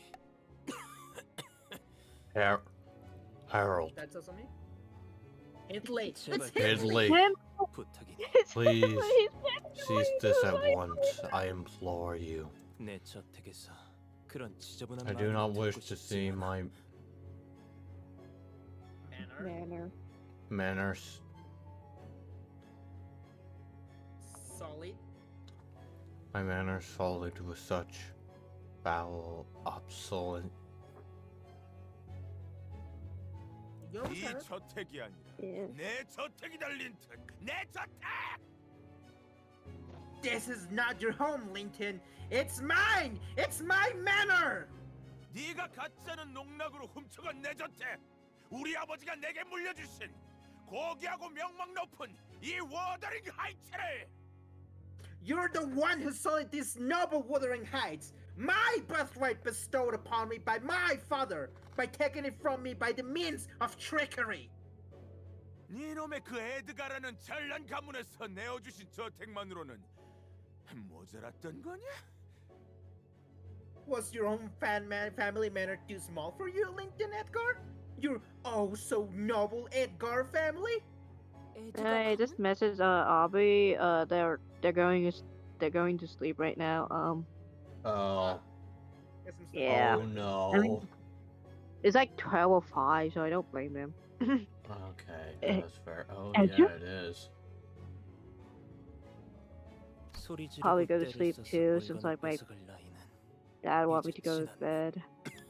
[SPEAKER 1] Harold.
[SPEAKER 11] That's also me? Hindley.
[SPEAKER 1] Hindley. Please cease this at once. I implore you. I do not wish to see my manners
[SPEAKER 11] solid.
[SPEAKER 1] My manners sullied with such foul, obsolete.
[SPEAKER 10] 이 저택이 아니라 내 저택이 달린 듯. 내 저택!
[SPEAKER 11] This is not your home, Linton. It's mine. It's my manor.
[SPEAKER 10] 네가 가짜는 농락으로 훔쳐간 내 저택. 우리 아버지가 내게 물려주신 고귀하고 명망 높은 이 워더링 하이츠를.
[SPEAKER 11] You're the one who sullied these noble Wuthering Heights, my birthright bestowed upon me by my father, by taking it from me by the means of trickery.
[SPEAKER 10] 니놈의 그 에드가라는 잘난 가문에서 내어주신 저택만으로는 모자랐던 거냐?
[SPEAKER 11] Was your own family manor too small for you, Lincoln Edgar? Your oh so noble Edgar family?
[SPEAKER 9] I just messaged Aubrey. They're going to sleep right now.
[SPEAKER 1] Oh.
[SPEAKER 9] Yeah.
[SPEAKER 1] Oh no.
[SPEAKER 9] I mean, it's like 12:05, so I don't blame them.
[SPEAKER 1] Okay, that's fair. Oh
[SPEAKER 9] and
[SPEAKER 1] yeah, it is.
[SPEAKER 9] Probably go to sleep too, since like my dad want me to go to bed.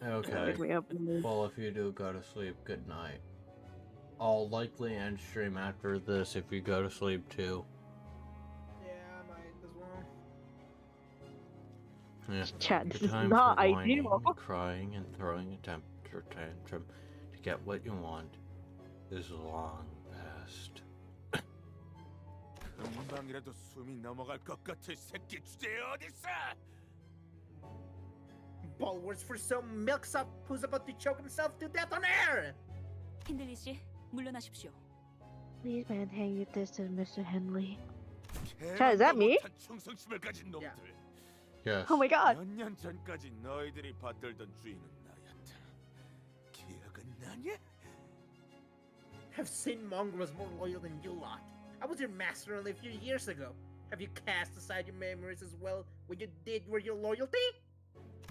[SPEAKER 1] Okay.
[SPEAKER 9] Wake me up.
[SPEAKER 1] Well, if you do go to sleep, good night. I'll likely end stream after this if you go to sleep too.
[SPEAKER 11] Yeah, I might as well.
[SPEAKER 1] Yeah.
[SPEAKER 9] Chat, this
[SPEAKER 1] Your
[SPEAKER 9] is
[SPEAKER 1] time
[SPEAKER 9] not
[SPEAKER 1] for whining,
[SPEAKER 9] ideal.
[SPEAKER 1] crying, and throwing a temper tantrum to get what you want is long past.
[SPEAKER 10] 금방이라도 숨이 넘어갈 것 같을 새끼 주제에 어딨어?
[SPEAKER 11] Bulwarks for some milksop who's about to choke himself to death on air!
[SPEAKER 8] 힌들리 씨, 물러나십시오.
[SPEAKER 9] Please maintain your distance, Mr. Henley. Chat, is that me?
[SPEAKER 10] 충성심을 가진 놈들.
[SPEAKER 1] Yes.
[SPEAKER 9] Oh my god.
[SPEAKER 10] 몇 년 전까지 너희들이 받들던 주인은 나였다. 기억은 나냐?
[SPEAKER 11] I've seen mongrels more loyal than you lot. I was your master only a few years ago. Have you cast aside your memories as well when you did with your loyalty?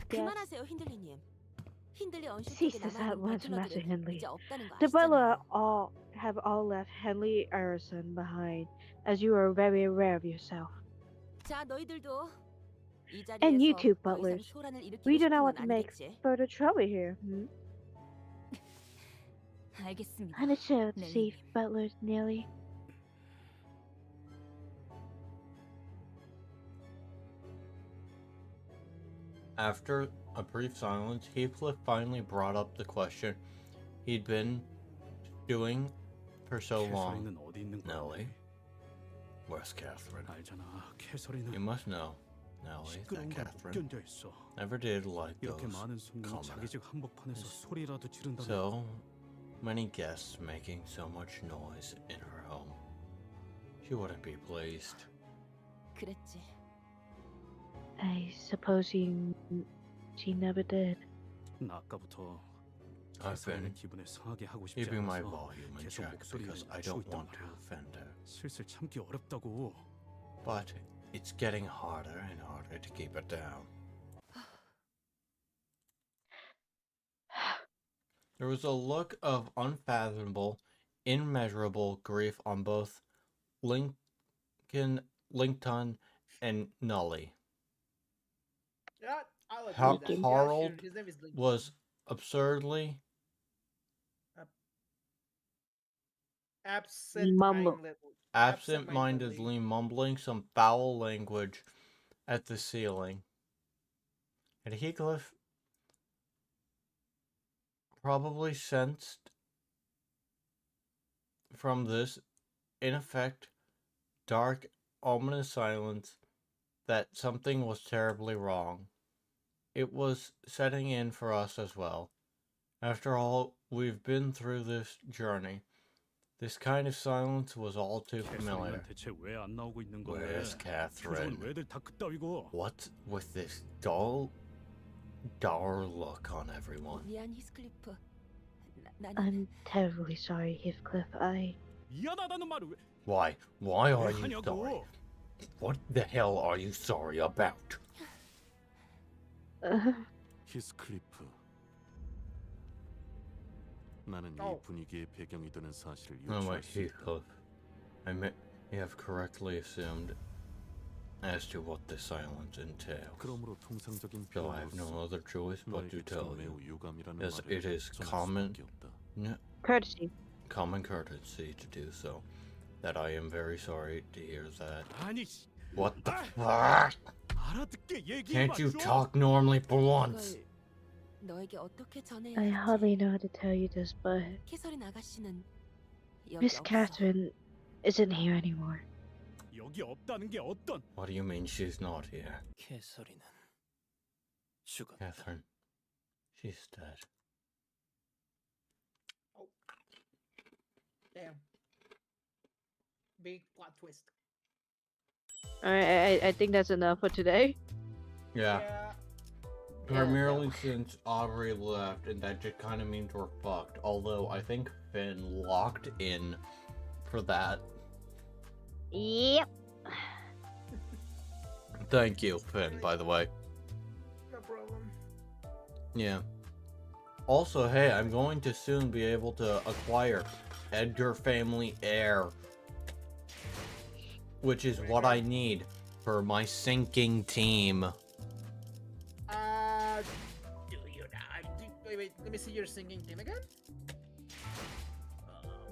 [SPEAKER 8] 그만하세요, 힌들리님. 힌들리
[SPEAKER 9] Cease
[SPEAKER 8] 언슈택에
[SPEAKER 9] this at
[SPEAKER 8] 남아있는
[SPEAKER 9] once, Master
[SPEAKER 8] 바틀러들은
[SPEAKER 9] Henley.
[SPEAKER 8] 이제 없다는 거
[SPEAKER 9] The butler
[SPEAKER 8] 아시잖아요.
[SPEAKER 9] have all left Henley Arison behind, as you are very aware of yourself.
[SPEAKER 8] 자, 너희들도 이
[SPEAKER 9] And you
[SPEAKER 8] 자리에서
[SPEAKER 9] two
[SPEAKER 8] 더 이상
[SPEAKER 9] butlers,
[SPEAKER 8] 소란을 일으키고
[SPEAKER 9] we do
[SPEAKER 8] 싶은
[SPEAKER 9] not
[SPEAKER 8] 건
[SPEAKER 9] want to make
[SPEAKER 8] 아니겠지?
[SPEAKER 9] further trouble here.
[SPEAKER 8] 알겠습니다.
[SPEAKER 9] Understood,
[SPEAKER 8] 넬리님.
[SPEAKER 9] Chief Butler Nelly.
[SPEAKER 1] After a brief silence, Heathcliff finally brought up the question he'd been doing for so long.
[SPEAKER 5] 캐서린은 어디 있는 거야?
[SPEAKER 1] Nellie, where's Catherine?
[SPEAKER 5] 알잖아. 캐서린은
[SPEAKER 1] You must know, Nellie, that
[SPEAKER 5] 시끄러운 걸 못
[SPEAKER 1] Catherine
[SPEAKER 5] 견뎌 있어.
[SPEAKER 1] never did like
[SPEAKER 5] 이렇게
[SPEAKER 1] those
[SPEAKER 5] 많은 손님이 자기 집 한복판에서 소리라도 지른다면
[SPEAKER 1] so many guests making so much noise in her home. She wouldn't be pleased.
[SPEAKER 8] 그랬지.
[SPEAKER 9] I suppose she never did.
[SPEAKER 5] 나 아까부터
[SPEAKER 1] I've been
[SPEAKER 5] 캐서린의 기분에 상하게 하고 싶지
[SPEAKER 1] keeping my
[SPEAKER 5] 않아서
[SPEAKER 1] volume in
[SPEAKER 5] 계속
[SPEAKER 1] check
[SPEAKER 5] 목소리를
[SPEAKER 1] because I
[SPEAKER 5] 낮추고
[SPEAKER 1] don't
[SPEAKER 5] 있단
[SPEAKER 1] want to
[SPEAKER 5] 말이야.
[SPEAKER 1] offend her.
[SPEAKER 5] 슬슬 참기 어렵다고.
[SPEAKER 1] But it's getting harder and harder to keep it down. There was a look of unfathomable, immeasurable grief on both Lincoln, and Nully.
[SPEAKER 11] Yeah, I'll agree with that.
[SPEAKER 1] Harold
[SPEAKER 11] Yeah, sure. His name is Lincoln.
[SPEAKER 1] was absurdly absent-mindedly mumbling some foul language at the ceiling. And Heathcliff probably sensed from this, in effect, dark, ominous silence that something was terribly wrong. It was setting in for us as well. After all, we've been through this journey. This kind of silence was all too familiar.
[SPEAKER 5] 대체 왜 안 나오고 있는 거야?
[SPEAKER 1] Where's Catherine?
[SPEAKER 5] 표정은 왜들 다 그따위고?
[SPEAKER 1] What's with this dull look on everyone?
[SPEAKER 8] 미안, 히스클리프.
[SPEAKER 9] I'm terribly sorry, Heathcliff.
[SPEAKER 5] 미안하다는 말을 왜?
[SPEAKER 1] Why are you
[SPEAKER 5] 하냐고?
[SPEAKER 1] sorry? What the hell are you sorry about?
[SPEAKER 2] 히스클리프. 나는 이 분위기의 배경이 되는 사실을
[SPEAKER 1] Oh my
[SPEAKER 2] 유추할 수 있다.
[SPEAKER 1] Heathcliff. I may have correctly assumed as to what this silence entails.
[SPEAKER 2] 그러므로 통상적인
[SPEAKER 1] So I have no
[SPEAKER 2] 표현으로서
[SPEAKER 1] other choice but to
[SPEAKER 2] 너에게
[SPEAKER 1] tell
[SPEAKER 2] 저는 매우
[SPEAKER 1] you,
[SPEAKER 2] 유감이라는
[SPEAKER 1] as
[SPEAKER 2] 말을
[SPEAKER 1] it is
[SPEAKER 2] 전할
[SPEAKER 1] common,
[SPEAKER 2] 수밖에 없다.
[SPEAKER 9] Courtesy.
[SPEAKER 1] common courtesy to do so, that I am very sorry to hear that.
[SPEAKER 5] 아니,
[SPEAKER 1] What the fuck?
[SPEAKER 5] 알아듣게 얘기해봐.
[SPEAKER 1] Can't you
[SPEAKER 5] 좀.
[SPEAKER 1] talk normally for once?
[SPEAKER 8] 너에게 어떻게 전해야
[SPEAKER 9] I
[SPEAKER 8] 할지.
[SPEAKER 9] hardly know how to tell you this, but
[SPEAKER 8] 캐서린 아가씨는 여기
[SPEAKER 9] Miss
[SPEAKER 8] 없어.
[SPEAKER 9] Catherine isn't here anymore.
[SPEAKER 5] 여기 없다는 게 어떤?
[SPEAKER 1] What do you mean she's not here?
[SPEAKER 6] 캐서린은 죽었다.
[SPEAKER 1] Catherine. She's dead.
[SPEAKER 11] Damn. Big plot twist.
[SPEAKER 9] Alright, I think that's enough for today.
[SPEAKER 1] Yeah. Primarily since Aubrey left, and that just kind of means we're fucked. Although I think Finn locked in for that.
[SPEAKER 9] Yep.
[SPEAKER 1] Thank you, Finn, by the way.
[SPEAKER 11] No problem.
[SPEAKER 1] Yeah. Also, hey, I'm going to soon be able to acquire Edgar family heir, which is what I need for my sinking team.
[SPEAKER 11] Do you now? Wait, let me see your singing team again.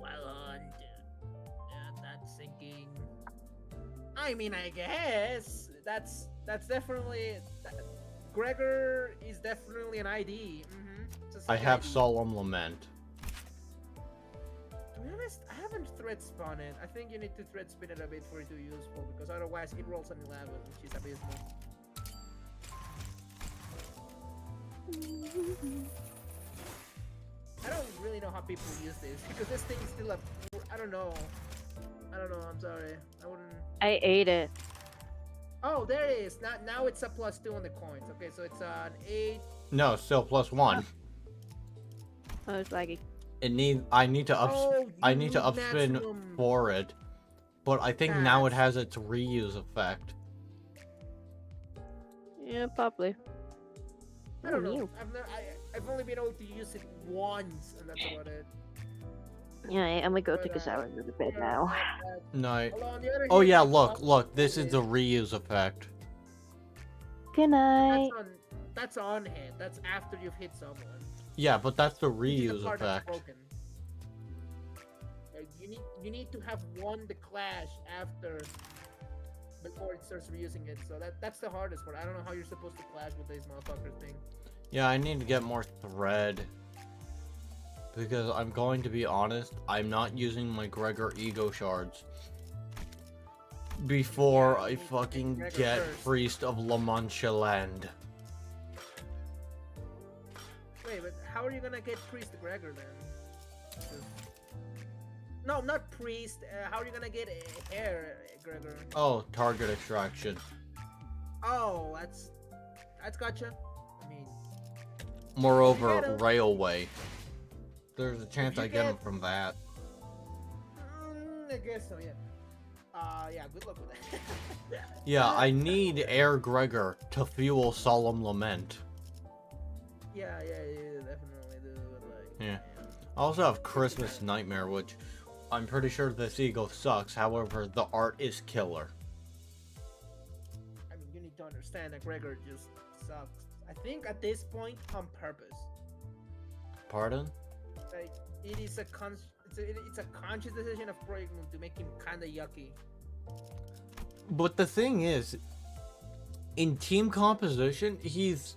[SPEAKER 11] Well on, dude. That's sinking. I mean, I guess that's definitely. Gregor is definitely an ID.
[SPEAKER 1] I have Solemn Lament.
[SPEAKER 11] To be honest, I haven't thread spun it. I think you need to thread spin it a bit for it to be useful, because otherwise it rolls an 11, which is abysmal. I don't really know how people use this, because this thing is still a... I don't know, I'm sorry. I wouldn't...
[SPEAKER 9] I ate it.
[SPEAKER 11] Oh, there it is. Now it's a +2 on the coins. Okay, so it's an 8...
[SPEAKER 1] No, still +1.
[SPEAKER 9] Oh, it's laggy.
[SPEAKER 1] I need to
[SPEAKER 11] you need
[SPEAKER 1] upspin
[SPEAKER 11] maximum.
[SPEAKER 1] for it, but I think now it has its reuse effect.
[SPEAKER 9] Yeah, probably.
[SPEAKER 11] I don't know.
[SPEAKER 9] You.
[SPEAKER 11] I've only been able to use it once, and that's about it.
[SPEAKER 9] Yeah, I'm gonna go take a shower and go to bed now.
[SPEAKER 1] No.
[SPEAKER 11] Although on the other
[SPEAKER 1] Oh
[SPEAKER 11] hand,
[SPEAKER 1] yeah, look, this is the reuse effect.
[SPEAKER 9] Good night.
[SPEAKER 11] That's on hand. That's after you've hit someone.
[SPEAKER 1] Yeah, but that's the
[SPEAKER 11] Which is the
[SPEAKER 1] reuse
[SPEAKER 11] part that's
[SPEAKER 1] effect.
[SPEAKER 11] broken. You need to have won the clash after before it starts reusing it. So that's the hardest part. I don't know how you're supposed to clash with this motherfucker thing.
[SPEAKER 1] Yeah, I need to get more thread. Because I'm going to be honest, I'm not using my Gregor ego shards before I fucking
[SPEAKER 11] Gregor
[SPEAKER 1] get
[SPEAKER 11] first.
[SPEAKER 1] Priest of La Mancha Land.
[SPEAKER 11] Wait, but how are you gonna get Priest Gregor then? No, not Priest. How are you gonna get Hair Gregor?
[SPEAKER 1] Oh, target extraction.
[SPEAKER 11] Oh, that's gotcha. I mean,
[SPEAKER 1] Moreover,
[SPEAKER 11] You get 'em.
[SPEAKER 1] railway. There's a chance
[SPEAKER 11] you
[SPEAKER 1] I get him
[SPEAKER 11] get-
[SPEAKER 1] from that.
[SPEAKER 11] I guess so. Yeah. Yeah. Good luck with that.
[SPEAKER 1] Yeah, I need Air Gregor to fuel Solemn Lament.
[SPEAKER 11] Yeah, definitely do. Like,
[SPEAKER 1] Yeah. I also have Christmas Nightmare, which I'm pretty sure this ego sucks. However, the art is killer.
[SPEAKER 11] I mean, you need to understand that Gregor just sucks. I think at this point, on purpose.
[SPEAKER 1] Pardon?
[SPEAKER 11] Like, it is it's a conscious decision of Project Moon to make him kind of yucky.
[SPEAKER 1] But the thing is, in team composition, he's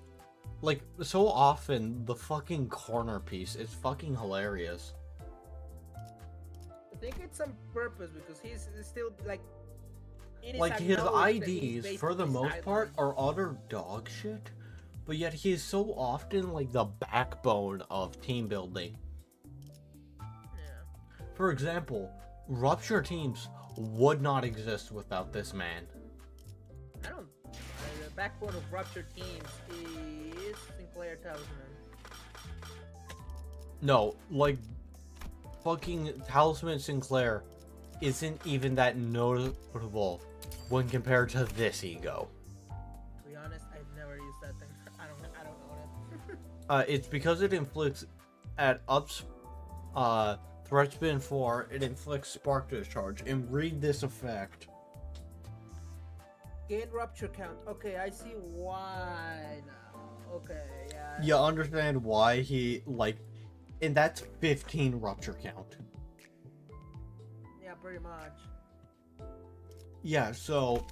[SPEAKER 1] like so often the fucking corner piece is fucking hilarious.
[SPEAKER 11] I think it's on purpose because he's still like. It is
[SPEAKER 1] Like his
[SPEAKER 11] acknowledged that he's
[SPEAKER 1] IDs, for the
[SPEAKER 11] basically
[SPEAKER 1] most part,
[SPEAKER 11] sidelined.
[SPEAKER 1] are utter dog shit. But yet he is so often like the backbone of team building.
[SPEAKER 11] Yeah.
[SPEAKER 1] For example, Rupture teams would not exist without this man.
[SPEAKER 11] I don't. The backbone of Rupture teams is Sinclair Talisman.
[SPEAKER 1] No, like fucking Talisman Sinclair isn't even that notable when compared to this ego.
[SPEAKER 11] To be honest, I've never used that thing. I don't own it.
[SPEAKER 1] It's because it inflicts at ups threat spin 4, it inflicts spark discharge. And read this effect.
[SPEAKER 11] Gain rupture count. Okay, I see why now. Okay, yeah.
[SPEAKER 1] You understand why he like, and that's 15 rupture count.
[SPEAKER 11] Yeah, pretty much.
[SPEAKER 1] Yeah, so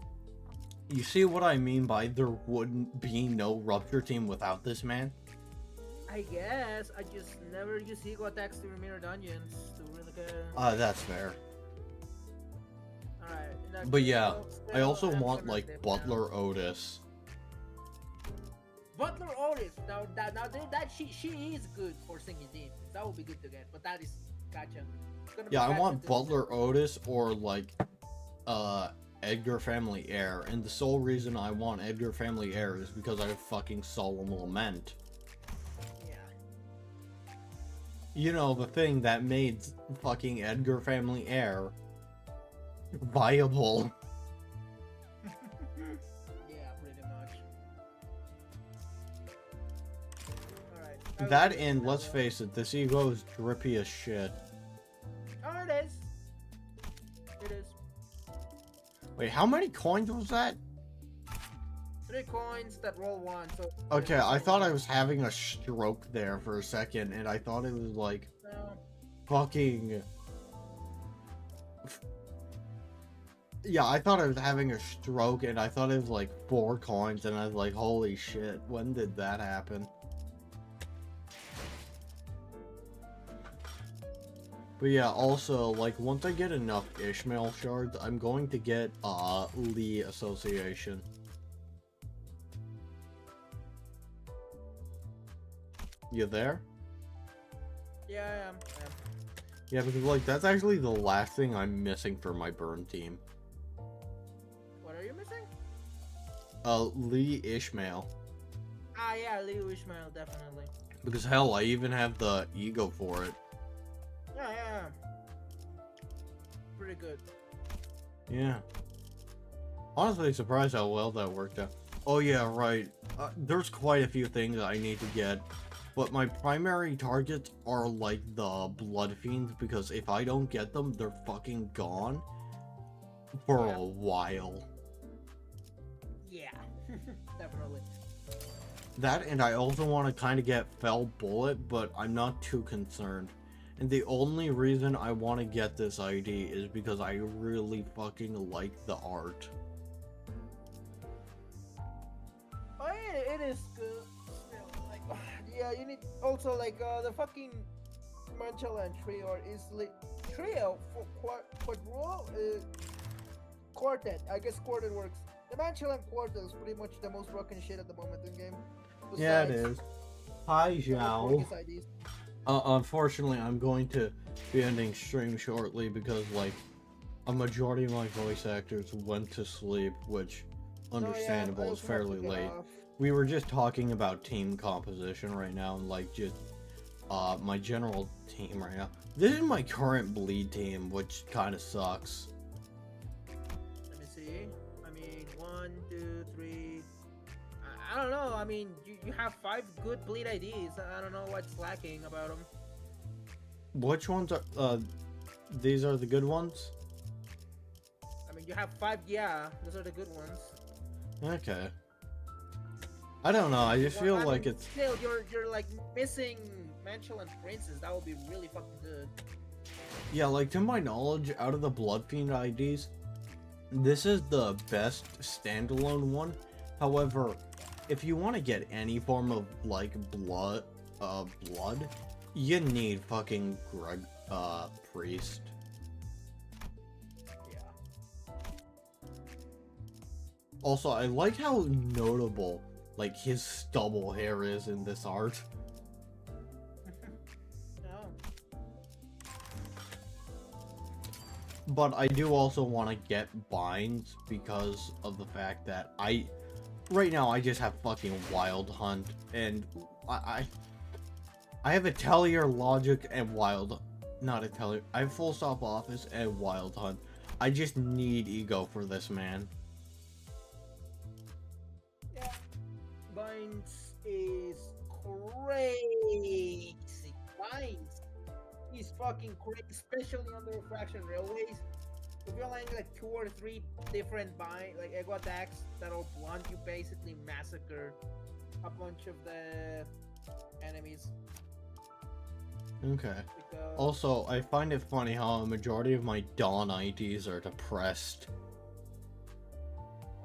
[SPEAKER 1] you see what I mean by there wouldn't be no rupture team without this man?
[SPEAKER 11] I guess I just never use ego attacks to mirror dungeons to really care.
[SPEAKER 1] That's fair.
[SPEAKER 11] Alright.
[SPEAKER 1] But yeah, I also want like Butler Otis.
[SPEAKER 11] Butler Otis. Now that she is good for singing themes. That would be good to get. But that is gotcha.
[SPEAKER 1] Yeah, I want Butler Otis or like Edgar Family Heir, and the sole reason I want Edgar Family Heir is because I have fucking Solemn Lament.
[SPEAKER 11] Yeah.
[SPEAKER 1] You know, the thing that made fucking Edgar Family Heir viable.
[SPEAKER 11] Yeah, pretty much. Alright.
[SPEAKER 1] That and let's face it, this ego is drippy as shit.
[SPEAKER 11] Oh, it is. It is.
[SPEAKER 1] Wait, how many coins was that?
[SPEAKER 11] 3 coins that roll 1, so...
[SPEAKER 1] Okay, I thought I was having a stroke there for a second, and I thought it was like...
[SPEAKER 11] No.
[SPEAKER 1] Fucking... Yeah, I thought I was having a stroke, and I thought it was like 4 coins, and I was like, holy shit, when did that happen? But yeah, also, like, once I get enough Ishmael shards, I'm going to get, Lee Association. You there?
[SPEAKER 11] Yeah, I am.
[SPEAKER 1] Yeah, because, like, that's actually the last thing I'm missing for my burn team.
[SPEAKER 11] What are you missing?
[SPEAKER 1] Lee Ishmael.
[SPEAKER 11] Ah, yeah, Leo Ishmael, definitely.
[SPEAKER 1] Because, hell, I even have the ego for it.
[SPEAKER 11] Yeah. Pretty good.
[SPEAKER 1] Yeah. Honestly, surprised how well that worked out. Oh yeah, right. There's quite a few things I need to get, but my primary targets are like the Blood Fiends, because if I don't get them, they're fucking gone for a while.
[SPEAKER 11] Yeah, definitely.
[SPEAKER 1] That, and I also want to kind of get Fell Bullet, but I'm not too concerned. And the only reason I want to get this ID is because I really fucking like the art.
[SPEAKER 11] Oh, yeah, it is good. Still, like, yeah, you need also like the fucking Manchalan trio is like trio for quartet. I guess quartet works. The Manchalan quartet is pretty much the most broken shit at the moment in game. Besides,
[SPEAKER 1] yeah, it is. Hi, Zhao.
[SPEAKER 11] IDs.
[SPEAKER 1] Unfortunately, I'm going to be ending stream shortly because, like, a majority of my voice actors went to sleep, which, understandable, is fairly late. We were just talking about team composition right now, and, like, just, my general team right now. This is my current bleed team, which kind of sucks.
[SPEAKER 11] Let me see. I mean, 1, 2, 3... I don't know. I mean, you have 5 good bleed IDs. I don't know what's lacking about them.
[SPEAKER 1] Which ones are, these are the good ones?
[SPEAKER 11] I mean, you have 5, yeah, those are the good ones.
[SPEAKER 1] Okay. I don't know, I just feel like it's...
[SPEAKER 11] Still, you're like missing Manchel and Princess. That would be really fucking good.
[SPEAKER 1] Yeah, like, to my knowledge, out of the Blood Fiend IDs, this is the best standalone one. However, if you want to get any form of, like, blood, you need fucking Priest.
[SPEAKER 11] Yeah.
[SPEAKER 1] Also, I like how notable, like, his stubble hair is in this art. But I do also want to get binds because of the fact that right now I just have fucking Wild Hunt, and I have Atelier, Logic, and not Atelier, I have Full Stop Office and Wild Hunt. I just need ego for this man.
[SPEAKER 11] Yeah, Binds is crazy. Binds is fucking crazy, especially on the Refraction Railways. If you're landing like 2 or 3 different like ego attacks that'll blunt, you basically massacre a bunch of the enemies.
[SPEAKER 1] Okay. Also, I find it funny how a majority of my Dawn IDs are depressed.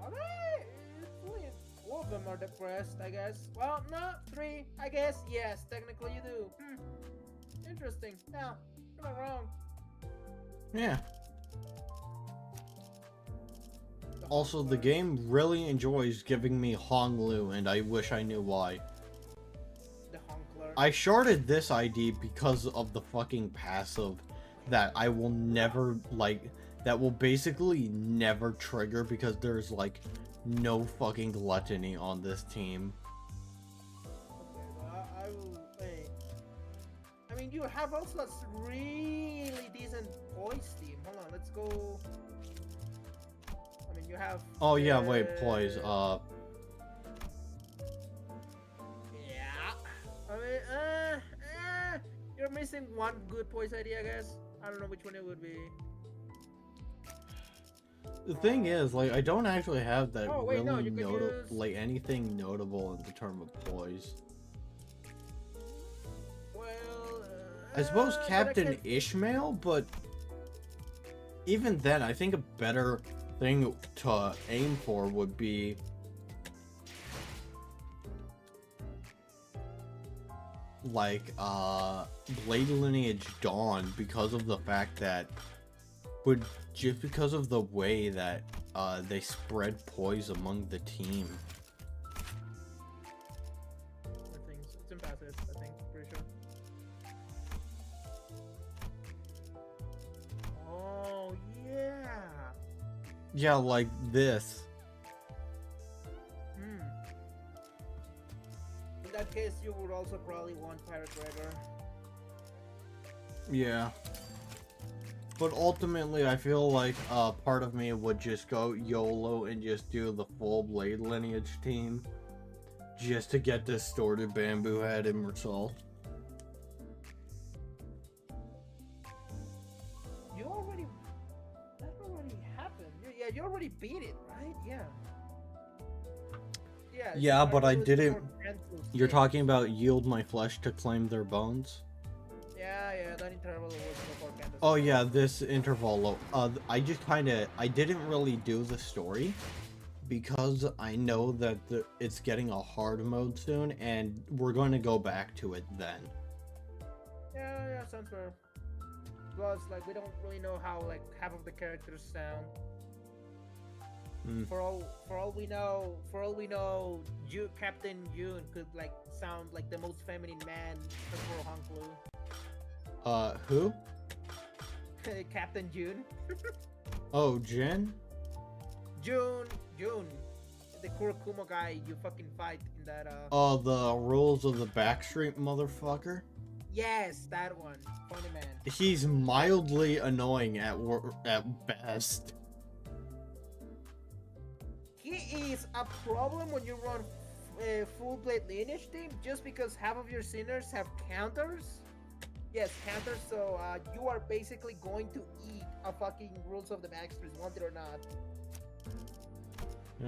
[SPEAKER 11] Are they? It's only 12 of them are depressed, I guess. Well, no, 3, I guess. Yes, technically you do. Interesting. No, you're not wrong.
[SPEAKER 1] Yeah. Also, the game really enjoys giving me Honglu, and I wish I knew why.
[SPEAKER 11] The Honkler.
[SPEAKER 1] I sharded this ID because of the fucking passive that I will never, like, that will basically never trigger because there's, like, no fucking gluttony on this team.
[SPEAKER 11] Okay, well, I will. Hey. I mean, you have also a really decent poise team. Hold on, let's go. I mean, you have.
[SPEAKER 1] Oh yeah, wait, poise.
[SPEAKER 11] Yeah. I mean, you're missing one good poise ID, I guess. I don't know which one it would be.
[SPEAKER 1] The thing is, like, I don't actually have that
[SPEAKER 11] Oh, wait, no,
[SPEAKER 1] really
[SPEAKER 11] you could use-
[SPEAKER 1] like anything notable in the term of poise.
[SPEAKER 11] Well,
[SPEAKER 1] I suppose
[SPEAKER 11] but I
[SPEAKER 1] Captain
[SPEAKER 11] can-
[SPEAKER 1] Ishmael, but even then, I think a better thing to aim for would be like Blade Lineage Dawn, because of the fact that just because of the way that they spread poise among the team.
[SPEAKER 11] I think it's impassive, I think, pretty sure. Oh, yeah.
[SPEAKER 1] Yeah, like this.
[SPEAKER 11] In that case, you would also probably want Pirate Gregor.
[SPEAKER 1] Yeah. But ultimately, I feel like part of me would just go YOLO and just do the full Blade Lineage team. Just to get Distorted Bamboo Head and Mersault.
[SPEAKER 11] You already... That already happened. Yeah, you already beat it, right? Yeah.
[SPEAKER 1] Yeah, but I didn't... You're
[SPEAKER 11] stage.
[SPEAKER 1] talking about yield my flesh to claim their bones?
[SPEAKER 11] Yeah, that interval was before Candace.
[SPEAKER 1] Oh yeah, this interval, I just I didn't really do the story because I know that it's getting a hard mode soon, and we're going to go back to it then.
[SPEAKER 11] Yeah, sounds fair. Plus, like, we don't really know how, like, half of the characters sound. For all we know, Captain June could, like, sound like the most feminine man before Honklu.
[SPEAKER 1] Who?
[SPEAKER 11] Captain June.
[SPEAKER 1] Oh, Jin?
[SPEAKER 11] June, the Kurokumo guy you fucking fight in that.
[SPEAKER 1] Oh, the rules of the Backstreet motherfucker?
[SPEAKER 11] Yes, that one. Funny man.
[SPEAKER 1] He's mildly annoying at best.
[SPEAKER 11] He is a problem when you run full Blade Lineage team, just because half of your sinners have counters. Yes, counters, so you are basically going to eat a fucking rules of the Backstreets, want it or not.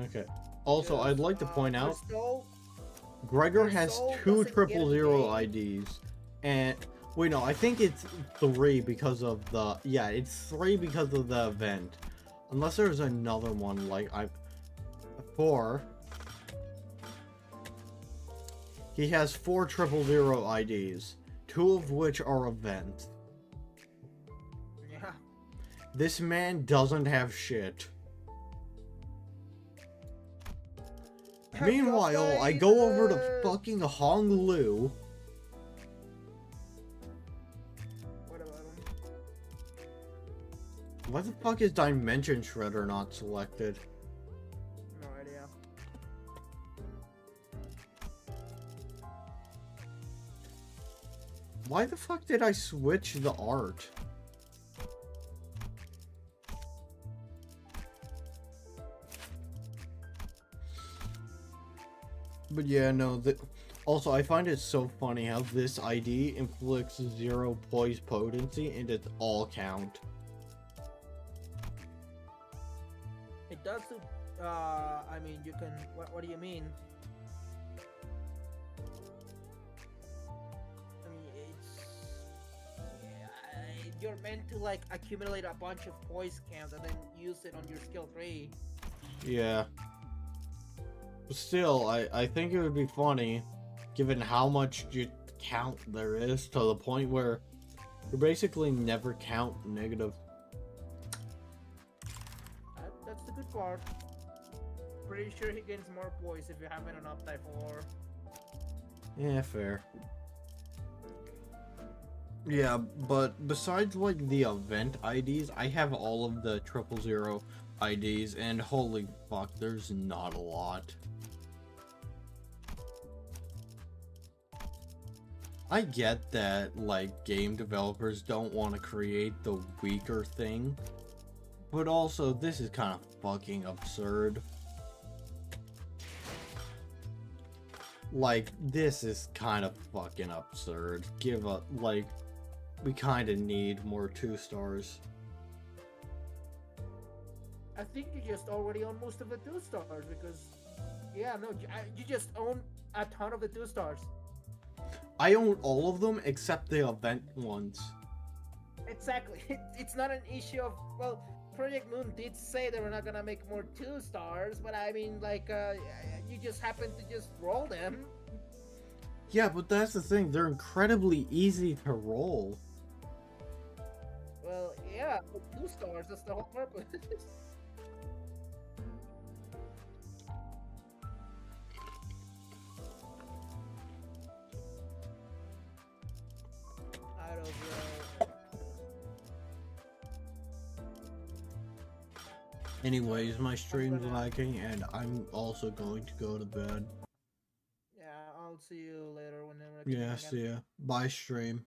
[SPEAKER 1] Okay. Also, I'd like to point out,
[SPEAKER 11] Soul,
[SPEAKER 1] Gregor
[SPEAKER 11] your
[SPEAKER 1] has
[SPEAKER 11] soul
[SPEAKER 1] 2
[SPEAKER 11] doesn't get
[SPEAKER 1] 000
[SPEAKER 11] paid.
[SPEAKER 1] IDs, and wait, no, I think it's 3 because of the it's 3 because of the event, unless there's another one. Like 4. He has 4 000 IDs, 2 of which are events.
[SPEAKER 11] Yeah.
[SPEAKER 1] This man doesn't have shit. Meanwhile, I go over to fucking Honglu.
[SPEAKER 11] What about him?
[SPEAKER 1] Why the fuck is Dimension Shredder not selected?
[SPEAKER 11] No idea.
[SPEAKER 1] Why the fuck did I switch the art? But yeah, no, also I find it so funny how this ID inflicts 0 poise potency and it's all count.
[SPEAKER 11] It does do, I mean, you can, what do you mean? I mean, you're meant to, like, accumulate a bunch of poise count and then use it on your skill 3.
[SPEAKER 1] Yeah. Still, I think it would be funny, given how much count there is, to the point where you basically never count negative.
[SPEAKER 11] That's the good part. Pretty sure he gains more points if you have it on Uptype 4.
[SPEAKER 1] Yeah, fair. Yeah, but besides like the event IDs, I have all of the 000 IDs, and holy fuck, there's not a lot. I get that like game developers don't want to create the weaker thing, but also this is kind of fucking absurd. Like, this is kind of fucking absurd. Give up, like, we kind of need more 2 stars.
[SPEAKER 11] I think you just already own most of the 2 stars because, yeah, no, you just own a ton of the 2 stars.
[SPEAKER 1] I own all of them except the event ones.
[SPEAKER 11] Exactly. It's not an issue of, well, Project Moon did say they were not gonna make more 2 stars, but I mean, like, you just happen to just roll them.
[SPEAKER 1] Yeah, but that's the thing. They're incredibly easy to roll.
[SPEAKER 11] Well, yeah, 2 stars, that's the whole purpose. I don't know.
[SPEAKER 1] Anyways, my stream's lagging, and I'm also going to go to bed.
[SPEAKER 11] Yeah, I'll see you later whenever I can
[SPEAKER 1] Yeah,
[SPEAKER 11] again.
[SPEAKER 1] see ya. Bye, stream.